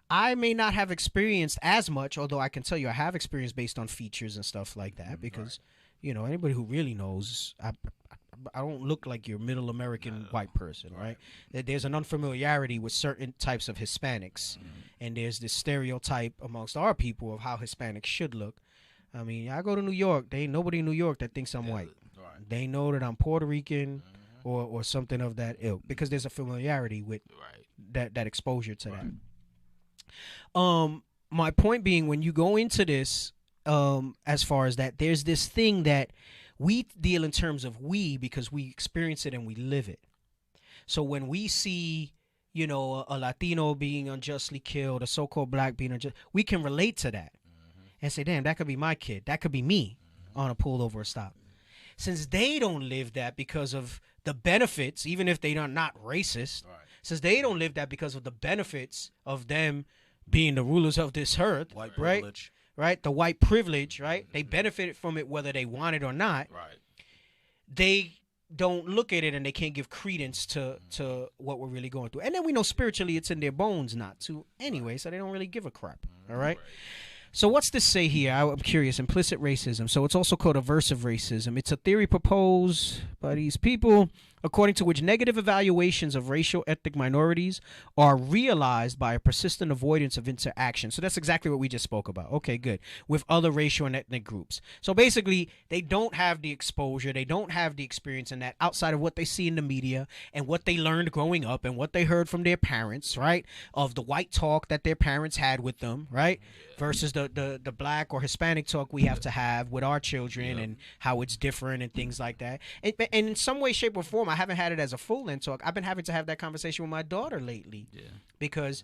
I may not have experienced as much, although I can tell you I have experienced based on features and stuff like that, because anybody who really knows, I don't look like your middle American white person, right? There's an unfamiliarity with certain types of Hispanics, and there's this stereotype amongst our people of how Hispanics should look. I mean, I go to New York, there ain't nobody in New York that thinks I'm white. They know that I'm Puerto Rican or something of that ilk, because there's a familiarity with that exposure to that. My point being, when you go into this, as far as that, there's this thing that we deal in terms of we because we experience it and we live it. So when we see, a Latino being unjustly killed, a so-called black being unjust, we can relate to that and say, damn, that could be my kid. That could be me on a pullover or stop. Since they don't live that because of the benefits, even if they are not racist, since they don't live that because of the benefits of them being the rulers of this earth, white privilege. Right? The white privilege, right? They benefited from it whether they want it or not. They don't look at it and they can't give credence to what we're really going through. And then we know spiritually it's in their bones not to anyway, so they don't really give a crap. All right? So what's this say here? I'm curious. Implicit racism. So it's also called aversive racism. It's a theory proposed by these people according to which negative evaluations of racial ethnic minorities are realized by a persistent avoidance of interaction. So that's exactly what we just spoke about. Okay, good. With other racial and ethnic groups. So basically, they don't have the exposure, they don't have the experience in that outside of what they see in the media and what they learned growing up and what they heard from their parents, right? Of the white talk that their parents had with them, right? Versus the black or Hispanic talk we have to have with our children and how it's different and things like that. And in some way, shape, or form, I haven't had it as a full-length talk. I've been having to have that conversation with my daughter lately because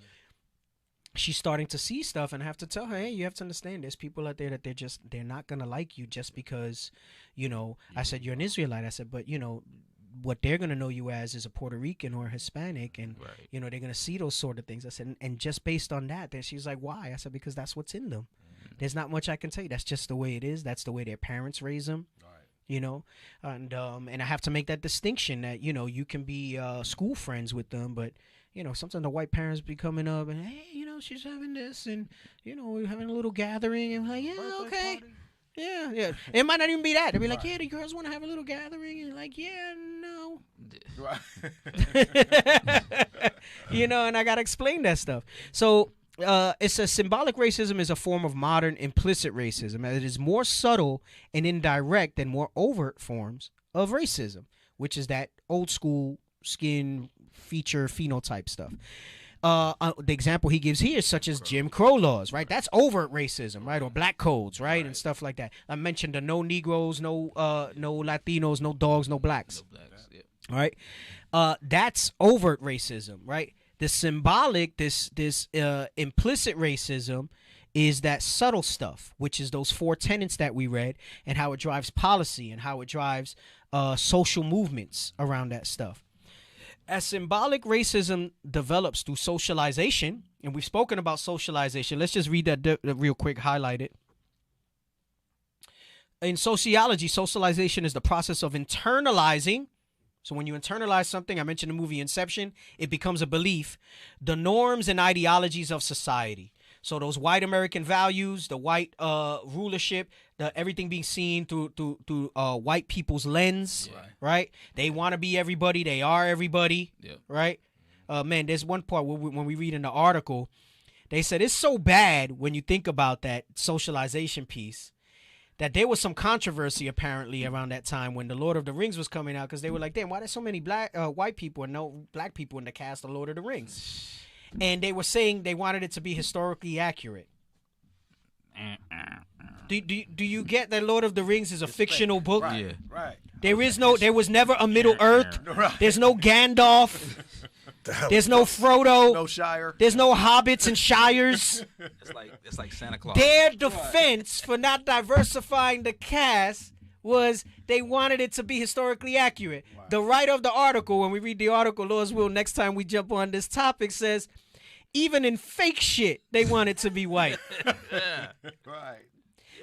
she's starting to see stuff, and I have to tell her, hey, you have to understand there's people out there that they're not going to like you just because, I said, you're an Israelite. I said, but, what they're going to know you as is a Puerto Rican or Hispanic, and, they're going to see those sort of things. I said, and just based on that, then she's like, why? I said, because that's what's in them. There's not much I can tell you. That's just the way it is. That's the way their parents raise them. And I have to make that distinction that, you can be school friends with them, but, sometimes the white parents be coming up and, hey, she's having this and, we're having a little gathering, and I'm like, yeah, okay. Yeah. It might not even be that. They'll be like, yeah, the girls want to have a little gathering, and like, yeah, no. And I got to explain that stuff. So, it's a symbolic racism is a form of modern implicit racism. It is more subtle and indirect than more overt forms of racism, which is that old school skin feature phenotype stuff. The example he gives here is such as Jim Crow laws, right? That's overt racism, right? Or black codes, right? And stuff like that. I mentioned the no Negroes, no Latinos, no dogs, no blacks. All right. That's overt racism, right? The symbolic, this implicit racism is that subtle stuff, which is those 4 tenets that we read and how it drives policy and how it drives social movements around that stuff. As symbolic racism develops through socialization, and we've spoken about socialization. Let's just read that real quick, highlight it. in sociology, socialization is the process of internalizing. So when you internalize something, I mentioned the movie Inception, it becomes a belief, the norms and ideologies of society. So those white American values, the white rulership, everything being seen through white people's lens, right? They want to be everybody. They are everybody, right? Man, there's one part when we read in the article, they said it's so bad when you think about that socialization piece that there was some controversy apparently around that time when the Lord of the Rings was coming out because they were like, damn, why there's so many white people and no black people in the cast of Lord of the Rings? And they were saying they wanted it to be historically accurate. Do you get that Lord of the Rings is a fictional book? Right, right. There was never a Middle Earth. There's no Gandalf. There's no Frodo. No Shire. There's no hobbits and shires. It's like Santa Claus. Their defense for not diversifying the cast was they wanted it to be historically accurate. Wow. The writer of the article, when we read the article, Lord's will, next time we jump on this topic, says even in fake shit, they want it to be white. Right.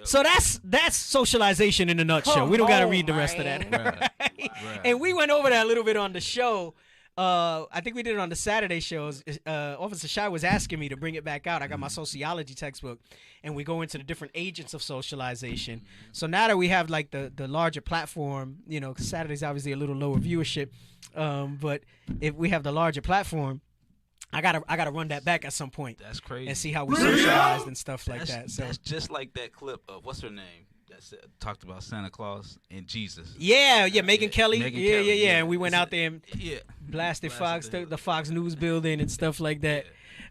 So that's socialization in a nutshell. We don't got to read the rest of that. Right. And we went over that a little bit on the show. I think we did it on the Saturday shows. Officer Shai was asking me to bring it back out. I got my sociology textbook, and we go into the different agents of socialization. So now that we have like the larger platform, you know, 'cause Saturday's obviously a little lower viewership, but if we have the larger platform, I gotta run that back at some point. That's crazy. And see how we socialized and stuff like that. So that's just like that clip of what's her name? Talked about Santa Claus and Jesus. Yeah, Megyn Kelly. Megyn Kelly, yeah. And we went out there and blasted Fox, the Fox News building and stuff like that.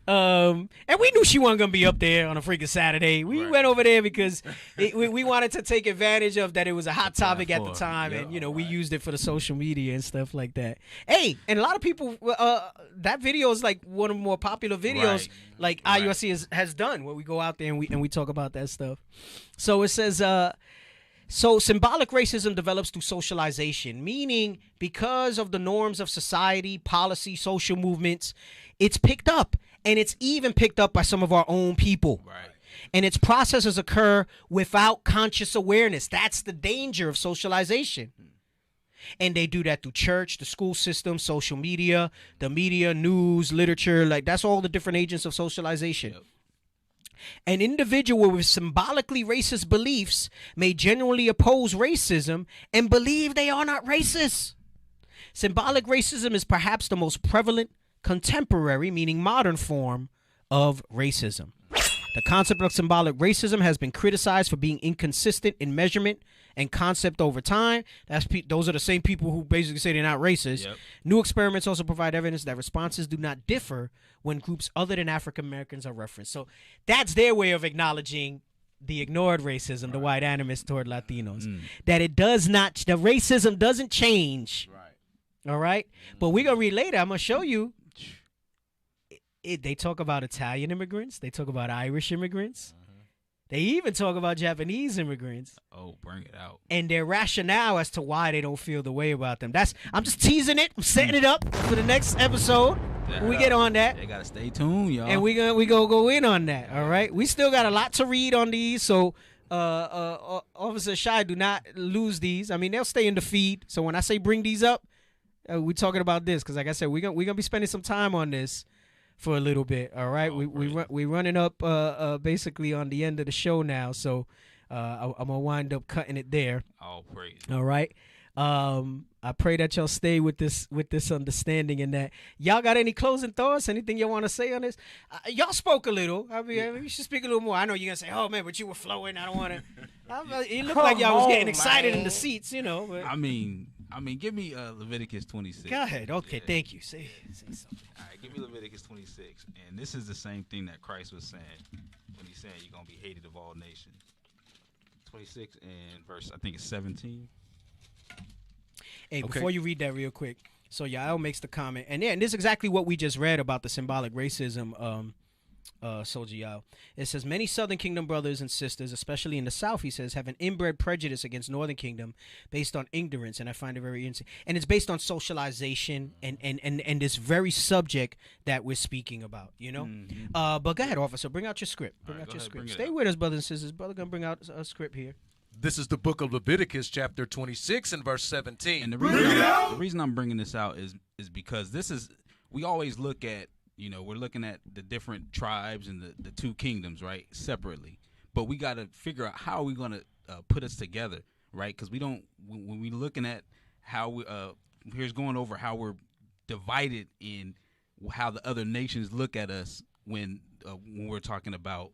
And we knew she wasn't gonna be up there on a freaking Saturday. We went over there because we wanted to take advantage of that. It was a hot topic at the time, and we used it for the social media and stuff like that. Hey, and a lot of people, that video is like one of the more popular videos, like IUIC has done, where we go out there and we talk about that stuff. So it says, so symbolic racism develops through socialization, meaning because of the norms of society, policy, social movements, it's picked up. And it's even picked up by some of our own people. Right. And its processes occur without conscious awareness. That's the danger of socialization. And they do that through church, the school system, social media, the media, news, literature. Like, that's all the different agents of socialization. Yep. An individual with symbolically racist beliefs may genuinely oppose racism and believe they are not racist. Symbolic racism is perhaps the most prevalent contemporary, meaning modern form of racism. The concept of symbolic racism has been criticized for being inconsistent in measurement and concept over time. Those are the same people who basically say they're not racist. Yep. New experiments also provide evidence that responses do not differ when groups other than African Americans are referenced. So that's their way of acknowledging the ignored racism, the white animus toward Latinos. That it does not, the racism doesn't change. All right? But we're going to read later. I'm going to show you. They talk about Italian immigrants. They talk about Irish immigrants. They even talk about Japanese immigrants. Oh, bring it out. And their rationale as to why they don't feel the way about them. I'm just teasing it. I'm setting it up for the next episode. When we get on that. They got to stay tuned, y'all. And we gonna go in on that, all right? We still got a lot to read on these, so Officer Shai, do not lose these. I mean, they'll stay in the feed. So when I say bring these up, we're talking about this because, like I said, we're gonna be spending some time on this for a little bit. All right, we running up basically on the end of the show now, so I'm gonna wind up cutting it there. All praise. All right. I pray that y'all stay with this understanding and that y'all got any closing thoughts, anything y'all want to say on this. Y'all spoke a little. I mean, you should speak a little more. I know you're gonna say, "Oh man," but you were flowing. I don't want to. It looked like y'all was getting excited in the seats, you know. But. I mean, give me Leviticus 26. Go ahead. Okay, thank you. Say something. All right, give me Leviticus 26, and this is the same thing that Christ was saying when he said you're gonna be hated of all nations. 26 and verse, I think it's 17. Hey, before you read that real quick, so Yael makes the comment, and this is exactly what we just read about the symbolic racism, Soldier Yael. It says, many Southern Kingdom brothers and sisters, especially in the South, he says, have an inbred prejudice against Northern Kingdom based on ignorance, and I find it very interesting. And it's based on socialization and this very subject that we're speaking about, you know? But go ahead, officer, bring out your script. Bring out your script. Stay with us, brothers and sisters. Brother gonna bring out a script here. This is the book of Leviticus, chapter 26 and verse 17. And the reason I'm bringing this out is because we always look at, we're looking at the different tribes and the two kingdoms, right, separately. But we got to figure out how are we going to put us together, right? Because when we're looking at how here's going over how we're divided in how the other nations look at us when we're talking about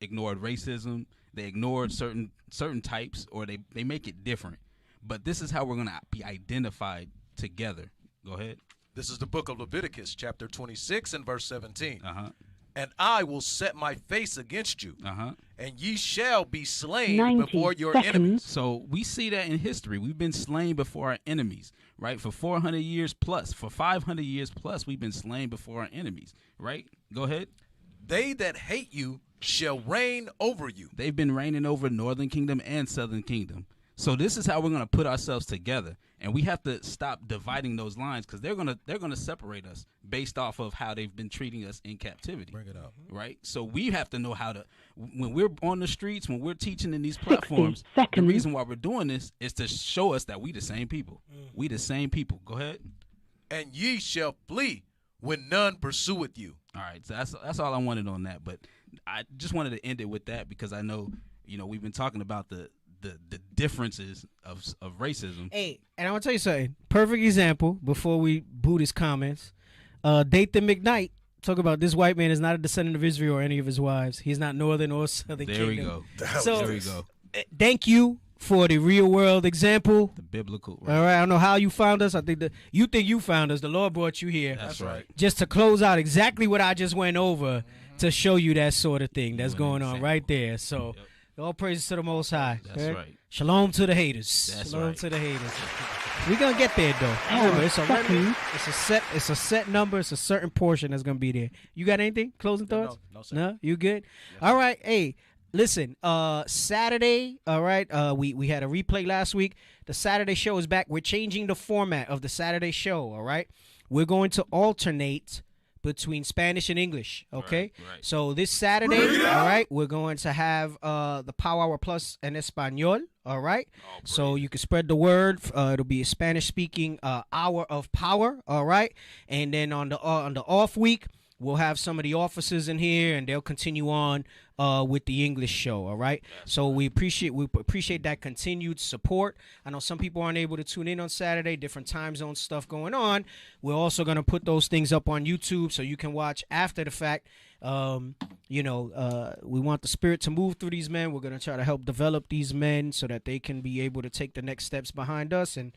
ignored racism. They ignored certain types, or they make it different. But this is how we're going to be identified together. Go ahead. This is the book of Leviticus, chapter 26 and verse 17. and I will set my face against you, and ye shall be slain 90 before your seconds. enemies. So we see that in history. We've been slain before our enemies, right? For 400 years plus, for 500 years plus, we've been slain before our enemies, right? Go ahead. They that hate you shall reign over you. They've been reigning over Northern Kingdom and Southern Kingdom. So this is how we're going to put ourselves together, and we have to stop dividing those lines because they're gonna separate us based off of how they've been treating us in captivity. Bring it up, right? So we have to know how to, when we're on the streets, when we're teaching in these platforms. seconds. The reason why we're doing this is to show us that we the same people. We the same people. Go ahead. And ye shall flee when none pursueth you. All right, so that's all I wanted on that. But I just wanted to end it with that because I know, we've been talking about the differences of racism. Hey, and I want to tell you something. Perfect example before we boot his comments. Dathan McKnight talk about this white man is not a descendant of Israel or any of his wives. He's not Northern or Southern There Kingdom. we go. So, there we go. Thank you for the real world example. The biblical. Right. All right. I don't know how you found us. I think you think you found us. The Lord brought you here. That's right. Just to close out exactly what I just went over to show you that sort of thing that's going on right there. So all praises to the Most High. That's right. Shalom to the haters. That's Shalom right. to the haters. We're gonna get there though. Remember, it's a set number. It's a certain portion that's gonna be there. You got anything? Closing thoughts? No, sir. No, you good? All right. Hey, listen. Saturday. All right. We had a replay last week. The Saturday show is back. We're changing the format of the Saturday show. All right. We're going to alternate between Spanish and English, okay? Right. So this Saturday, all right, we're going to have the Power Hour Plus en Español, all right? So you can spread the word. It'll be a Spanish-speaking hour of power, all right? And then on the off week, we'll have some of the officers in here, and they'll continue on with the English show, all right? So we appreciate that continued support. I know some people aren't able to tune in on Saturday, different time zone stuff going on. We're also going to put those things up on YouTube so you can watch after the fact. We want the Spirit to move through these men. We're going to try to help develop these men so that they can be able to take the next steps behind us and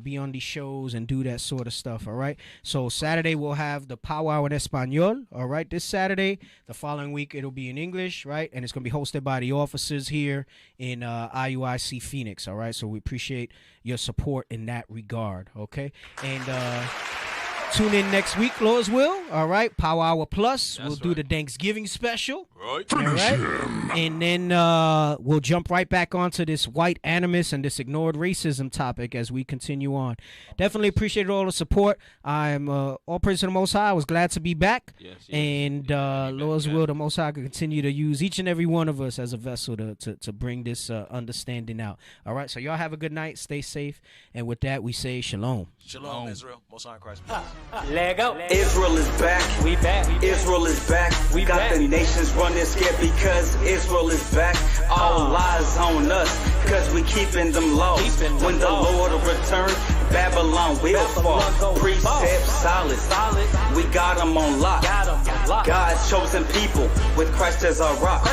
be on these shows and do that sort of stuff, all right? So Saturday we'll have the Power Hour en Español, all right, this Saturday. The following week it'll be in English, right? And it's going to be hosted by the officers here in IUIC Phoenix, all right? So we appreciate your support in that regard, okay? And tune in next week, Lord's will, all right? Power Hour Plus. We'll do the Thanksgiving special. Right. All right. And then we'll jump right back onto this white animus and this ignored racism topic as we continue on. Definitely appreciate all the support. I'm all praise to the Most High. I was glad to be back. Yes. And Lord's will, the Most High can continue to use each and every one of us as a vessel to bring this understanding out. All right. So y'all have a good night. Stay safe. And with that, we say shalom. Shalom, Israel. Most High in Christ. Israel is back. We back. Israel is back. We got back. The nations running scared because Israel is back. All lies on us because we keeping them laws. When the Lord will return, Babylon will fall. Precept solid. We got them on lock. God's chosen people with Christ as our rock.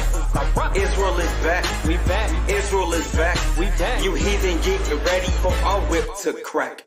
Israel is back. We back. Israel is back. We back. You heathen, get ready for our whip to crack.